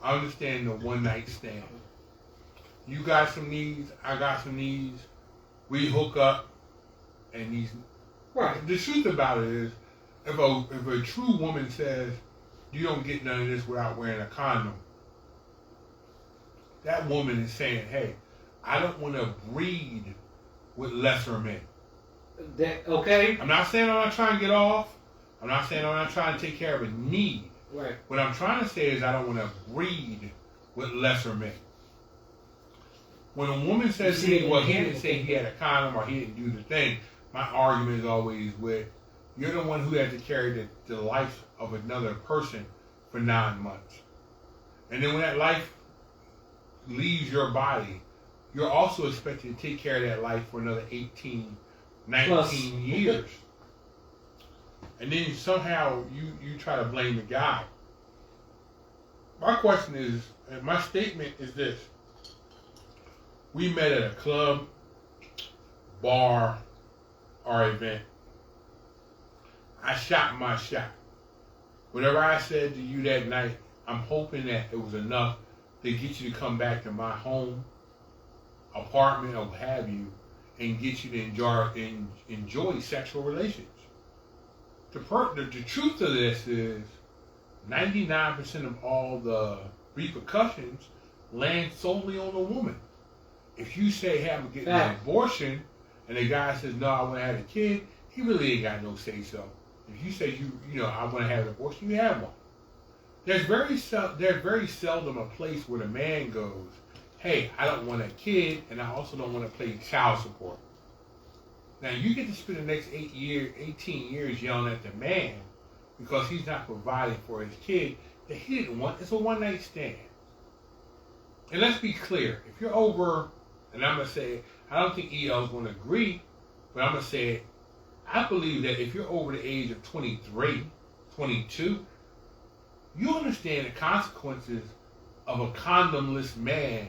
S1: I understand the one night stand. You got some needs, I got some needs. We hook up, and these.
S2: Right.
S1: The truth about it is, if a true woman says, "You don't get none of this without wearing a condom," that woman is saying, "Hey, I don't want to breed with lesser men.
S2: Okay?
S1: I'm not saying I'm not trying to get off. I'm not saying I'm not trying to take care of a need.
S2: Right.
S1: What I'm trying to say is I don't want to breed with lesser men. When a woman says to me, well, he didn't say he had a condom or he didn't do the thing, my argument is always with, you're the one who had to carry the life of another person for 9 months. And then when that life leaves your body, you're also expected to take care of that life for another 18, 19
S2: Plus.
S1: years. And then somehow you try to blame the guy. My question is, and my statement is this. We met at a club, bar, or event. I shot my shot. Whatever I said to you that night, I'm hoping that it was enough to get you to come back to my home, apartment, or what have you, and get you to enjoy sexual relations. The truth of this is 99% of all the repercussions land solely on the woman. If you say, hey, I'm getting an abortion, and the guy says, no, I want to have a kid, he really ain't got no say-so. If you say, I want to have an abortion, you have one. There's very seldom a place where the man goes, hey, I don't want a kid, and I also don't want to pay child support. Now, you get to spend the next 18 years yelling at the man because he's not providing for his kid that he didn't want. It's a one-night stand. And let's be clear. If you're over, and I'm going to say, I don't think EL is going to agree, but I'm going to say it. I believe that if you're over the age of 23, 22, you understand the consequences of a condomless man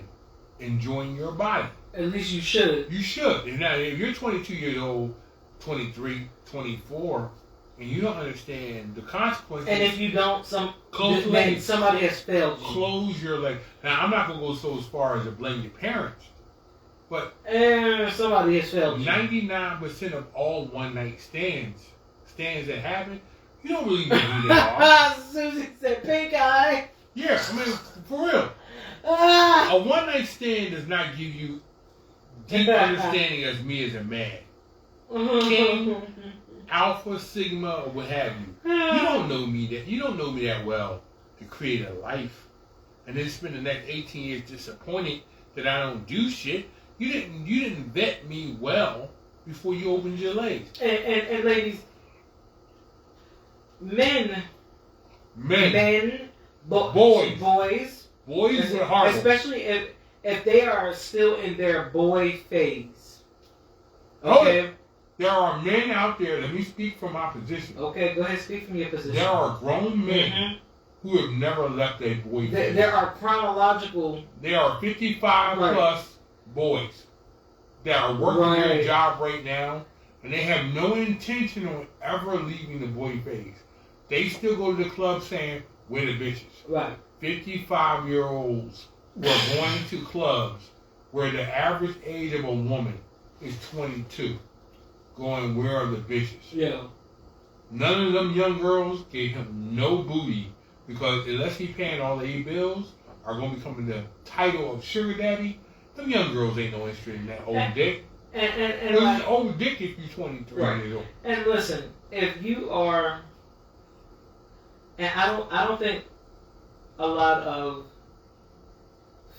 S1: enjoying your body.
S2: At least you should.
S1: You should. Now, if you're 22 years old, 23, 24, and you don't understand the consequences.
S2: And if you don't,
S1: then
S2: somebody has failed you.
S1: Close your leg. Now, I'm not going to go so as far as to blame your parents, but
S2: somebody has failed you.
S1: 99% of all one-night stands that happen, you don't really know who they are.
S2: Susie said pink eye.
S1: Yeah, I mean, for real. A one-night stand does not give you deep understanding as me as a man. King, Alpha, Sigma, or what have you. You don't know me that well to create a life. And then spend the next 18 years disappointed that I don't do shit. You didn't vet me well before you opened your legs.
S2: And ladies, men, boys with heart, especially if they are still in their boy phase. Okay.
S1: Oh, there are men out there. Let me speak from my position.
S2: Okay, go ahead. Speak from your position.
S1: There are grown men who have never left their boy phase.
S2: There are chronological.
S1: There are 55 plus boys that are working their job right now, and they have no intention of ever leaving the boy phase. They still go to the club saying, "We're the bitches."
S2: Right.
S1: 55-year-olds who are going to clubs where the average age of a woman is 22, going, "Where are the bitches?"
S2: Yeah.
S1: None of them young girls gave him no booty because unless he paying all the bills, are going to become the title of sugar daddy. Them young girls ain't no interested in that old dick.
S2: And
S1: like, old dick if you're 23 years old.
S2: And listen, if you are, and I don't think a lot of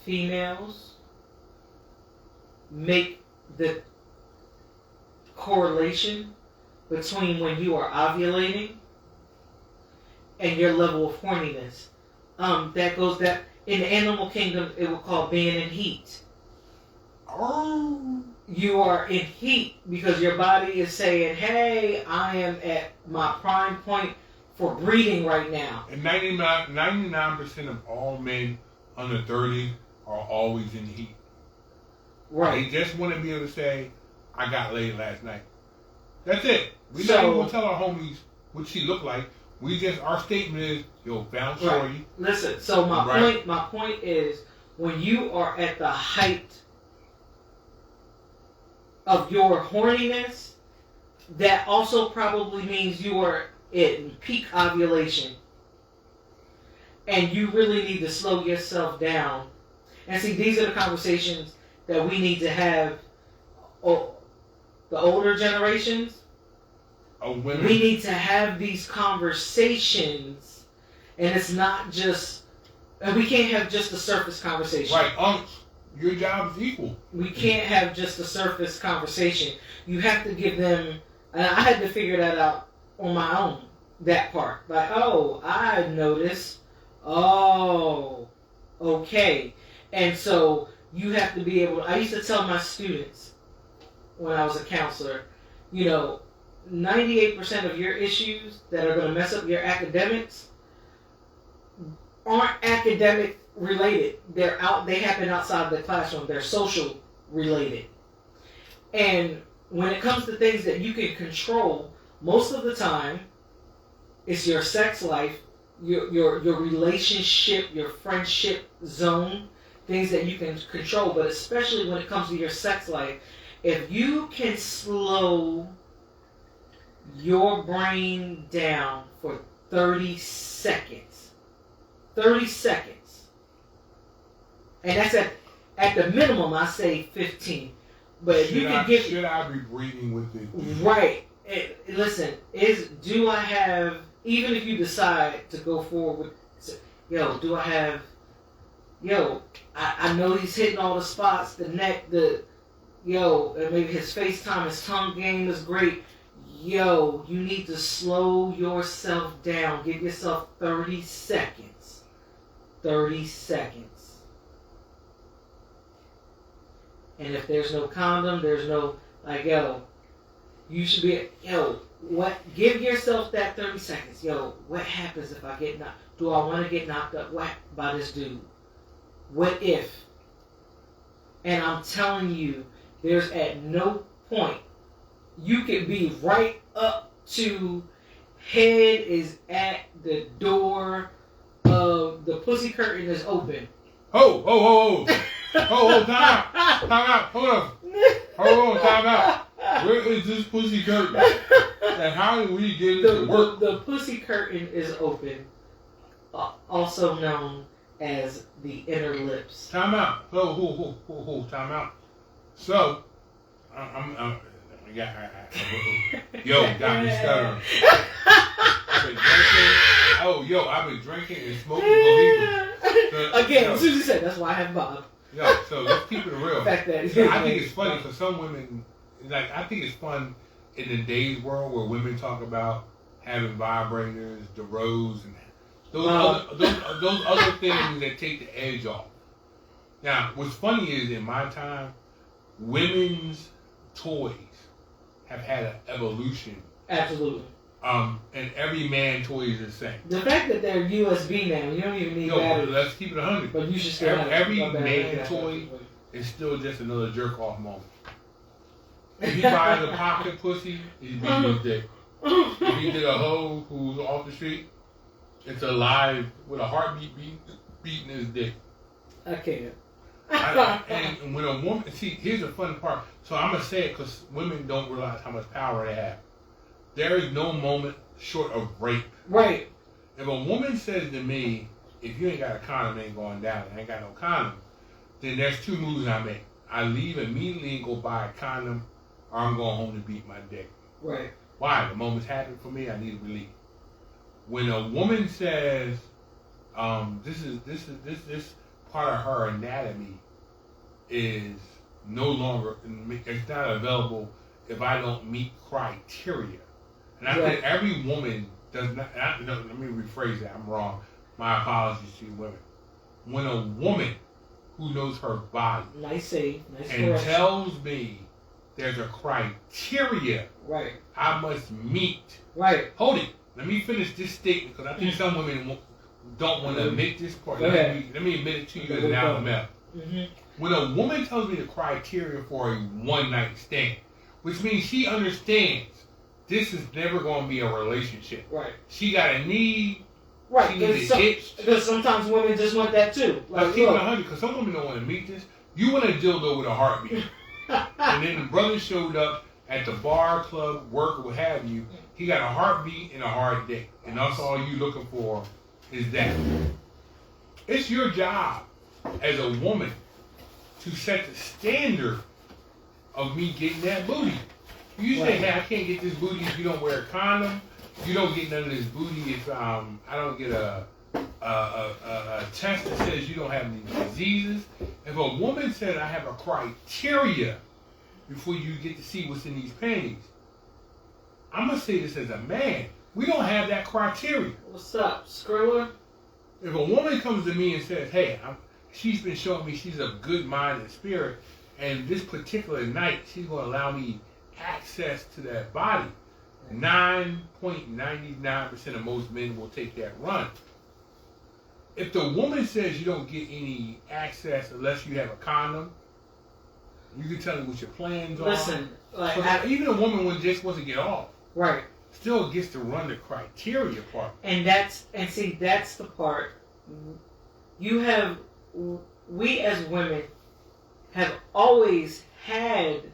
S2: females make the correlation between when you are ovulating and your level of horniness. That in the animal kingdom it would call being in heat.
S1: Oh.
S2: You are in heat because your body is saying, "Hey, I am at my prime point for breeding right now."
S1: And 99% of all men under 30 are always in heat.
S2: Right.
S1: They just want to be able to say, "I got laid last night." That's it. We're not even going to tell our homies what she looked like. Our statement is, "Yo, found shorty."
S2: Right. Listen, so my point is, when you are at the height of your horniness, that also probably means you are in peak ovulation. And you really need to slow yourself down. And see, these are the conversations that we need to have the older generations,
S1: women.
S2: we need to have these conversations, and it's not just, and we can't have just a surface conversation.
S1: Right, your job is equal.
S2: We can't have just a surface conversation. You have to give them, and I had to figure that out on my own, that part. Like, oh, I noticed, oh, okay. And so you have to be able, I used to tell my students when I was a counselor, 98% of your issues that are going to mess up your academics aren't academic related. They happen outside the classroom. They're social related. And when it comes to things that you can control, most of the time, it's your sex life, your relationship, your friendship zone, things that you can control. But especially when it comes to your sex life, if you can slow your brain down for 30 seconds, and that's at the minimum, I say 15. But if you can give,
S1: should I be breathing with it?
S2: Right. Listen, do I have, even if you decide to go forward with, I know he's hitting all the spots, the neck, and maybe his FaceTime, his tongue game is great. You need to slow yourself down. Give yourself 30 seconds. 30 seconds. And if there's no condom, there's no, you should be, give yourself that 30 seconds. What happens if I get knocked? Do I want to get knocked up by this dude? What if? And I'm telling you, there's at no point, you can be right up to head is at the door of the pussy curtain is open.
S1: Time out. Hold on, time out. Where is this pussy curtain? And how do we get it to work?
S2: The pussy curtain is open, also known as the inner lips.
S1: Time out. Time out. So, got me stuttering. I've been drinking and smoking Bohemian.
S2: Again, Susie said, that's why I have Bob.
S1: So let's keep it real.
S2: I think
S1: it's funny for some women. I think it's fun in today's world where women talk about having vibrators, the rose, and those other things that take the edge off. Now, what's funny is in my time, women's toys have had an evolution.
S2: Absolutely.
S1: And every man toy is the same.
S2: The fact that they're USB now, you don't even need batteries.
S1: Let's keep it 100.
S2: But you should still
S1: every man toy is still just another jerk off moment. If he buys a pocket pussy, he's beating his dick. If he did a hoe who's off the street, it's alive with a heartbeat beating his dick.
S2: I can't.
S1: And when a woman, here's the fun part. So I'm gonna say it because women don't realize how much power they have. There is no moment short of rape.
S2: Right.
S1: If a woman says to me, if you ain't got a condom, it ain't going down, I ain't got no condom, then there's two moves I make. I leave immediately and go buy a condom, or I'm going home to beat my dick.
S2: Right.
S1: Why? The moment's happened for me, I need relief. When a woman says, this part of her anatomy is no longer, it's not available if I don't meet criteria. And I think every woman does not, let me rephrase that, I'm wrong. My apologies to you women. When a woman who knows her body and tells me there's a criteria I must meet.
S2: Right.
S1: Hold it. Let me finish this statement because I think some women don't want to admit this part. Let me admit it to you as now I'm out. When a woman tells me the criteria for a one-night stand, which means she understands this is never going to be a relationship.
S2: Right.
S1: She got a need.
S2: Right.
S1: She needs a itch.
S2: Because sometimes women just want that too.
S1: Like, keep it 100 because some women don't want to meet this. You want a dildo with a heartbeat. And then the brother showed up at the bar, club, work, or what have you. He got a heartbeat and a hard dick. And that's all you looking for is that. It's your job as a woman to set the standard of me getting that booty. You say, hey, I can't get this booty if you don't wear a condom. You don't get none of this booty if I don't get a test that says you don't have any diseases. If a woman said I have a criteria before you get to see what's in these panties, I'm gonna say this as a man. We don't have that criteria.
S2: What's up, Skrilla?
S1: If a woman comes to me and says, hey, she's been showing me she's of good mind and spirit, and this particular night she's going to allow me access to that body, 9.99% of most men will take that run. If the woman says you don't get any access unless you have a condom, you can tell me what your plans are.
S2: Listen, like
S1: even a woman who just wants to get off,
S2: right,
S1: still gets to run the criteria part.
S2: And that's the part. We as women have always had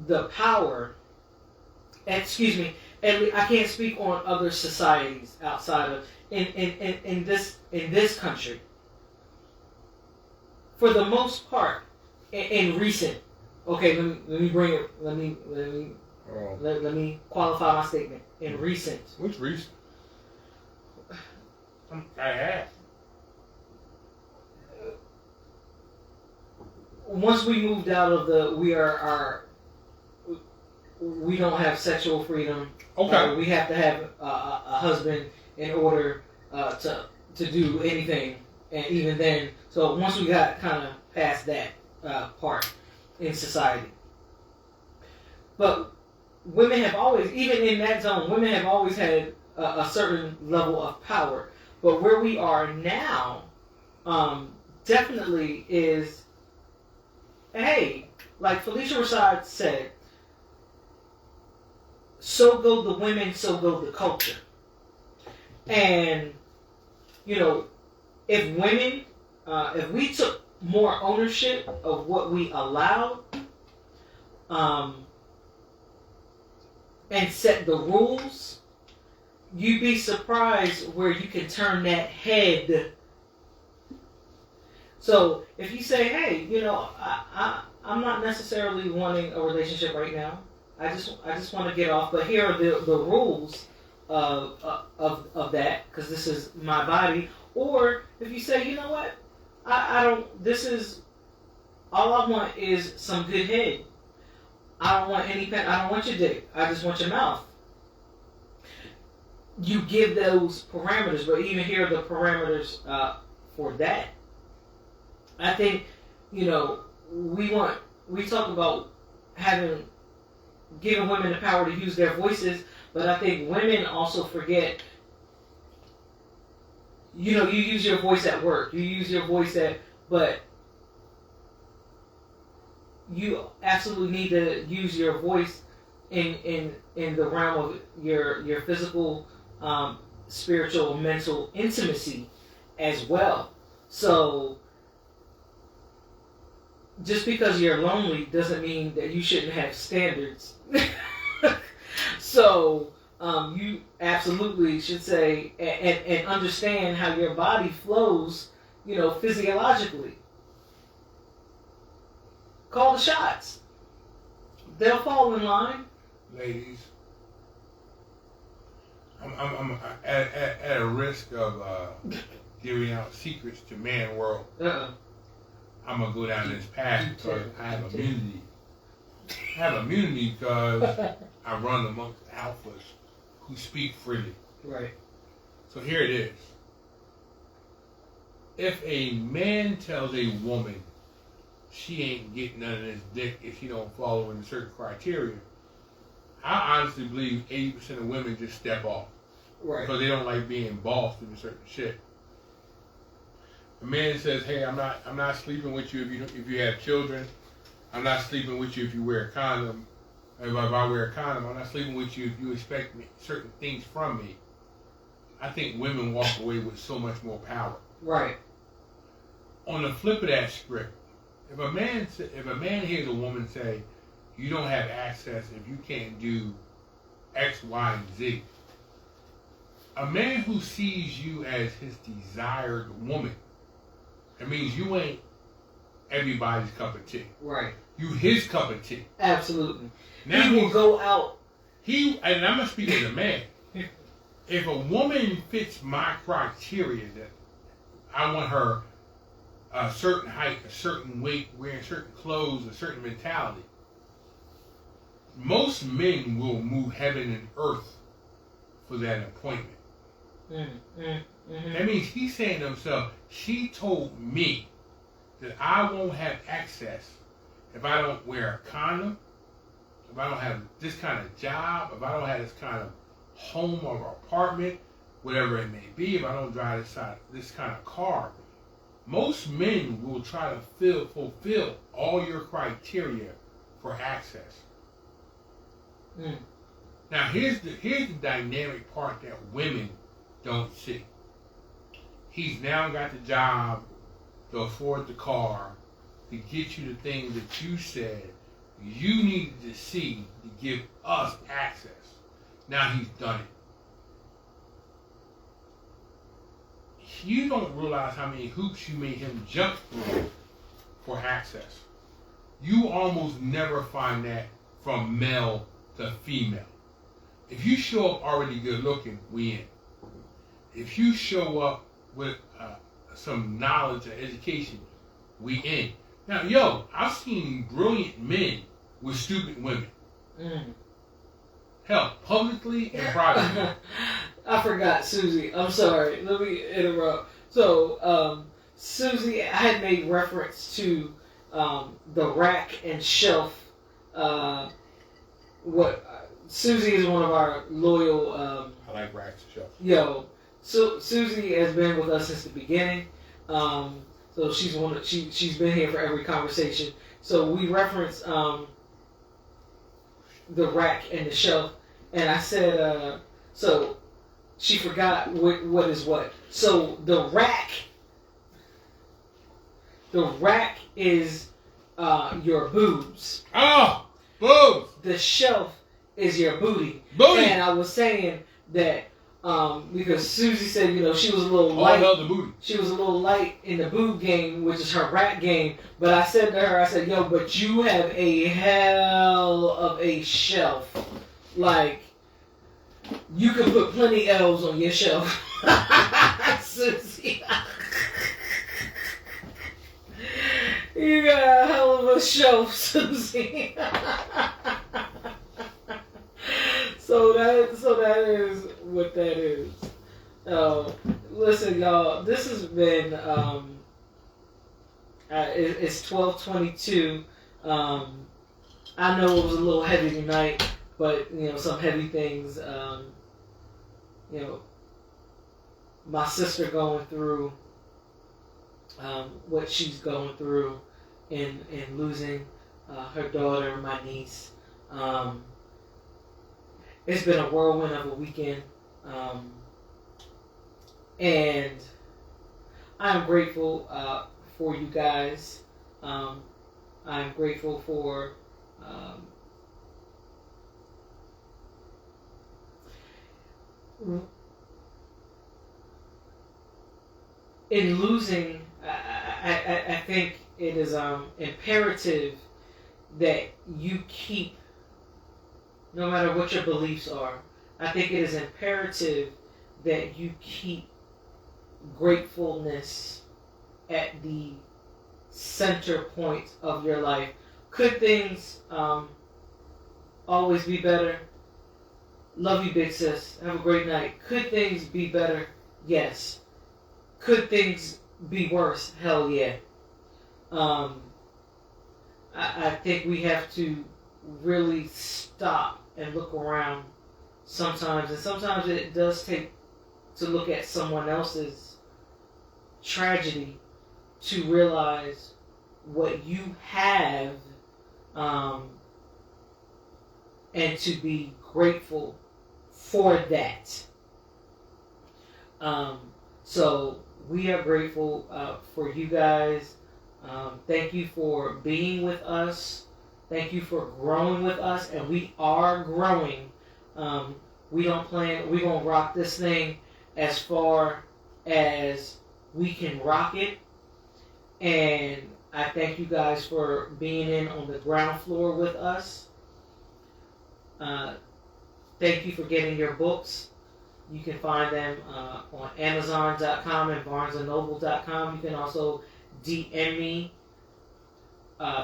S2: the power. Excuse me. And I can't speak on other societies outside of in this country. For the most part, in recent. Okay, let me bring it. Let me qualify my statement. In recent.
S1: What's recent? I have.
S2: Once we moved out of we don't have sexual freedom.
S1: Okay.
S2: We have to have a husband in order to do anything, and even then. So once we got kind of past that part in society, but women have always, even in that zone, women have always had a certain level of power. But where we are now, definitely is, hey, like Felicia Rashad said, so go the women, so go the culture. And, if women, if we took more ownership of what we allowed, and set the rules, you'd be surprised where you can turn that head. So if you say, hey, I'm not necessarily wanting a relationship right now. I just want to get off, but here are the rules of that, because this is my body. Or if you say, you know what, I don't. This is all I want is some good head. I don't want any pen. I don't want your dick. I just want your mouth. You give those parameters, but even here are the parameters for that. I think, we talk about giving women the power to use their voices, but I think women also forget, you use your voice at work, you use your voice but you absolutely need to use your voice in the realm of your physical, spiritual, mental intimacy as well. So just because you're lonely doesn't mean that you shouldn't have standards. So you absolutely should say and understand how your body flows, physiologically. Call the shots. They'll fall in line.
S1: Ladies, I'm at a risk of giving out secrets to man world. I'm gonna go down this path because I have immunity. I have immunity because I run amongst alphas who speak freely.
S2: Right.
S1: So here it is. If a man tells a woman she ain't getting none of this dick if she don't follow in certain criteria, I honestly believe 80% of women just step off.
S2: Right.
S1: Because they don't like being bossed into certain shit. A man says, "Hey, I'm not sleeping with you if you have children. I'm not sleeping with you if you wear a condom. If I wear a condom, I'm not sleeping with you if you expect certain things from me." I think women walk away with so much more power.
S2: Right.
S1: On the flip of that script, if a man hears a woman say, "You don't have access if you can't do X, Y, and Z," a man who sees you as his desired woman, it means you ain't everybody's cup of tea.
S2: Right.
S1: You his cup of tea.
S2: Absolutely.
S1: Now
S2: He will go out.
S1: And I'm gonna speak as a man. If a woman fits my criteria that I want her a certain height, a certain weight, wearing certain clothes, a certain mentality, most men will move heaven and earth for that appointment. That means he's saying to himself, she told me that I won't have access if I don't wear a condom, if I don't have this kind of job, if I don't have this kind of home or apartment, whatever it may be, if I don't drive this kind of car. Most men will try to fulfill all your criteria for access. Now here's the dynamic part that women don't see. He's now got the job to afford the car, to get you the things that you said you needed to see to give us access. Now he's done it. You don't realize how many hoops you made him jump through for access. You almost never find that from male to female. If you show up already good looking, we in. If you show up with some knowledge or education, we in. Now, I've seen brilliant men with stupid women. Hell, publicly and privately.
S2: I forgot Susie. I'm sorry. Let me interrupt. So, Susie had made reference to the rack and shelf. Susie is one of our loyal.
S1: I like racks and shelves.
S2: So Susie has been with us since the beginning. So she's been here for every conversation. So we reference the rack and the shelf, and I said so. She forgot what is what. So the rack is your boobs.
S1: Oh, boobs.
S2: The shelf is your booty.
S1: Booty.
S2: And I was saying that because Susie said, she was a little
S1: All
S2: light.
S1: hell the booty.
S2: She was a little light in the boob game, which is her rack game. But I said to her, but you have a hell of a shelf. Like, you can put plenty L's on your shelf. Susie. You got a hell of a shelf, Susie. So that is what that is. Listen, y'all. This has been. It's 12:22. I know it was a little heavy tonight, but some heavy things. My sister going through what she's going through in losing her daughter, my niece. It's been a whirlwind of a weekend, and I'm grateful for you guys. I'm grateful for in losing. I think it is imperative that you keep. No matter what your beliefs are, I think it is imperative that you keep gratefulness at the center point of your life. Could things always be better? Love you, big sis. Have a great night. Could things be better? Yes. Could things be worse? Hell yeah. I think we have to really stop and look around sometimes, and sometimes it does take to look at someone else's tragedy to realize what you have, and to be grateful for that. So we are grateful for you guys. Thank you for being with us. Thank you for growing with us, and we are growing. We're going to rock this thing as far as we can rock it. And I thank you guys for being in on the ground floor with us. Thank you for getting your books. You can find them on Amazon.com and BarnesandNoble.com. You can also DM me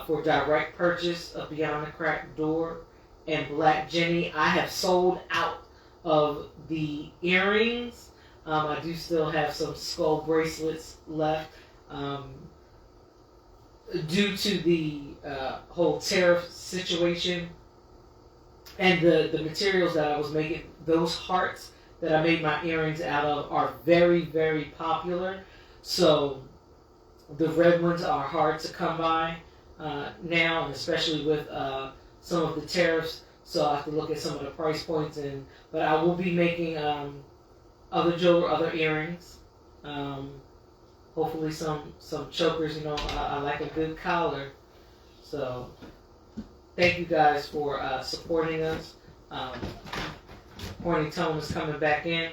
S2: for direct purchase of Beyond the Cracked Door and Black Jenny. I have sold out of the earrings. I do still have some skull bracelets left. Due to the whole tariff situation and the materials that I was making, those hearts that I made my earrings out of are very, very popular. So the red ones are hard to come by now, and especially with some of the tariffs. So I have to look at some of the price points. But I will be making other earrings. Hopefully some chokers. You know, I like a good collar. So thank you guys for supporting us. Pointy Tone is coming back in.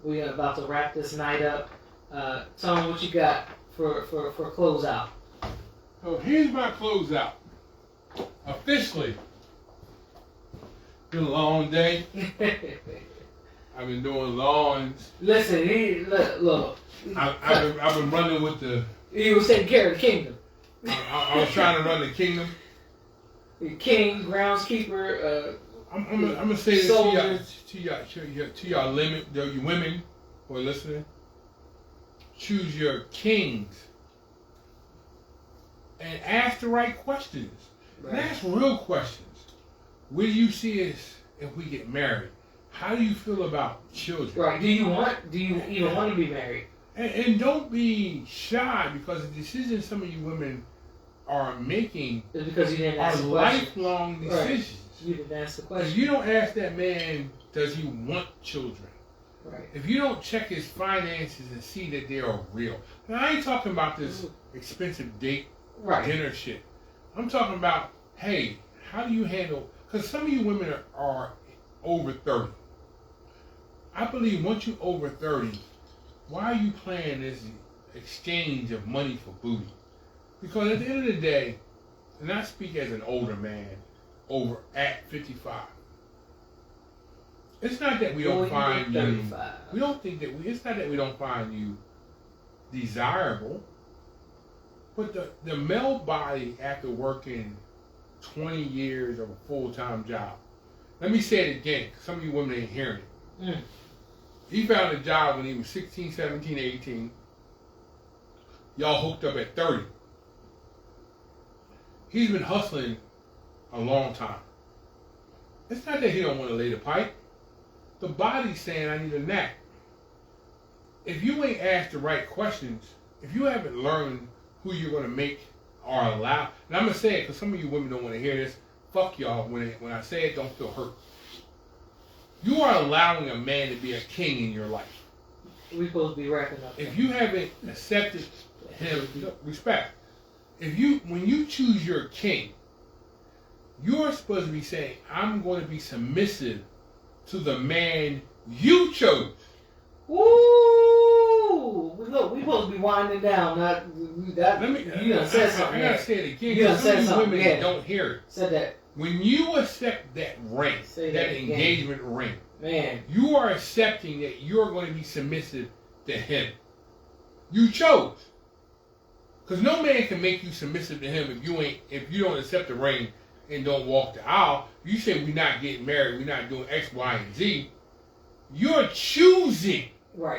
S2: We are about to wrap this night up. Tone, what you got for closeout?
S1: So here's my closeout. Officially, been a long day. I've been doing lawns.
S2: Listen, look.
S1: I've been running with the.
S2: He was taking care of the kingdom.
S1: I was trying to run the kingdom.
S2: The king, groundskeeper.
S1: I'm gonna say this to y'all you women who are listening. Choose your kings and ask the right questions.
S2: Right.
S1: And ask real questions. Where do you see us if we get married? How do you feel about children?
S2: Right. Do you even want to be married?
S1: And don't be shy, because the decisions some of you women are making
S2: It's because you didn't
S1: are
S2: ask the question.
S1: lifelong decisions.
S2: Right. You didn't ask the question.
S1: If you don't ask that man, does he want children?
S2: Right.
S1: If you don't check his finances and see that they are real. Now, I ain't talking about this expensive date dinner shit. I'm talking about, hey, how do you handle... Because some of you women are over 30. I believe once you're over 30, why are you playing this exchange of money for booty? Because at the end of the day, and I speak as an older man, over at 55, it's not that we don't find you. We don't think that we. It's not that we don't find you desirable, but the male body, after working 20 years of a full-time job. Let me say it again, because some of you women ain't hearing it. He found a job when he was 16, 17, 18. Y'all hooked up at 30. He's been hustling a long time. It's not that he don't want to lay the pipe. The body's saying, I need a nap. If you ain't asked the right questions, if you haven't learned who you're going to make or allow, and I'm going to say it because some of you women don't want to hear this, fuck y'all, when I say it, don't feel hurt. You are allowing a man to be a king in your life.
S2: We're supposed to be wrapping up.
S1: If you haven't accepted him, respect. When you choose your king, you're supposed to be saying, I'm going to be submissive to the man you chose.
S2: Ooh! Look, we supposed to be winding down. You done said something.
S1: I gotta say it again.
S2: You done
S1: Some
S2: said
S1: of you
S2: something.
S1: women don't hear it.
S2: Said that.
S1: When you accept that ring, that
S2: again.
S1: engagement ring,
S2: Man.
S1: you are accepting that you're going to be submissive to him. You chose. Because no man can make you submissive to him if you don't accept the ring and don't walk the aisle. You say we're not getting married, we're not doing X, Y, and Z. You're choosing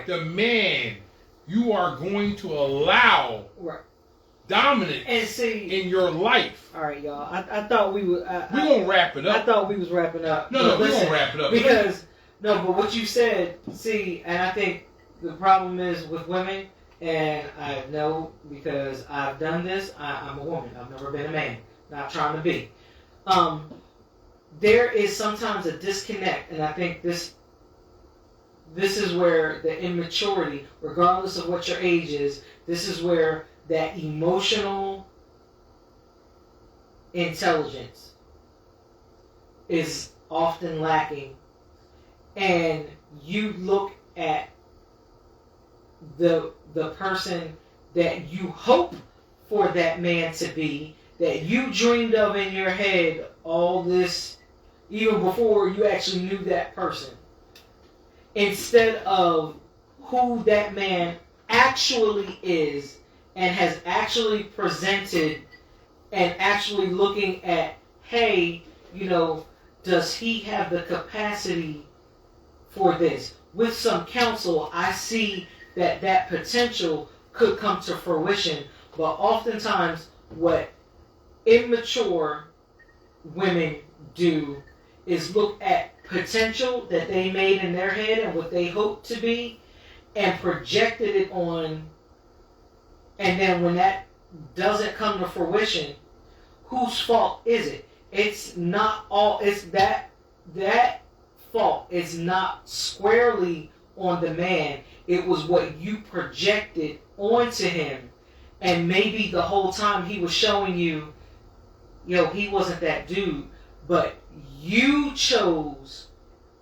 S1: the man you are going to allow dominance in your life.
S2: All right, y'all. I thought we would.
S1: We're going to wrap it up.
S2: I thought we was wrapping up.
S1: No, we're going to wrap it up.
S2: But what you said, and I think the problem is with women, and I know because I've done this, I'm a woman. I've never been a man. Not trying to be. There is sometimes a disconnect, and I think this is where the immaturity, regardless of what your age is, this is where that emotional intelligence is often lacking. And you look at the person that you hope for that man to be that you dreamed of in your head all this, even before you actually knew that person, instead of who that man actually is and has actually presented, and actually looking at, hey, does he have the capacity for this? With some counsel, I see that potential could come to fruition. But oftentimes, what immature women do is look at potential that they made in their head and what they hoped to be, and projected it on. And then when that doesn't come to fruition, whose fault is it? It's not all. It's that fault is not squarely on the man. It was what you projected onto him, and maybe the whole time he was showing you, he wasn't that dude, but you chose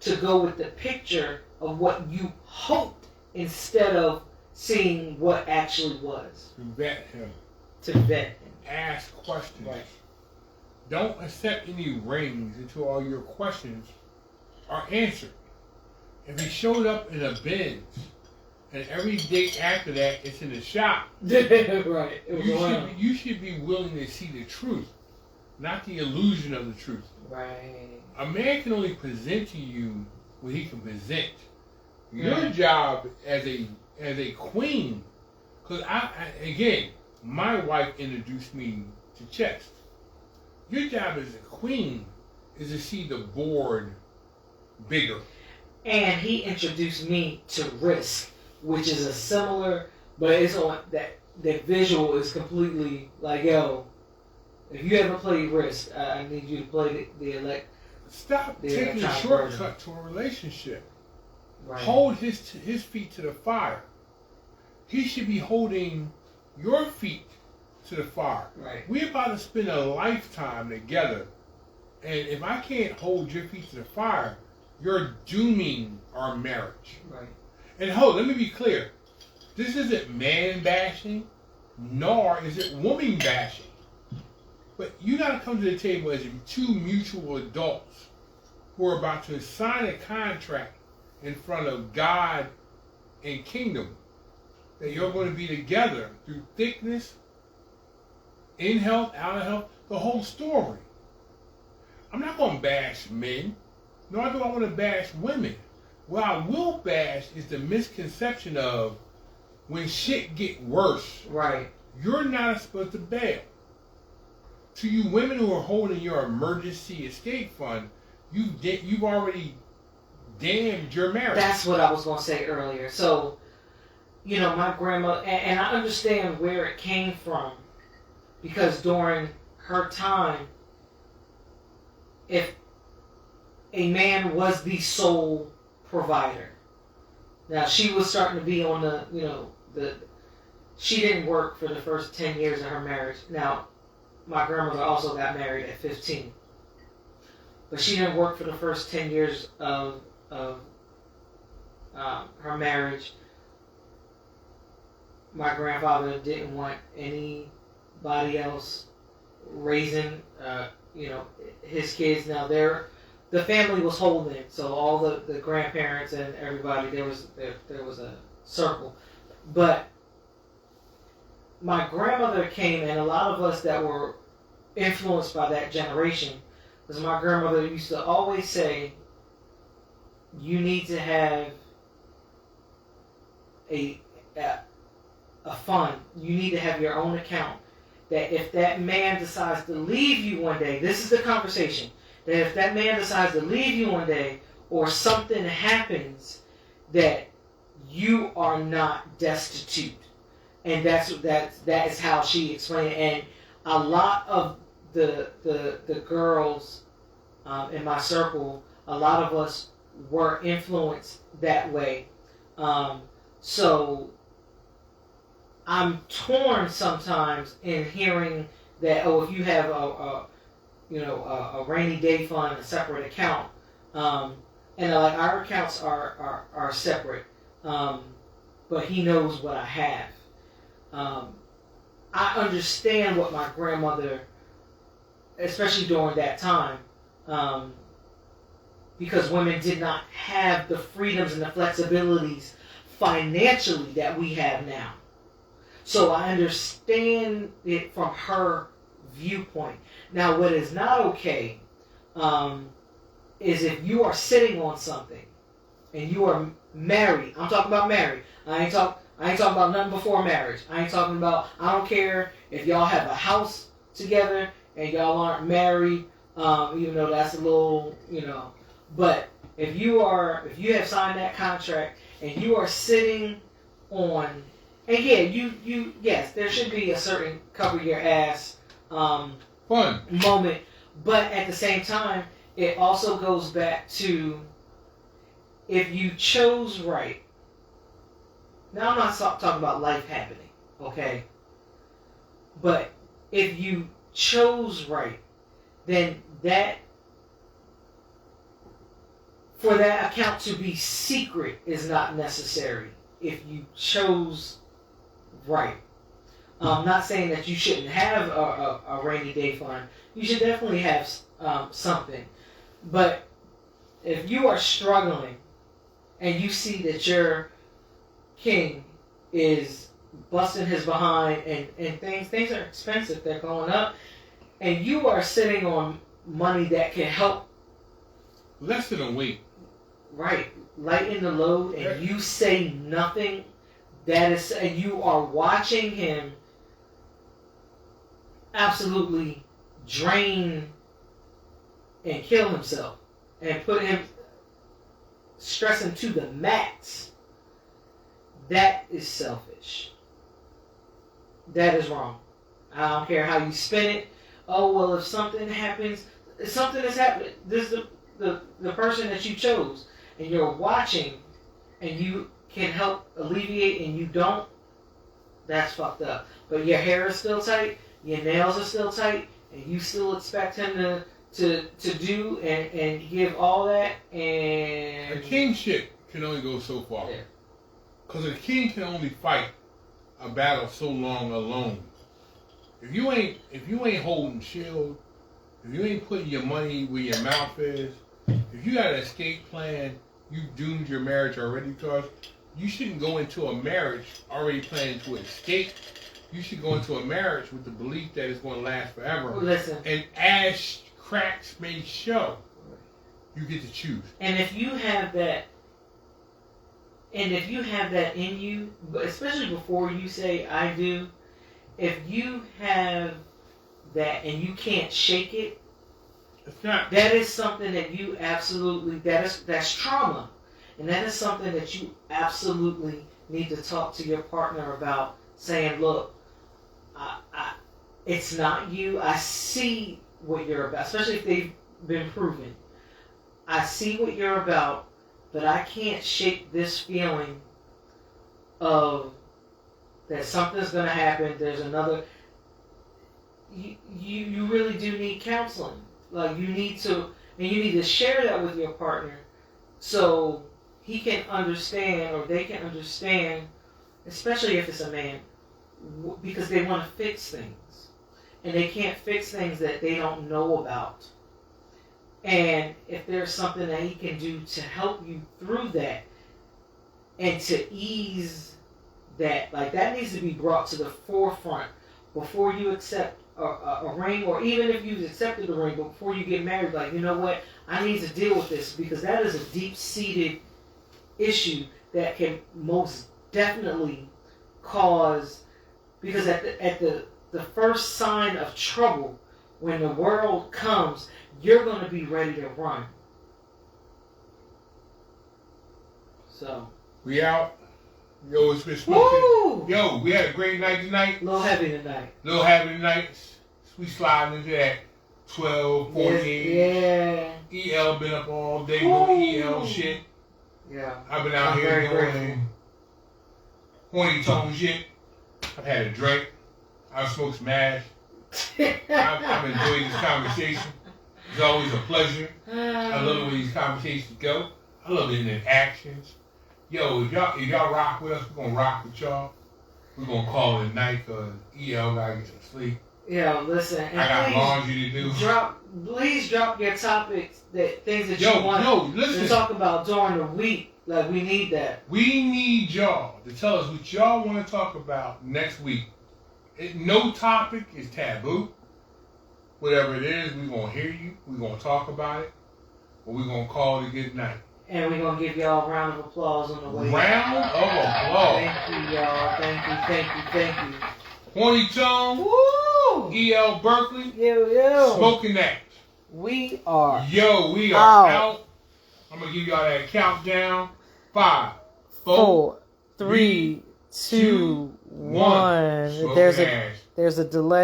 S2: to go with the picture of what you hoped instead of seeing what actually was.
S1: To vet him.
S2: To vet him.
S1: Ask questions.
S2: Right.
S1: Don't accept any rings until all your questions are answered. If he showed up in a Benz, and every day after that it's in the shop,
S2: Right.
S1: You should be willing to see the truth, not the illusion of the truth.
S2: Right.
S1: A man can only present to you what he can present. Your job as a queen, because again, my wife introduced me to chess. Your job as a queen is to see the board bigger.
S2: And he introduced me to Risk, which is a similar, but it's on that visual is completely like, yo, if you ever played Risk, I need you to play the
S1: Stop taking a shortcut to a relationship.
S2: Right.
S1: Hold his feet to the fire. He should be holding your feet to the fire.
S2: Right.
S1: We're about to spend a lifetime together, and if I can't hold your feet to the fire, you're dooming our marriage.
S2: Right.
S1: And let me be clear. This isn't man bashing, nor is it woman bashing. But you got to come to the table as two mutual adults who are about to sign a contract in front of God and kingdom that you're going to be together through thickness, in health, out of health, the whole story. I'm not going to bash men, nor do I want to bash women. What I will bash is the misconception of when shit get worse,
S2: right,
S1: you're not supposed to bail. To you women who are holding your emergency escape fund, you've already damned your marriage.
S2: That's what I was going to say earlier. So, my grandma, and I understand where it came from, because during her time, if a man was the sole provider, now she was starting to be on she didn't work for the first 10 years of her marriage. Now, my grandmother also got married at 15. But she didn't work for the first 10 years of her marriage. My grandfather didn't want anybody else raising, his kids. Now, the family was whole then, so all the grandparents and everybody, there was a circle. But my grandmother came, and a lot of us that were influenced by that generation, because my grandmother used to always say, you need to have a fund. You need to have your own account. That if that man decides to leave you one day, this is the conversation, that if that man decides to leave you one day, or something happens, that you are not destitute. And that is how she explained it. And a lot of the girls in my circle, a lot of us were influenced that way. So I'm torn sometimes in hearing that, if you have a rainy day fund, a separate account, and our accounts are separate, but he knows what I have. I understand what my grandmother, especially during that time, because women did not have the freedoms and the flexibilities financially that we have now. So I understand it from her viewpoint. Now, what is not okay is if you are sitting on something and you are married. I'm talking about married. I ain't talking about nothing before marriage. I ain't talking about. I don't care if y'all have a house together and y'all aren't married. Even though that's a little, But if you have signed that contract and you are sitting on, and yes, there should be a certain cover your ass
S1: Fun
S2: moment, but at the same time, it also goes back to if you chose right. Now I'm not talking about life happening, okay? But if you chose right, then for that account to be secret is not necessary if you chose right. I'm not saying that you shouldn't have a rainy day fund. You should definitely have something. But if you are struggling and you see that your king is busting his behind and things are expensive, they're going up, and you are sitting on money that can help
S1: lessen the weight.
S2: Right, lighten the load, and you say nothing. And you are watching him absolutely drain and kill himself, and put him stressing to the max. That is selfish. That is wrong. I don't care how you spin it. Oh well, if something happens, something has happened. This is the person that you chose. And you're watching, and you can help alleviate, and you don't, that's fucked up. But your hair is still tight, your nails are still tight, and you still expect him to do and give all that, and...
S1: A kingship can only go so far. Because a king can only fight a battle so long alone. If you ain't holding shield, if you ain't putting your money where your mouth is, if you got an escape plan, you doomed your marriage already, because you shouldn't go into a marriage already planning to escape. You should go into a marriage with the belief that it's going to last forever.
S2: Listen.
S1: And as cracks may show, you get to choose.
S2: And if you have that, in you, especially before you say I do, if you have that and you can't shake it, that is something that you absolutely, that's trauma. And that is something that you absolutely need to talk to your partner about, saying, look, it's not you. I see what you're about, especially if they've been proven. I see what you're about, but I can't shake this feeling of that something's going to happen. There's another... You really do need counseling. Like, you need to share that with your partner so he can understand, or they can understand, especially if it's a man, because they want to fix things. And they can't fix things that they don't know about. And if there's something that he can do to help you through that and to ease that, like, that needs to be brought to the forefront before you accept a ring, or even if you've accepted the ring, but before you get married, like, you know what, I need to deal with this, because that is a deep-seated issue that can most definitely cause, because at the first sign of trouble, when the world comes, you're going to be ready to run. So.
S1: We out. Yo, it's been smoking. Yo, we had a great night tonight.
S2: A little heavy tonight. We sliding into that 12, 14. Yeah.
S1: EL been up all day doing EL shit.
S2: Yeah.
S1: I've been out here doing horny tone shit. I've had a drink. I've smoked some ash. I've enjoyed this conversation. It's always a pleasure. I love the way these conversations go. I love it in actions. Yo, if y'all rock with us, we're gonna rock with y'all. We're gonna call it a night because EL gotta get some sleep.
S2: Yeah, listen. And
S1: I got
S2: please
S1: laundry to do.
S2: Please drop your topics, things that
S1: Yo,
S2: you want
S1: listen.
S2: to talk about during the week. Like, we need that.
S1: We need y'all to tell us what y'all want to talk about next week. No topic is taboo. Whatever it is, we're going to hear you. We're going to talk about it. But we're going to call it a good night.
S2: And we're going to give y'all a round of applause on the way.
S1: Round of applause.
S2: Thank you, y'all. Thank you.
S1: Horny Tone.
S2: Woo!
S1: EL Berkeley.
S2: Yo.
S1: Smoking that.
S2: We are.
S1: Yo, we are out. I'm going to give y'all that countdown. 5, 4,
S4: 3, 2, 1. There's a delay.